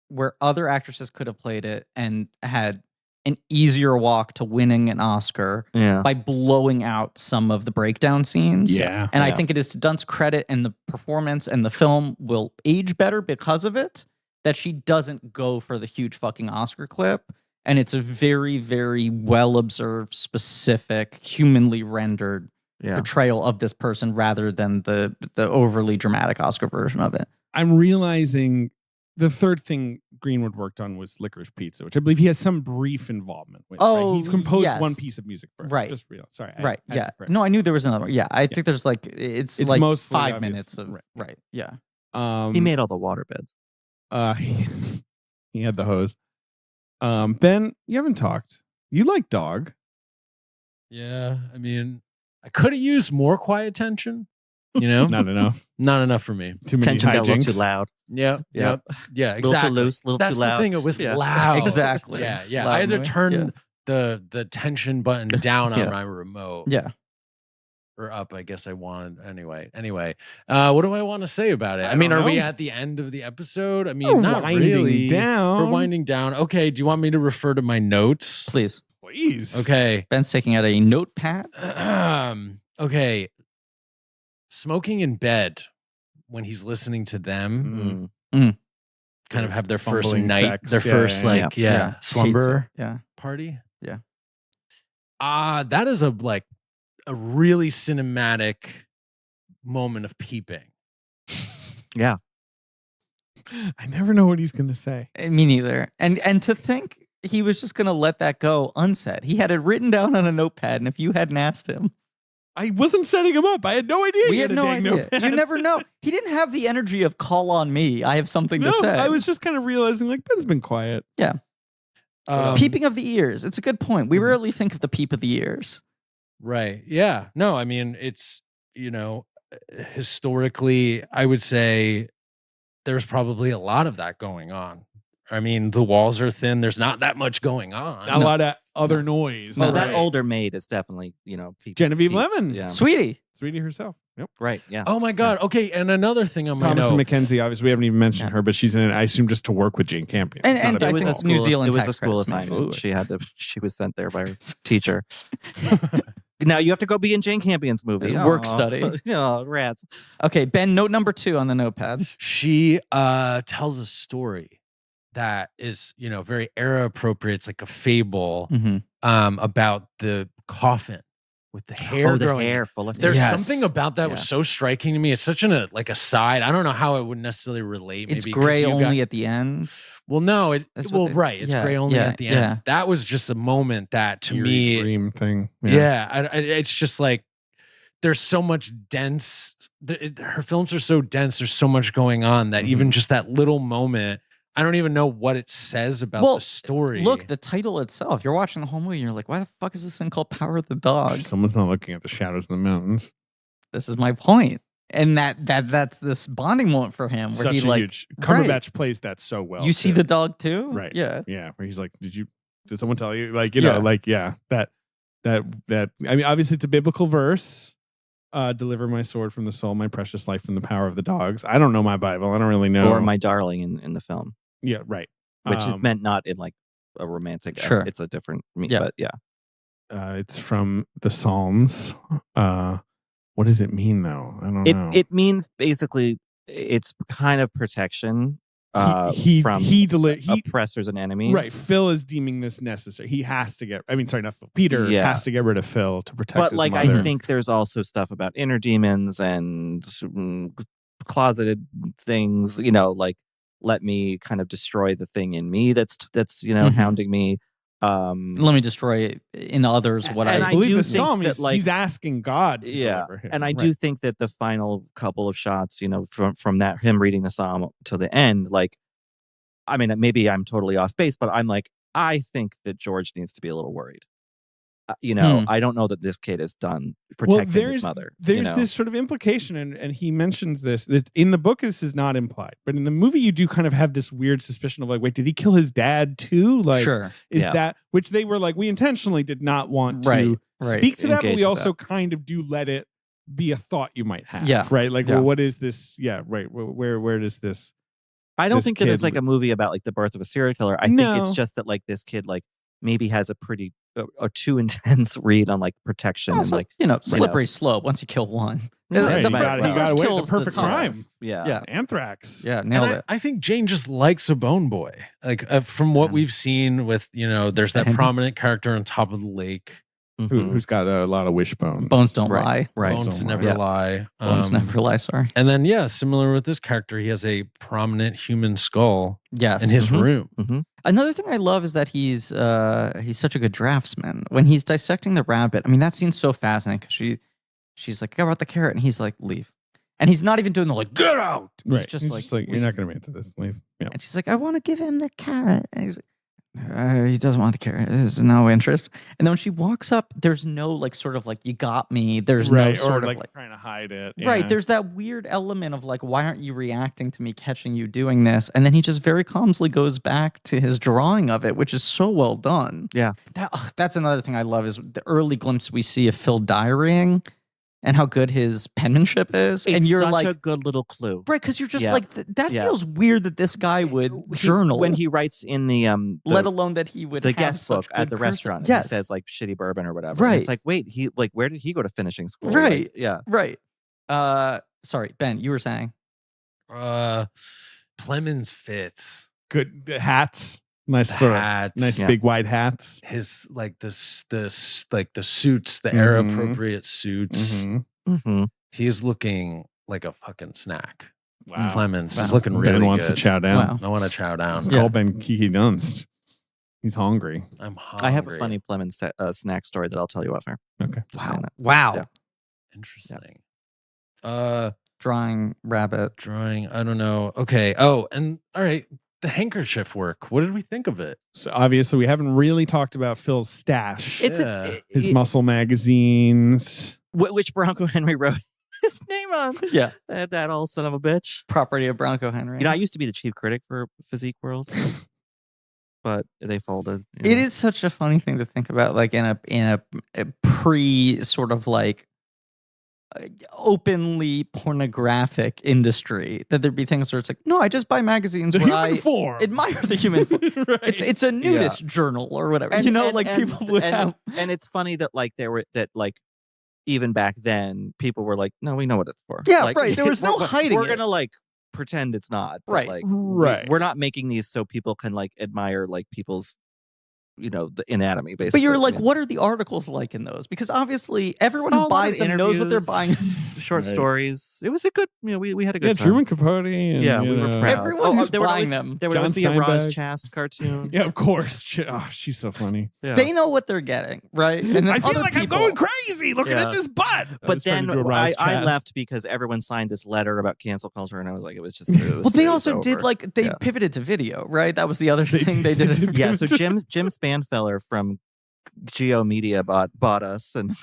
where other actresses could have played it and had an easier walk to winning an Oscar by blowing out some of the breakdown scenes. Yeah. And I think it is to Dunst's credit, and the performance and the film will age better because of it, that she doesn't go for the huge fucking Oscar clip. And it's a very, very well-observed, specific, humanly rendered portrayal of this person rather than the overly dramatic Oscar version of it. I'm realizing the third thing Greenwood worked on was Licorice Pizza, which I believe he has some brief involvement with. Oh, right? He composed one piece of music for it. Right. Just real. Sorry. No, I knew there was another one. Yeah, I think there's like, it's like mostly 5 obvious. minutes of, right. Yeah. He made all the waterbeds. He had the hose. Ben, you haven't talked. You like Dog. Yeah, I mean, I could have used more quiet tension. Not enough. Not enough for me. Too many Tension got a little hijinks. too loud. Yeah, exactly. A little too loose, a little That's too loud. the thing. It was Yeah. loud. Exactly. Yeah. Loud I had to noise. turn the tension button down on my remote. Yeah. Or up, I guess I wanted. Anyway. What do I want to say about it? I mean, are we at the end of the episode? I mean, We're not winding really. down. We're winding down. Okay. Do you want me to refer to my notes? Please. Okay. Ben's taking out a notepad. Okay. Smoking in bed when he's listening to them kind of have their first Fumbling night, sex. their first slumber Yeah. party. Yeah. That is a really cinematic moment of peeping. Yeah. I never know what he's going to say. Me neither. And to think he was just going to let that go unsaid. He had it written down on a notepad, and if you hadn't asked him, I wasn't setting him up. I had no idea. we he had a no dang idea. notepad. You never know. He didn't have the energy of call on me. I have something to say. I was just kind of realizing like Ben's been quiet. Yeah. Peeping of the ears. It's a good point. We rarely think of the peep of the ears. Right. Yeah. No, I mean, it's, historically, I would say there's probably a lot of that going on. I mean, the walls are thin. There's not that much going on. A lot of other noise. Well, that older maid is definitely, Genevieve Lemon. Yeah. Sweetie herself. Yep. Right. Yeah. Oh my God. Okay. And another thing on my Thomas note. and Mackenzie, obviously, we haven't even mentioned her, but she's in it, I assume, just to work with Jane Campion. And- It's not and a I big think role. it's New Zealand It was a tax school credits, assignment. She was sent there by her teacher. Now you have to go be in Jane Campion's movie. Work study. Oh, rats. Okay, Ben, note number 2 on the notepad. She tells a story that is, very era appropriate. It's like a fable about the coffin with the hair the growing. hair full of There's Yes. something about that was so striking to me. It's such a side. I don't know how it would necessarily relate. It's maybe 'cause gray you only at the end. Well, no, That's what they- it's gray only at the end. yeah. That was just a moment that to Eerie me, dream thing. it's just like there's so much dense. Her films are so dense. There's so much going on that even just that little moment, I don't even know what it says about the story. Look, the title itself. You're watching the whole movie, and you're like, why the fuck is this thing called Power of the Dog? Someone's not looking at the shadows in the mountains. This is my point. And that's this bonding moment for him where Such he a like huge. Cumberbatch plays that so well. you see too. the dog too? Right. Yeah. Yeah. Where he's like, did someone tell you? Like, that I mean, obviously it's a biblical verse. deliver my sword from the soul, my precious life from the power of the dogs. I don't know my Bible. I don't really know. Or my darling in the film. Yeah, right. Which is meant not in like a romantic. Sure. It's a different. Yeah. But yeah. It's from the Psalms. What does it mean though? I don't know. It means basically it's kind of protection from oppressors and enemies. Right. Phil is deeming this necessary. He has to get. I mean, sorry, not Phil. Peter has to get rid of Phil to protect. But his mother. I think there's also stuff about inner demons and closeted things. You know, like let me kind of destroy the thing in me that's hounding me. Let me destroy it in others. What I believe the psalm is he's asking God to deliver him. And I do think that the final couple of shots, from that him reading the psalm to the end, like, I mean, maybe I'm totally off base, but I'm like, I think that George needs to be a little worried. I don't know that this kid is done protecting his mother. There's this sort of implication, and he mentions this that in the book. This is not implied, but in the movie, you do kind of have this weird suspicion of like, wait, did he kill his dad too? Like, that which they were like, we intentionally did not want to speak to that, but we also kind of do let it be a thought you might have, right? Like, well, what is this? Yeah, right. Where does this? I don't think that it's like a movie about like the birth of a serial killer. I think it's just that like this kid like maybe has a pretty or too intense read on like protection also, and like slippery slope once you kill one. Right. He got away with the perfect the crime. Yeah. Anthrax. Yeah, nailed it. I think Jane just likes a bone boy. Like from what we've seen with, there's that prominent character on top of the lake. Who's got a lot of wishbones. Bones don't lie. Right. Bones never lie. Bones never lie, sorry. And then, similar with this character, he has a prominent human skull in his room. Another thing I love is that he's such a good draftsman. When he's dissecting the rabbit, I mean, that scene's so fascinating because she's like, I got the carrot, and he's like, leave. And he's not even doing the like, get out. Right. He's just like, you're not going to make it to this. Leave. Yeah. And she's like, I want to give him the carrot. And he's like, he doesn't want the carrot. There's no interest. And then when she walks up, there's no like sort of like you got me. There's no sort of like trying to hide it. Right. There's that weird element of like, why aren't you reacting to me catching you doing this? And then he just very calmly goes back to his drawing of it, which is so well done. Yeah. That's another thing I love is the early glimpse we see of Phil diarying and how good his penmanship is. It's and you're such like a good little clue. Right, because you're just like, that feels weird that this guy would journal. When he writes in the let alone that he would the have guest book at the restaurant. Yes. It says like shitty bourbon or whatever. Right. And it's like, wait, where did he go to finishing school? Right. Like, yeah. Right. Sorry, Ben, you were saying. Clemens fits. Good hats. Nice sort of nice big wide hats. His like the suits, the era appropriate suits. He's looking like a fucking snack. Wow. Clemens is looking really good. Ben wants to chow down. Wow. I want to chow down. Call Ben Kiki Dunst. He's hungry. I'm hungry. I have a funny Clemens snack story that I'll tell you off air. Okay. Wow. Yeah. Interesting. Drawing rabbit. I don't know. Okay. Oh, and all right. The handkerchief work. What did we think of it? So obviously we haven't really talked about Phil's stash. It's his muscle magazines. Which Bronco Henry wrote his name on. Yeah. That old son of a bitch. Property of Bronco Henry. I used to be the chief critic for Physique World. But they folded. It is such a funny thing to think about, like in a pre sort of like openly pornographic industry, that there'd be things where it's like, no, I just buy magazines where I admire the human form. Right. It's a nudist journal or whatever. And people would have. And it's funny that like even back then people were like, no, we know what it's for. Yeah, like, right. There was no hiding. We're gonna like pretend it's not. Right. Like, right. We're not making these so people can like admire like people's the anatomy, basically. But you're like, what are the articles like in those? Because obviously everyone who buys them knows what they're buying. Short stories. It was a good, we had a good time. Truman Capote. And, we were proud. Everyone who's buying them. There would always be a Roz Chast cartoon. Yeah, of course. She's so funny. Yeah. They know what they're getting, right? And then I feel like I'm going crazy looking at this butt. But then I left because everyone signed this letter about cancel culture, and I was like, it was just. Well, they also did they pivoted to video, right? That was the other thing they did. Yeah, so Jim Spanfeller from Geo Media bought us, and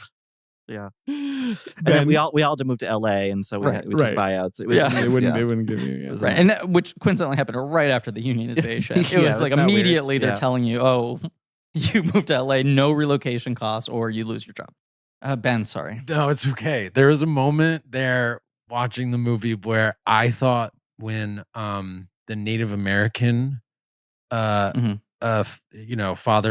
and then we all had to move to LA, and so we took buyouts. It was, they wouldn't give you right, and which coincidentally happened right after the unionization. It was like immediately they're telling you, oh, you moved to LA, no relocation costs, or you lose your job. Ben, sorry. No, it's okay. There was a moment there watching the movie where I thought when the Native American father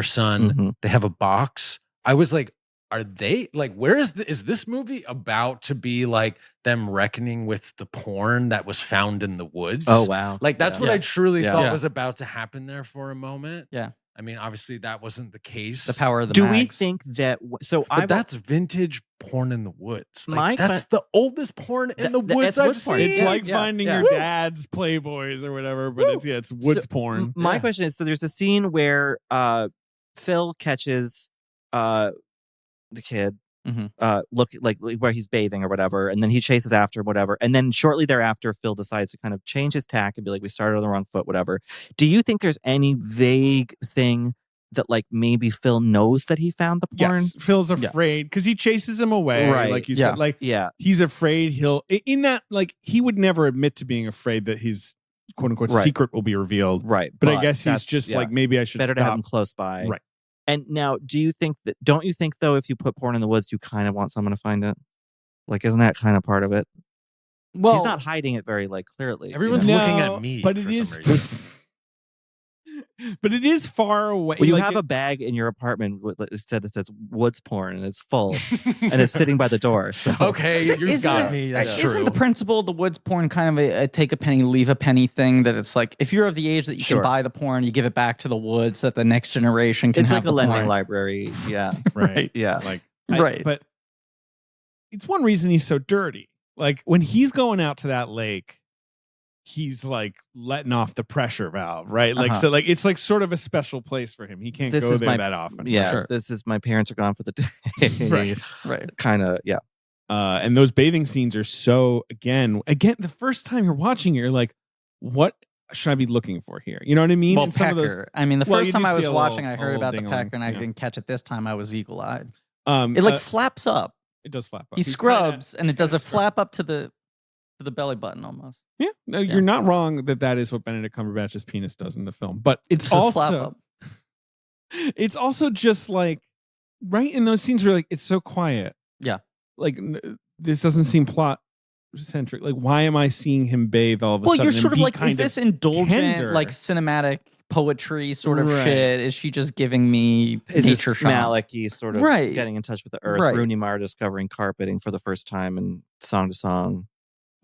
son they have a box, I was like, are they like, where is this movie about to be like them reckoning with the porn that was found in the woods? Oh wow. Like that's what I truly Yeah. thought was about to happen there for a moment. Yeah. I mean, obviously that wasn't the case. The power of the Do we mags. think that but that's vintage porn in the woods. Like, My that's the oldest porn in the woods it's I've woods porn. seen. It's like finding your dad's Playboys or whatever, but it's woods porn. My question is, so there's a scene where Phil catches the kid look like where he's bathing or whatever, and then he chases after him, whatever, and then shortly thereafter Phil decides to kind of change his tack and be like, we started on the wrong foot, whatever. Do you think there's any vague thing that like maybe Phil knows that he found the porn? Yes, Phil's afraid because he chases him away, Right. like you said. Like he's afraid he'll in that, like, he would never admit to being afraid that his quote unquote secret will be revealed. Right. But I guess he's just like, maybe I should better stop. to have him close by. Right. And now, don't you think though, if you put porn in the woods, you kind of want someone to find it? Like, isn't that kind of part of it? Well, he's not hiding it very like clearly. Everyone's looking at me, but for it is. some reason. But it is far away. Well, you like have a bag in your apartment with it says woods porn, and it's full, and it's sitting by the door. So okay, you got me. That's isn't true. the principle of the woods porn kind of a take a penny, leave a penny thing? That it's like, if you're of the age that you can buy the porn, you give it back to the woods so that the next generation can it's have like a the lending porn. library. Yeah. right. Yeah. Like right. But it's one reason he's so dirty. Like when he's going out to that lake, he's like letting off the pressure valve, right? Like so, like it's like sort of a special place for him. He can't go there that often. Yeah, this is my parents are gone for the day. right. Kind of, yeah. And those bathing scenes are so again, the first time you're watching it, you're like, what should I be looking for here? You know what I mean? Well, And some of pecker. those, I mean, the first time I was watching, I heard about the ding-a-ling, pecker, and I didn't catch it this time. I was eagle-eyed. It It like flaps up. It does flap up. He scrubs, and it does a flap up to the belly button almost. Yeah, no, you're not wrong that is what Benedict Cumberbatch's penis does in the film. But it's also it's also just like right in those scenes where like it's so quiet. Yeah, like this doesn't seem plot centric. Like, why am I seeing him bathe all of a sudden? Well, you're sort of like, is this indulgent, tender? like cinematic poetry sort of shit? Is she just giving me nature shots? Malicky sort of getting in touch with the earth. Rooney Mara discovering carpeting for the first time in Song to Song.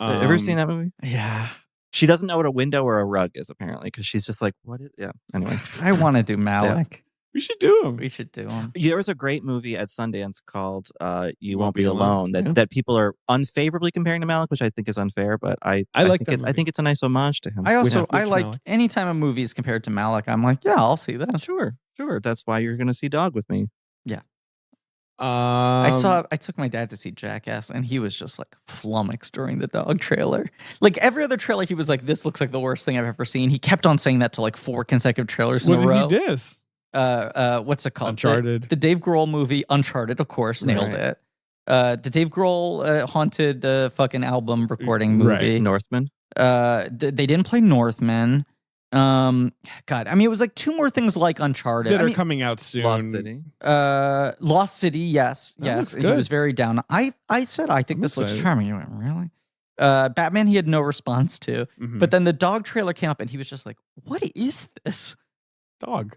Have you ever seen that movie? Yeah. She doesn't know what a window or a rug is, apparently, because she's just like, what is... Yeah, anyway. I want to do Malick. Yeah. We should do him. We should do him. There was a great movie at Sundance called You Won't Be Alone that people are unfavorably comparing to Malick, which I think is unfair, but I think it's a nice homage to him. I like Malick. Anytime a movie is compared to Malick, I'm like, yeah, I'll see that. Sure. That's why you're going to see Dog with me. Yeah. I took my dad to see Jackass, and he was just like flummoxed during the dog trailer. Like every other trailer, he was like, "This looks like the worst thing I've ever seen." He kept on saying that to like 4 consecutive trailers in a row. What did he diss? What's it called? Uncharted. The Dave Grohl movie, Uncharted, of course, nailed it. The Dave Grohl haunted fucking album recording movie, right. Northman. They didn't play Northman. God, I mean, it was like 2 more things like Uncharted that are coming out soon. Lost City, yes. He was very down. I said I think this looks charming. You went, really? Batman, he had no response to. Mm-hmm. But then the dog trailer came up, and he was just like, "What is this dog?"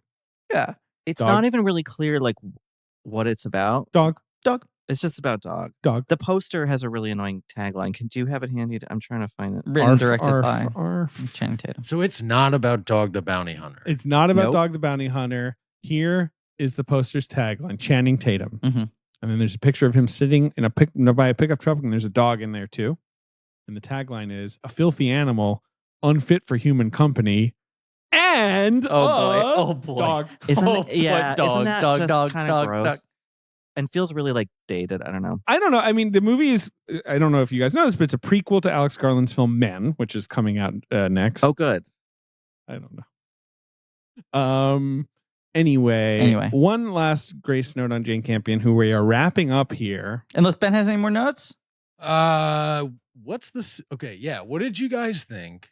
Yeah, it's not even really clear like what it's about. Dog. It's just about dog. The poster has a really annoying tagline. Do you have it handy? I'm trying to find it. Written, directed by Channing Tatum. So it's not about Dog the Bounty Hunter. It's not about Dog the Bounty Hunter. Here is the poster's tagline: Channing Tatum. Mm-hmm. And then there's a picture of him sitting in by a pickup truck, and there's a dog in there too. And the tagline is: "A filthy animal, unfit for human company." And oh boy, dog. Isn't dog, gross? And feels really like dated. I don't know. I mean, the movie is, I don't know if you guys know this, but it's a prequel to Alex Garland's film Men, which is coming out next. Oh, good. I don't know. Anyway, one last grace note on Jane Campion, who we are wrapping up here. Unless Ben has any more notes? What's this? Okay, yeah. What did you guys think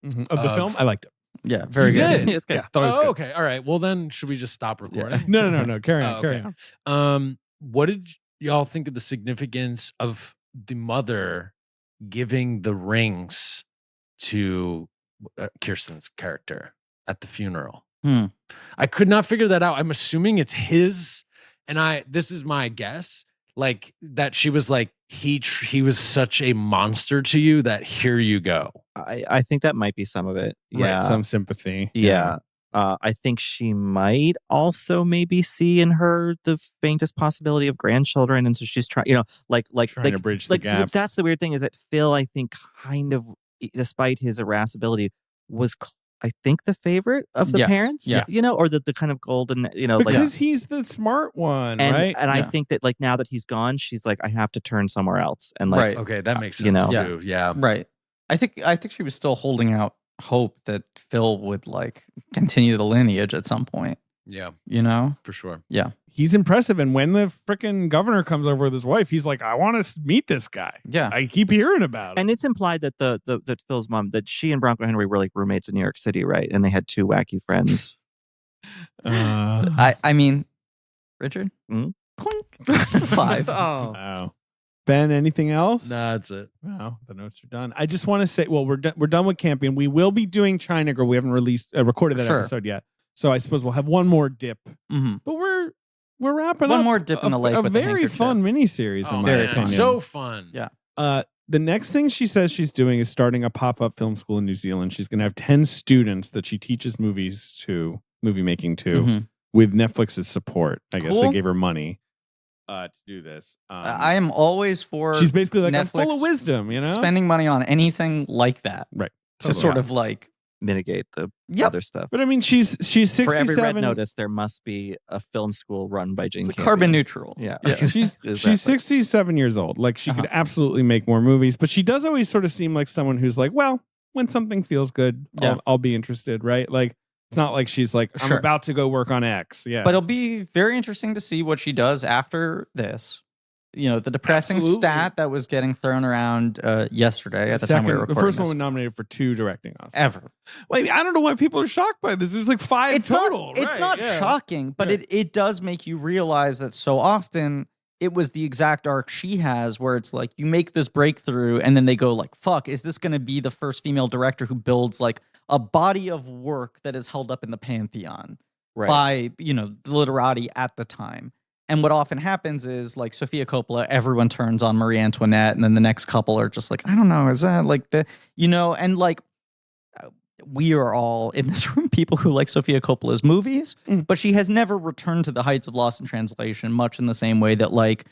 of the film? I liked it. Yeah, very good. It's good. Yeah, thought it was good. Okay, all right. Well, then should we just stop recording? No. Carry on. What did y'all think of the significance of the mother giving the rings to Kirsten's character at the funeral? I could not figure that out. I'm assuming it's his, and this is my guess, like that she was like, he was such a monster to you that here you go. I think that might be some of it. Yeah. Right, some sympathy. Yeah. I think she might also maybe see in her the faintest possibility of grandchildren, and so she's trying, like Trying to bridge the gap. That's the weird thing, is that Phil, I think, kind of, despite his irascibility, was, I think, the favorite of the parents. Yeah. Or the kind of golden, because he's the smart one, right? And I think that, like, now that he's gone, she's like, I have to turn somewhere else, and like, Right. Okay, that makes sense too. Yeah. Right. I think she was still holding out hope that Phil would like continue the lineage at some point. Yeah. For sure. Yeah. He's impressive. And when the freaking governor comes over with his wife, he's like, I want to meet this guy. Yeah. I keep hearing about it. and it's implied that that Phil's mom, that she and Bronco Henry were like roommates in New York City, right? And they had two wacky friends. I mean, Richard? Clink. 5. Oh. Wow. Ben, anything else? Nah, that's it. Wow, the notes are done. I just want to say, well, we're done with Campion. We will be doing China Girl. We haven't recorded that episode yet. So I suppose we'll have one more dip. Mm-hmm. But we're wrapping up. One more dip in the lake A with the very handkerchief. fun miniseries, in my very opinion. fun. So fun. Yeah. The next thing she says she's doing is starting a pop-up film school in New Zealand. She's going to have 10 students that she teaches movie making to, Mm-hmm. with Netflix's support. I guess they Cool. gave her money to do this. I am always for She's basically like, I'm Netflix full of wisdom, spending money on anything like that. Right. To Totally. sort of like Mitigate the Yep. other stuff. But I mean, she's 67. For every Red Notice, there must be a film school run by Jane it's Campion. carbon neutral. Yeah. She's Exactly. 67 years old. Like, she could absolutely make more movies, but she does always sort of seem like someone who's like, well, when something feels good, I'll be interested, right? Like, it's not like she's like, I'm about to go work on X. Yeah. But it'll be very interesting to see what she does after this. The depressing stat that was getting thrown around yesterday at the time we were recording the first this. one was nominated for 2 directing Oscars. Ever. Wait, I don't know why people are shocked by this. There's like 5 total. It's not shocking, but it does make you realize that so often it was the exact arc she has, where it's like you make this breakthrough and then they go like, fuck, is this going to be the first female director who builds like a body of work that is held up in the pantheon by, the literati at the time? And what often happens is, like Sofia Coppola, everyone turns on Marie Antoinette, and then the next couple are just like, I don't know, is that like and like we are all in this room people who like Sofia Coppola's movies, but she has never returned to the heights of Lost in Translation, much in the same way that like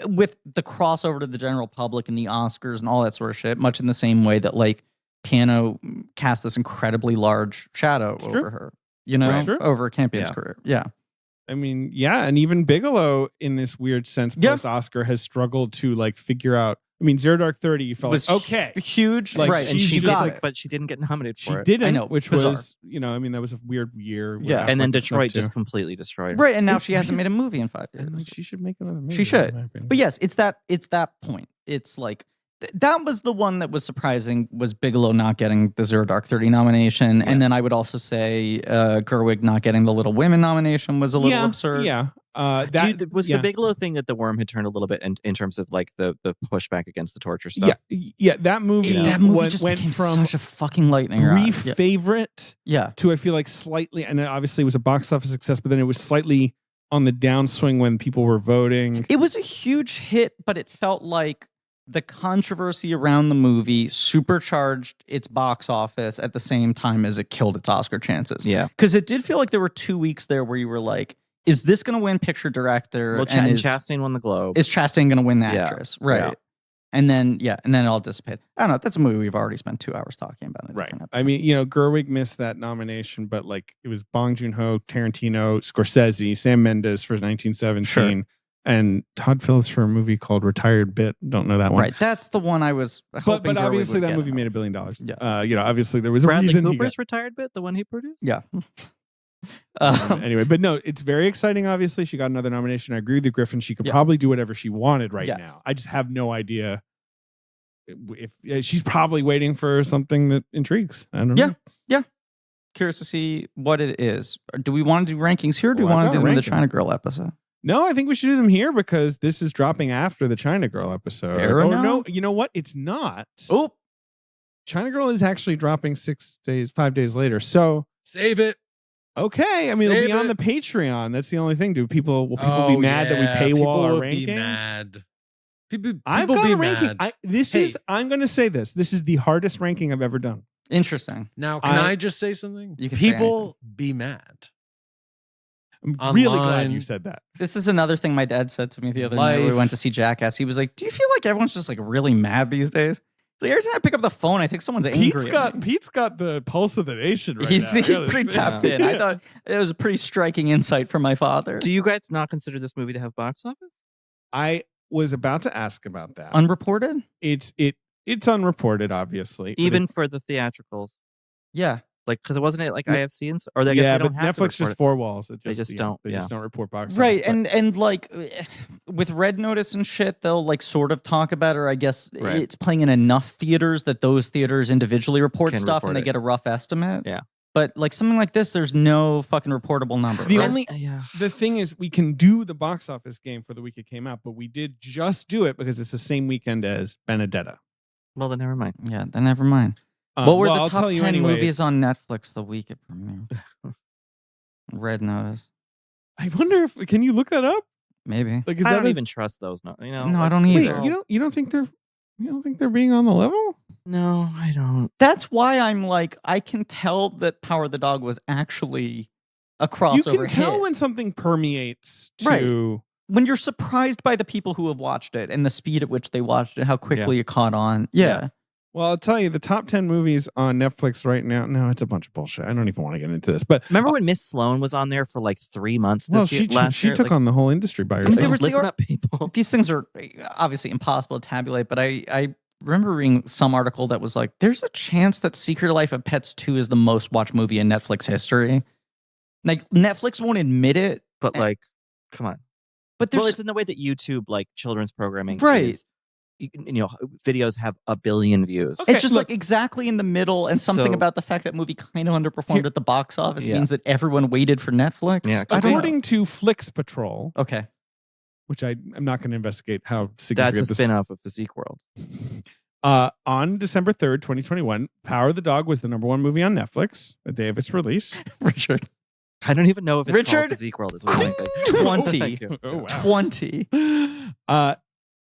with the crossover to the general public and the Oscars and all that sort of shit, much in the same way that like Piano cast this incredibly large shadow over her, over Campion's career. Yeah. I mean, yeah, and even Bigelow, in this weird sense, post-Oscar, has struggled to like figure out. I mean, Zero Dark 30, you felt like, okay, huge, like, right? And she got it, it, but she didn't get nominated for it. She didn't, I know, which bizarre. was, I mean, that was a weird year. Yeah, and then Affleck Detroit stuff, just too. completely destroyed her. Right, and now she hasn't made a movie in 5 years. And like, she should make another movie. She should. in my opinion. But yes, it's that point. It's like that was the one that was surprising, was Bigelow not getting the Zero Dark 30 nomination, and then I would also say Gerwig not getting the Little Women nomination was a little absurd. Yeah. That was the Bigelow thing that the worm had turned a little bit in terms of like the pushback against the torture stuff. Yeah. That movie, That movie just went became from such a fucking lightning brief rod. favorite to, I feel like, slightly, and obviously it was a box office success, but then it was slightly on the downswing when people were voting. It was a huge hit, but it felt like the controversy around the movie supercharged its box office at the same time as it killed its Oscar chances. Yeah. Because it did feel like there were 2 weeks there where you were like, is this going to win picture director? Well, and Chastain won the Globe. Is Chastain going to win the Yeah. actress? Right. Yeah. And then it all dissipated. I don't know. That's a movie we've already spent 2 hours talking about. Right. I mean, Gerwig missed that nomination, but like it was Bong Joon-ho, Tarantino, Scorsese, Sam Mendes for 1917. And Todd Phillips for a movie called Retired Bit. Don't know that one. Right. That's the one I was hoping. But obviously that movie made $1 billion. Yeah. Obviously there was a Bradley reason Cooper's Retired Bit, the one he produced? Yeah. Anyway, but no, it's very exciting. Obviously, she got another nomination. I agree with you, Griffin. She could probably do whatever she wanted now. I just have no idea if she's probably waiting for something that intrigues. I don't know. Yeah. Curious to see what it is. Do we want to do rankings here, or do we want to do them in the China Girl episode? No, I think we should do them here because this is dropping after the China Girl episode. Fair enough. No, you know what? It's not. Oh, China Girl is actually dropping 5 days later. So Save it. okay. I mean, it'll Save be on it. the Patreon. That's the only thing. Will people be mad that we paywall People our will rankings? Be mad. People I've got be a ranking. mad. I'm going to say this. This is the hardest ranking I've ever done. interesting. Now, can I just say something? You can say People be mad. I'm really glad Online. you said that. This is another thing my dad said to me the other night. We Life. went to see Jackass. He was like, "Do you feel like everyone's just like really mad these days?" It's like every time I pick up the phone, I think someone's angry. Pete's got the pulse of the nation right He's now. I gotta pretty say. tapped in. I thought it was a pretty striking insight from my father. Do you guys not consider this movie to have box office? I was about to ask about that. Unreported? It's unreported, obviously. but Even it's- for the theatricals, Yeah. like because it wasn't it like Yeah. IFC and or I guess yeah, they but don't have to Netflix report just it. 4 walls. They just don't, They yeah. just don't report box office. Right. but- And like with Red Notice and shit, they'll like sort of talk about it, or I guess Right. it's playing in enough theaters that those theaters individually report Can stuff report and they it. get a rough estimate. Yeah. But like something like this, there's no fucking reportable number. The right? only Yeah. the thing is, we can do the box office game for the week it came out, but we did just do it because it's the same weekend as Benedetta. Well, then never mind. Yeah, then never mind. What were well, the I'll top tell you 10 anyway, movies it's- on Netflix the week it premiered? Red Notice. I wonder if can you look that up? Maybe. Like, is I that don't a- even trust those. No, No, like, I don't Wait, either. you don't think they're being on the level? No, I don't. That's why I'm like, I can tell that Power of the Dog was actually a crossover You can tell hit. when something permeates to Right. When you're surprised by the people who have watched it and the speed at which they watched it, how quickly it caught on. Yeah. Well, I'll tell you, the top 10 movies on Netflix right now. No, it's a bunch of bullshit. I don't even want to get into this. But Remember when Miss Sloan was on there for like 3 months well, this year? she took on the whole industry by mean, herself. they were- Listen up, people. These things are obviously impossible to tabulate, but I remember reading some article that was like, there's a chance that Secret Life of Pets 2 is the most watched movie in Netflix history. Like, Netflix won't admit it, But like, come on. but there's Well, it's in the way that YouTube, like children's programming, Right. is, you know, videos have 1 billion views. Okay. it's just look- like exactly in the middle, and something So- about the fact that movie kind of underperformed at the box office Yeah. means that everyone waited for Netflix. Yeah, I don't know. According to Flix Patrol, Okay. which I'm not going to investigate how That's significant a this spin-off of Physique World. on December 3rd, 2021, Power of the Dog was the #1 movie on Netflix the day of its release. Richard. I don't even know if it's Richard? called Physique World. It's the same thing. 20. Thank you. Oh, wow. 20.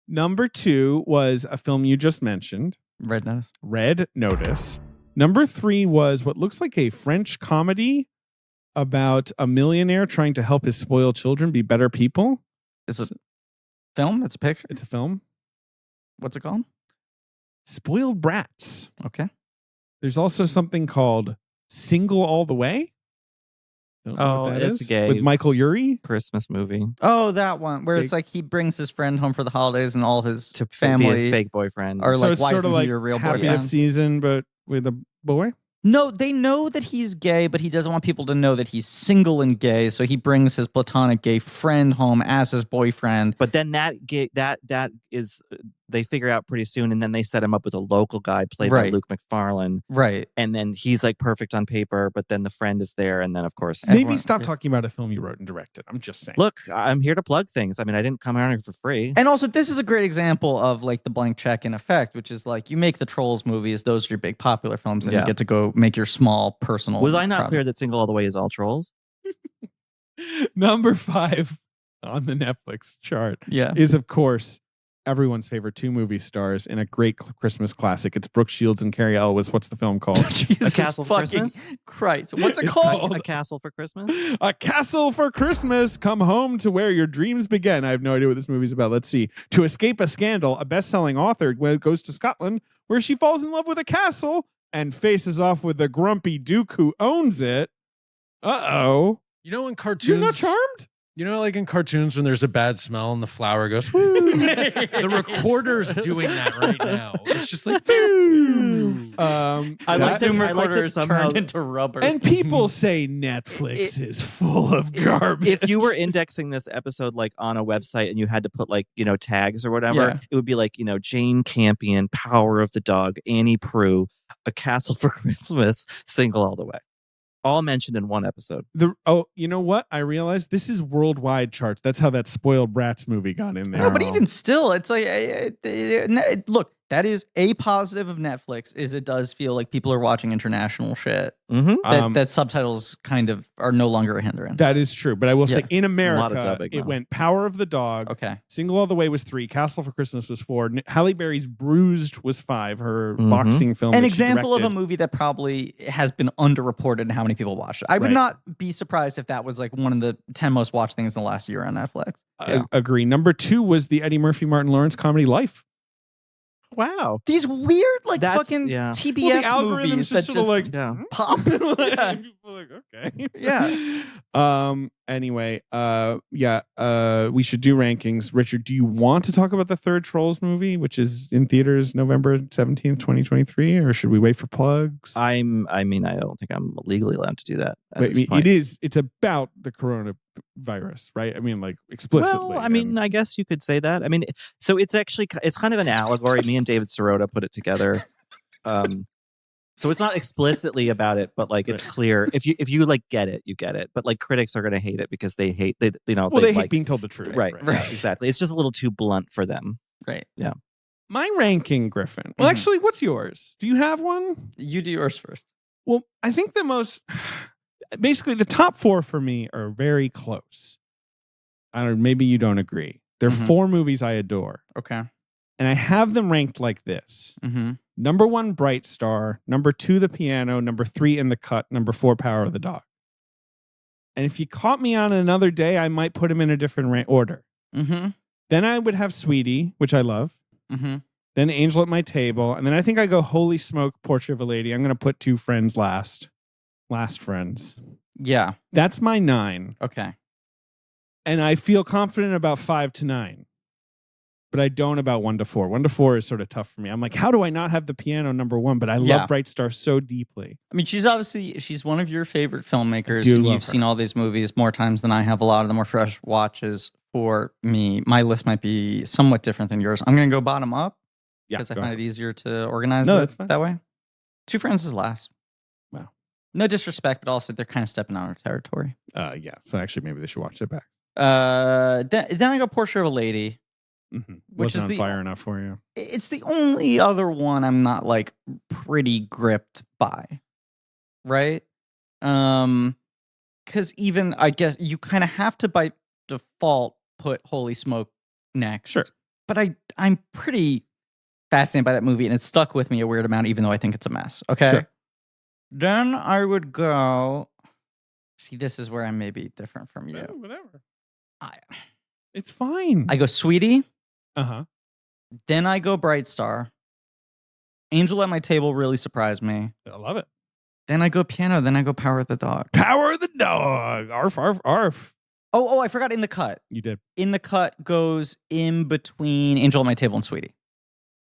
Number 2 was a film you just mentioned, Red Notice. Red Notice. Number 3 was what looks like a French comedy about a millionaire trying to help his spoiled children be better people. Is it film? It's a picture? It's a film. What's it called? Spoiled Brats. Okay. There's also something called Single All the Way. Don't know what Oh, that it's is. gay. With Michael Urie. Christmas movie Oh, that one where Big- it's like he brings his friend home for the holidays and all his to be his family fake boyfriend. are So like, it's why sort isn't of like he your real Happiest boyfriend? Season, but with a boy. No, they know that he's gay, but he doesn't want people to know that he's single and gay, so he brings his platonic gay friend home as his boyfriend. But then that is they figure out pretty soon, and then they set him up with a local guy played by Right. Luke McFarlane, Right. and then he's like perfect on paper, but then the friend is there, and then of course, Maybe Everyone- stop talking about a film you wrote and directed. I'm just saying. look, I'm here to plug things. I mean, I didn't come out here for free. And also, this is a great example of like the blank check in effect, which is like you make the Trolls movies; those are your big popular films, and Yeah. you get to go make your small personal. Was I not product. clear that Single All the Way is all trolls? Number 5 on the Netflix chart Yeah. is, of course, everyone's favorite 2 movie stars in a great Christmas classic. It's Brooke Shields and Carrie Elwes. What's the film called? Jesus Castle for fucking Christmas? Christ! What's it It's called? called- A Castle for Christmas? A Castle for Christmas. Come home to where your dreams begin. I have no idea what this movie's about. Let's see. To escape a scandal, a best-selling author goes to Scotland, where she falls in love with a castle and faces off with the grumpy duke who owns it. Uh-oh. You know, in cartoons, You're not charmed? You know, like in cartoons when there's a bad smell and the flower goes, woo. The recorder's doing that right now. It's just like, woo. I I like like Zoom that- I like recorders that somehow- turned into rubber. and people say Netflix is full of garbage. If you were indexing this episode like on a website and you had to put like, you know, tags or whatever, Yeah. it would be like, you know, Jane Campion, Power of the Dog, Annie Prue, A Castle for Christmas, Single All the Way. All mentioned in one episode. You know what? I realized this is worldwide charts. That's how that Spoiled Brats movie got in there. No, but even still, it's like, look, that is a positive of Netflix. Is it does feel like people are watching international shit. Mm-hmm. That subtitles kind of are no longer a hindrance. That is true, but I will say in America, dubbing, it went Power of the Dog. Okay. Single All the Way was 3. Castle for Christmas was 4. Halle Berry's Bruised was 5. Her boxing film. An that example she of a directed. movie that probably has been underreported in how many people watched it. I would not be surprised if that was like one of the 10 most watched things in the last year on Netflix. Agree. Number 2 was the Eddie Murphy, Martin Lawrence comedy Life. Wow. These weird, like, fucking TBS movies that just like pop. People like, okay. Yeah. Anyway, we should do rankings. Richard, do you want to talk about the third Trolls movie, which is in theaters November 17th, 2023, or should we wait for plugs? I don't think I'm legally allowed to do that. It's about the coronavirus, right? I mean, like, explicitly. Well, I guess you could say that. I mean, so it's kind of an allegory. Me and David Sirota put it together. So it's not explicitly about it, but like it's clear if you like get it, you get it. But like critics are going to hate it because they hate they hate being told the truth. Right. Exactly. It's just a little too blunt for them. Right. Yeah. My ranking, Griffin. Well, actually, what's yours? Do you have one? You do yours first. Well, I think basically the top 4 for me are very close. I don't. Maybe you don't agree. There are 4 movies I adore. Okay. And I have them ranked like this. Number 1, Bright Star. Number 2, The Piano. Number 3, In the Cut. Number 4, Power of the Dog. And if you caught me on another day, I might put them in a different order. Then I would have Sweetie, which I love. Then Angel at My Table. And then I think I go Holy Smoke, Portrait of a Lady. I'm going to put 2 Friends last. Last Friends. Yeah. That's my 9. Okay. And I feel confident about 5 to 9. But I don't about 1 to 4. 1 to 4 is sort of tough for me. I'm like, how do I not have The Piano number 1? But I love Bright Star so deeply. I mean, she's one of your favorite filmmakers, and you've seen all these movies more times than I have. A lot of them are fresh watches for me. My list might be somewhat different than yours. I'm going to go bottom up because I find it easier to organize that way. 2 Friends is last. Wow. No disrespect, but also they're kind of stepping on our territory. Yeah. So actually, maybe they should watch it back. Then I go Portrait of a Lady. Which is on fire enough for you. It's the only other one I'm not like pretty gripped by, right? Because even I guess you kind of have to by default put Holy Smoke next. Sure, but I'm pretty fascinated by that movie, and it stuck with me a weird amount, even though I think it's a mess. Okay, sure. Then I would go. See, this is where I may be different from you. Whatever. It's fine. I go Sweetie. Then I go Bright Star. Angel at My Table really surprised me. I love it. Then I go Piano. Then I go Power of the Dog. Power of the Dog. Arf, arf, arf. Oh, I forgot In the Cut. You did. In the Cut goes in between Angel at My Table and Sweetie.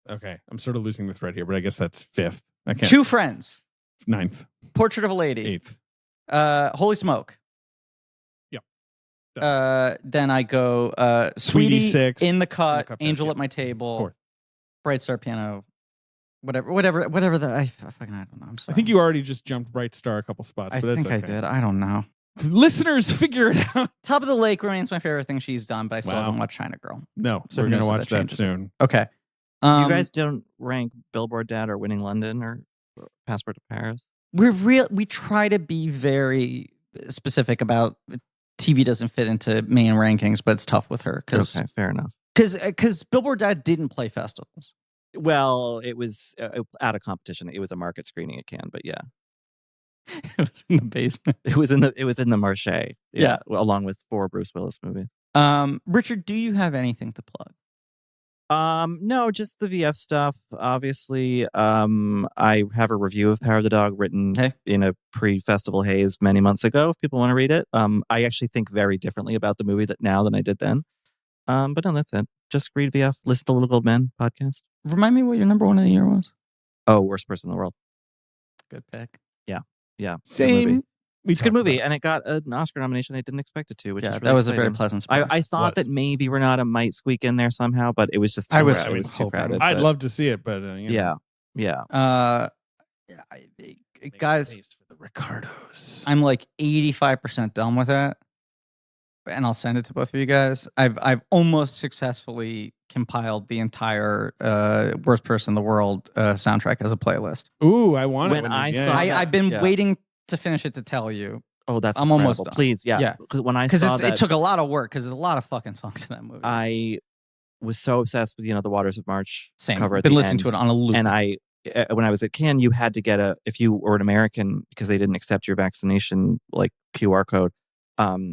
Okay. I'm sort of losing the thread here, but I guess that's 5th. I can't. 2 Friends. 9th. Portrait of a Lady. 8th. Holy Smoke. Then I go Sweetie 6, In the Cut, Angel at My Table, 4th. Bright Star, Piano, whatever. I don't know. I'm sorry. I think you already just jumped Bright Star a couple spots. I but think that's I did. I don't know. Listeners, figure it out. Top of the Lake remains my favorite thing she's done, but I still haven't watched China Girl. No, So we're who going to knows if watch that that changes. soon. Okay. You guys don't rank Billboard Dad or Winning London or Passport to Paris? We try to be very specific about TV doesn't fit into main rankings, but it's tough with her because fair enough. Because Billboard Dad didn't play festivals. Well, it was out of competition. It was a market screening at Cannes, but yeah, It was in the basement. it was in the Marche. Yeah. Along with 4 Bruce Willis movies. Richard, do you have anything to plug? No, just the VF stuff. Obviously, I have a review of Power of the Dog written in a pre-festival haze many months ago. If people want to read it, I actually think very differently about the movie now than I did then. But no, that's it. Just read VF. Listen to Little Gold Men podcast. Remind me what your number 1 of the year was. Oh, Worst Person in the World. Good pick. Yeah. Same. It's a good movie, and it got an Oscar nomination I didn't expect it to. Which is really that was exciting. a very pleasant surprise. I thought that maybe Renata might squeak in there somehow, but it was just too, I was too crowded. I'd but- love to see it, but Yeah. guys, Ricardos. I'm like 85% done with it, and I'll send it to both of you guys. I've almost successfully compiled the entire Worst Person in the World soundtrack as a playlist. Ooh, I want it. When I saw I, that- I've been yeah. waiting to finish it to tell you. Oh, that's I'm almost incredible. done. Please, yeah. Yeah. 'Cause when I Because saw that, it took a lot of work, because there's a lot of fucking songs in that movie. I was so obsessed with the Waters of March Same. cover. At Been the listening end. to it on a loop. And when I was at Cannes, you had to get if you were an American, because they didn't accept your vaccination QR code,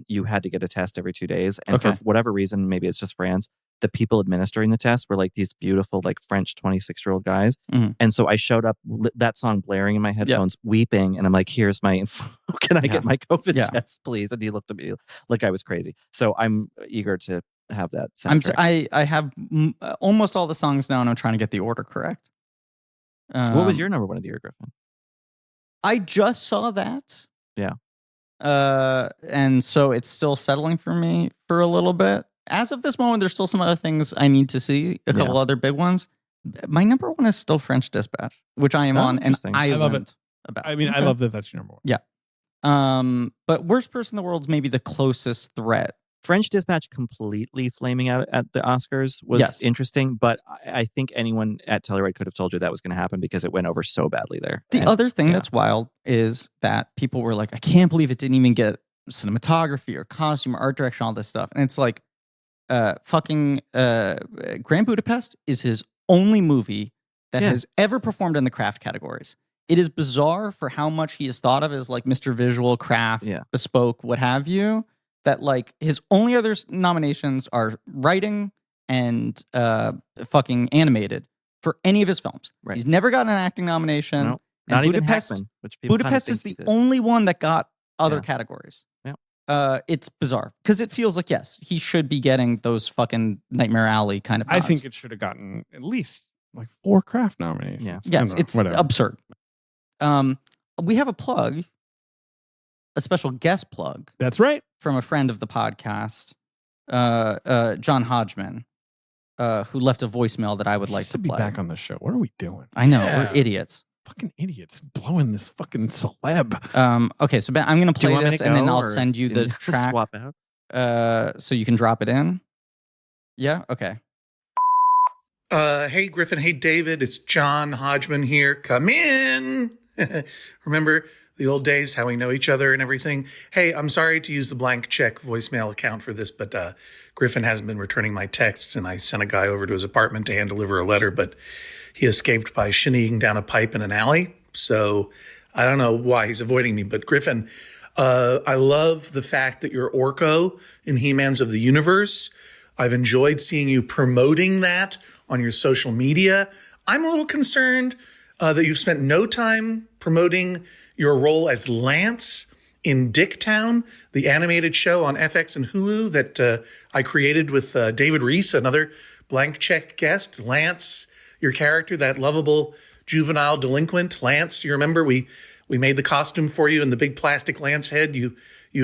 you had to get a test every 2 days. And for whatever reason, maybe it's just France, the people administering the test were these beautiful French 26-year-old guys. Mhm. And so I showed up, that song blaring in my headphones, weeping, and I'm like, here's my info. Can I get my COVID test, please? And he looked at me like I was crazy. So I'm eager to have that soundtrack. I have almost all the songs now, and I'm trying to get the order correct. What was your number one of the year, Griffin? I just saw that. Yeah. And so it's still settling for me for a little bit. As of this moment, there's still some other things I need to see, a couple other big ones. My number one is still French Dispatch, which I am on, and I love it. About. I mean, I love that that's your number one. Yeah. But Worst Person in the World is maybe the closest threat. French Dispatch completely flaming out at the Oscars was interesting, but I think anyone at Telluride could have told you that was going to happen because it went over so badly there. The other thing that's wild is that people were like, I can't believe it didn't even get cinematography or costume or art direction, all this stuff. And it's like, Grand Budapest is his only movie that has ever performed in the craft categories. It is bizarre for how much he is thought of as Mr. Visual, craft, bespoke, what have you, that his only other nominations are writing and fucking animated for any of his films. Right. He's never gotten an acting nomination. Nope. Not even Hackman, which people Budapest is the only one that got other categories. It's bizarre because it feels like, yes, he should be getting those fucking Nightmare Alley kind of nods. I think it should have gotten at least 4 craft nominations. Yeah. Yes, it's absurd. We have a special guest plug. That's right. From a friend of the podcast, John Hodgman, who left a voicemail that I would like to be play. Back on the show. What are we doing? I know, we're idiots. Fucking idiots blowing this fucking celeb. Okay, so Ben, I'm going to play this and then I'll send you the track. Swap out. So you can drop it in. Yeah? Okay. Hey, Griffin. Hey, David. It's John Hodgman here. Come in. Remember the old days, how we know each other and everything? Hey, I'm sorry to use the blank check voicemail account for this, but Griffin hasn't been returning my texts, and I sent a guy over to his apartment to hand deliver a letter, but he escaped by shinnying down a pipe in an alley. So I don't know why he's avoiding me. But Griffin, I love the fact that you're Orko in He-Mans of the Universe. I've enjoyed seeing you promoting that on your social media. I'm a little concerned that you've spent no time promoting your role as Lance in Dicktown, the animated show on FX and Hulu that I created with David Reese, another blank check guest. Lance, your character, that lovable juvenile delinquent, Lance. You remember we made the costume for you in the big plastic Lance head. You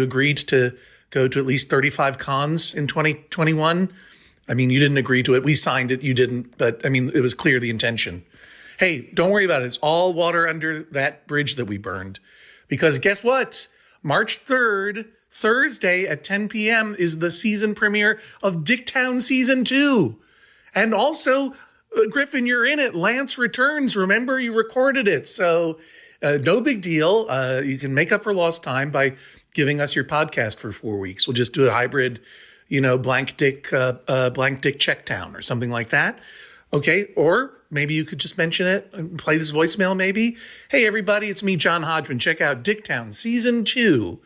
agreed to go to at least 35 cons in 2021. I mean, you didn't agree to it. We signed it. You didn't. But I mean, it was clear the intention. Hey, don't worry about it. It's all water under that bridge that we burned. Because guess what? March 3rd, Thursday at 10 p.m. is the season premiere of Dicktown Season 2. And also, Griffin, you're in it. Lance returns. Remember, you recorded it. So no big deal. You can make up for lost time by giving us your podcast for 4 weeks. We'll just do a hybrid, blank dick Checktown or something like that. Okay. Or maybe you could just mention it and play this voicemail maybe. Hey, everybody, it's me, John Hodgman. Check out Dicktown Season 2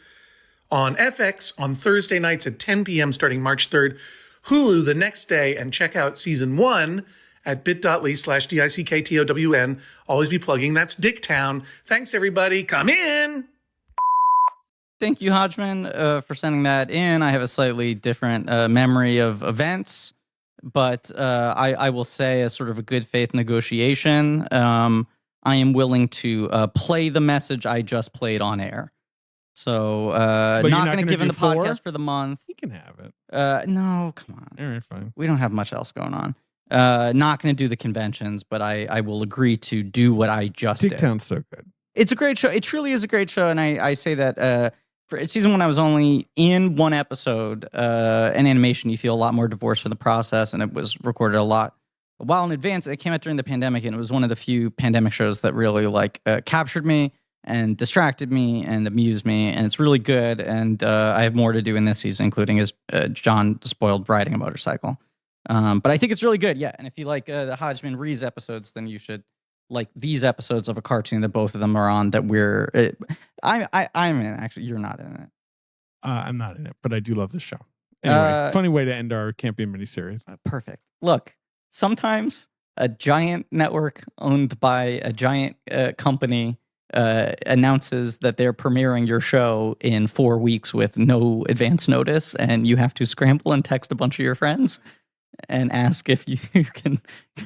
on FX on Thursday nights at 10 p.m. starting March 3rd. Hulu the next day, and check out Season 1 at bit.ly/DICKTOWN. Always be plugging. That's Dicktown. Thanks, everybody. Come in. Thank you, Hodgman, for sending that in. I have a slightly different memory of events, but I will say, as sort of a good faith negotiation, I am willing to play the message I just played on air. So not going to give him the podcast for the month. He can have it. No, come on. All right, fine. We don't have much else going on. Not going to do the conventions, but I will agree to do what I just did. Dicktown's so good. It's a great show. It truly is a great show, and I say that for season 1, I was only in one episode. In animation, you feel a lot more divorced from the process, and it was recorded a while in advance. It came out during the pandemic, and it was one of the few pandemic shows that really captured me and distracted me and amused me, and it's really good. And I have more to do in this season, including as John spoiled riding a motorcycle. But I think it's really good, yeah. And if you like the Hodgman Rees episodes, then you should like these episodes of a cartoon that both of them are on. That I'm in. Actually, you're not in it. I'm not in it, but I do love this show. Anyway, funny way to end our Campion miniseries. Perfect. Look, sometimes a giant network owned by a giant company announces that they're premiering your show in 4 weeks with no advance notice, and you have to scramble and text a bunch of your friends and ask if you can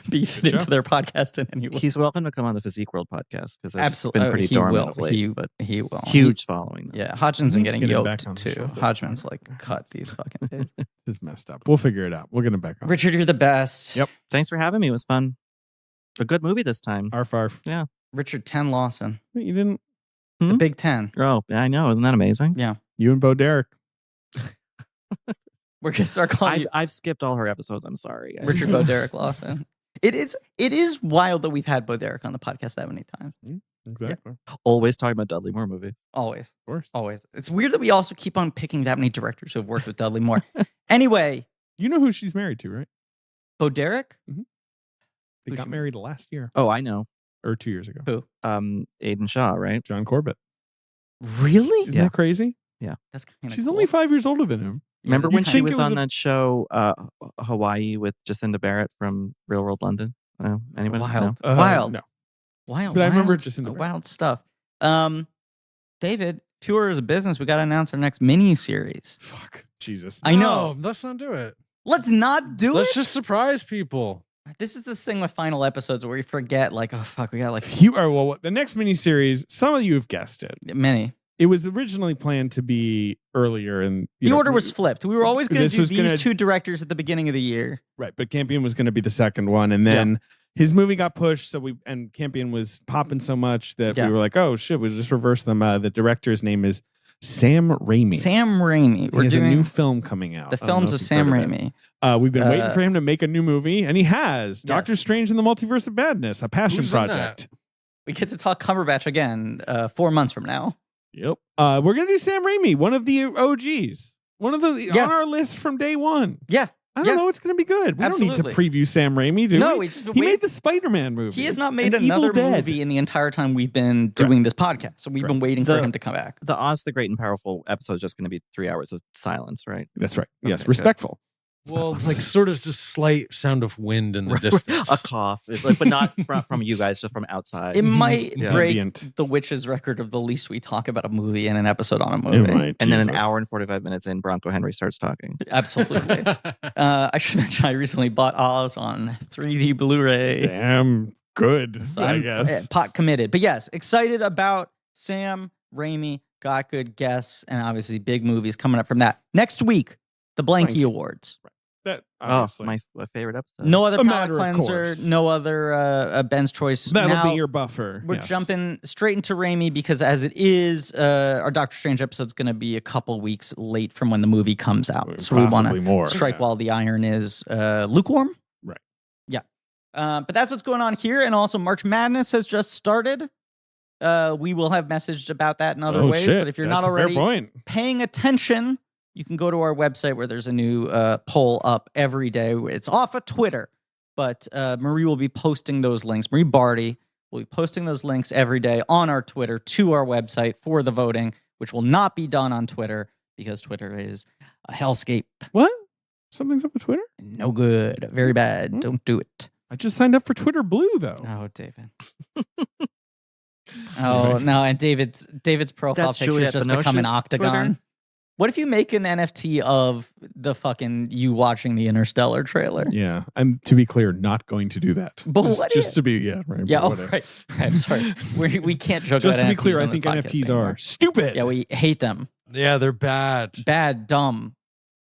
be fit into their podcast in any way. He's welcome to come on the Physique World podcast because it's Absolutely. been pretty dormant of late. But he will. Huge following. Yeah, Hodgman's been getting get him yoked back on the too. show. Hodgman's cut these fucking days. This is messed up. We'll figure it out. We'll get him back on. Richard, you're the best. Yep. Thanks for having me. It was fun. A good movie this time. Arf, arf. Yeah. Richard 10 Lawson. Wait, you didn't? The Big 10. Oh, I know. Isn't that amazing? Yeah. You and Bo Derek. We're going to start calling you I've skipped all her episodes. I'm sorry. Richard Bo Derek Lawson. It is wild that we've had Bo Derek on the podcast that many times. Exactly. Always talking about Dudley Moore movies. Always. Of course. Always. It's weird that we also keep on picking that many directors who have worked with Dudley Moore. Anyway. You know who she's married to, right? Bo Derek? Mm-hmm. They Who's got she married last year. Oh, I know. Or 2 years ago. Who? Aiden Shaw, right? John Corbett. Really? Isn't that crazy? That's kind of She's cool. only 5 years older than him. Remember You'd when she think was it was on that show, Hawaii, with Jacinda Barrett from Real World London? Anyone? Wild. No? Wild. No. Wild. But I remember wild, just in the wild stuff. David, tour is a business. We got to announce our next mini series. Fuck. Jesus. I know. No, let's not do it. Let's not do Let's it. just surprise people. This is this thing with final episodes where we forget, oh fuck, we got The next miniseries, some of you have guessed it. many. It was originally planned to be earlier, and The order was flipped. We were always going to This do was these gonna- two directors at the beginning of the year. right. But Campion was going to be the second one, and then his movie got pushed. So Campion was popping so much that we were like, oh shit, we'll just reverse them. The director's name is Sam Raimi. Sam Raimi. He has a new film coming out. the I don't know films if of you've Sam heard of it. Raimi. We've been waiting for him to make a new movie, and he has. Doctor Strange in the Multiverse of Madness, a passion Who's in that? project. We get to talk Cumberbatch again 4 months from now. Yep. We're gonna do Sam Raimi, one of the OGs, one of the on our list from day one. Yeah. I don't know. It's gonna be good. We don't need to Absolutely. preview Sam Raimi, do No, we? we just He made the Spider-Man movie. He has not made another movie in the entire time we've been doing this podcast. So we've been waiting for him to come back. The Oz the Great and Powerful episode is just going to be 3 hours of silence, right? That's right. Okay, Yes, good. respectful. Well, sort of just slight sound of wind in the distance. A cough, but not from you guys, just from outside. It might Yeah. break Ambient. the Witch's record of the least we talk about a movie in an episode on a movie. It might. And then an Jesus. hour and 45 minutes in, Bronco Henry starts talking. Absolutely. I should mention I recently bought Oz on 3D Blu-ray. Damn good, So I I'm guess. pot committed. But yes, excited about Sam Raimi. Got good guests and obviously big movies coming up from that. Next week, the Blanky Awards. That Oh, obviously. my favorite episode. No other A palate matter of cleanser, course. no other Ben's choice. That'll Now, be your buffer. we're yes. jumping straight into Raimi because as it is, our Doctor Strange episode is going to be a couple weeks late from when the movie comes out. So we want Possibly to more. strike yeah. while the iron is lukewarm. Right. Yeah. But that's what's going on here. And also March Madness has just started. We will have messaged about that in other Oh, ways. shit. But if you're That's not a fair already point. paying attention, you can go to our website where there's a new poll up every day. It's off of Twitter, but Marie will be posting those links. Marie Barty will be posting those links every day on our Twitter to our website for the voting, which will not be done on Twitter because Twitter is a hellscape. What? Something's up with Twitter? No good. Very bad. Hmm. Don't do it. I just signed up for Twitter Blue, though. Oh, David. Oh, no. And David's profile That's picture Juliette has just become an Binoche's octagon. Twitter? What if you make an NFT of the fucking you watching the Interstellar trailer? Yeah. I'm, to be clear, not going to do that. But just what just is- to be, yeah, right. Yeah, but oh, whatever. right. I'm sorry. We can't joke Just about to be NFTs clear, I on this think podcast NFTs anymore. are stupid. Yeah, we hate them. Yeah, they're bad. Bad, dumb.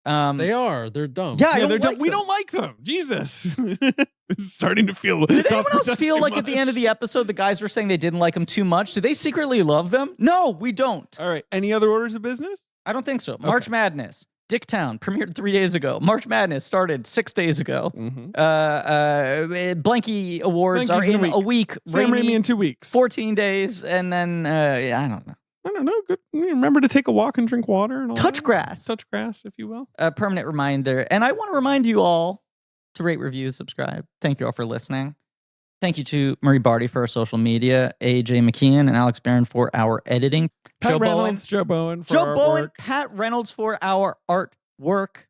They are. They're dumb. Yeah, I Yeah, don't like we them. don't like them. Jesus. This is starting to feel. Did anyone else feel like at the end of the episode the guys were saying they didn't like them too much? Do they secretly love them? No, we don't. All right. Any other orders of business? I don't think so. March Madness. Dicktown premiered 3 days ago. March Madness started 6 days ago. Blanky Awards Blanky's are in a week. Sam Raimi, Raimi in 2 weeks. 14 days, and then I don't know. I don't know. Good. Remember to take a walk and drink water and all Touch that. grass. Touch grass, if you will. A permanent reminder. And I want to remind you all to rate, review, subscribe. Thank you all for listening. Thank you to Murray Barty for our social media, AJ McKeon and Alex Barron for our editing. Joe Bowen for Joe our Bowen, work. Pat Reynolds for our artwork.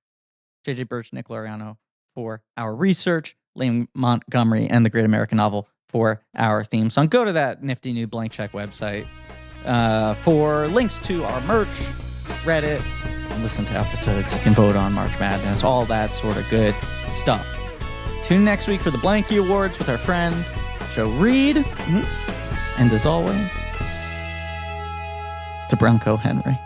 JJ Birch, Nick Loriano for our research. Liam Montgomery and the Great American Novel for our theme song. Go to that nifty new Blank Check website for links to our merch, Reddit, and listen to episodes. You can vote on March Madness, all that sort of good stuff. Tune in next week for the Blanky Awards with our friend Joe Reed. And as always, to Bronco Henry.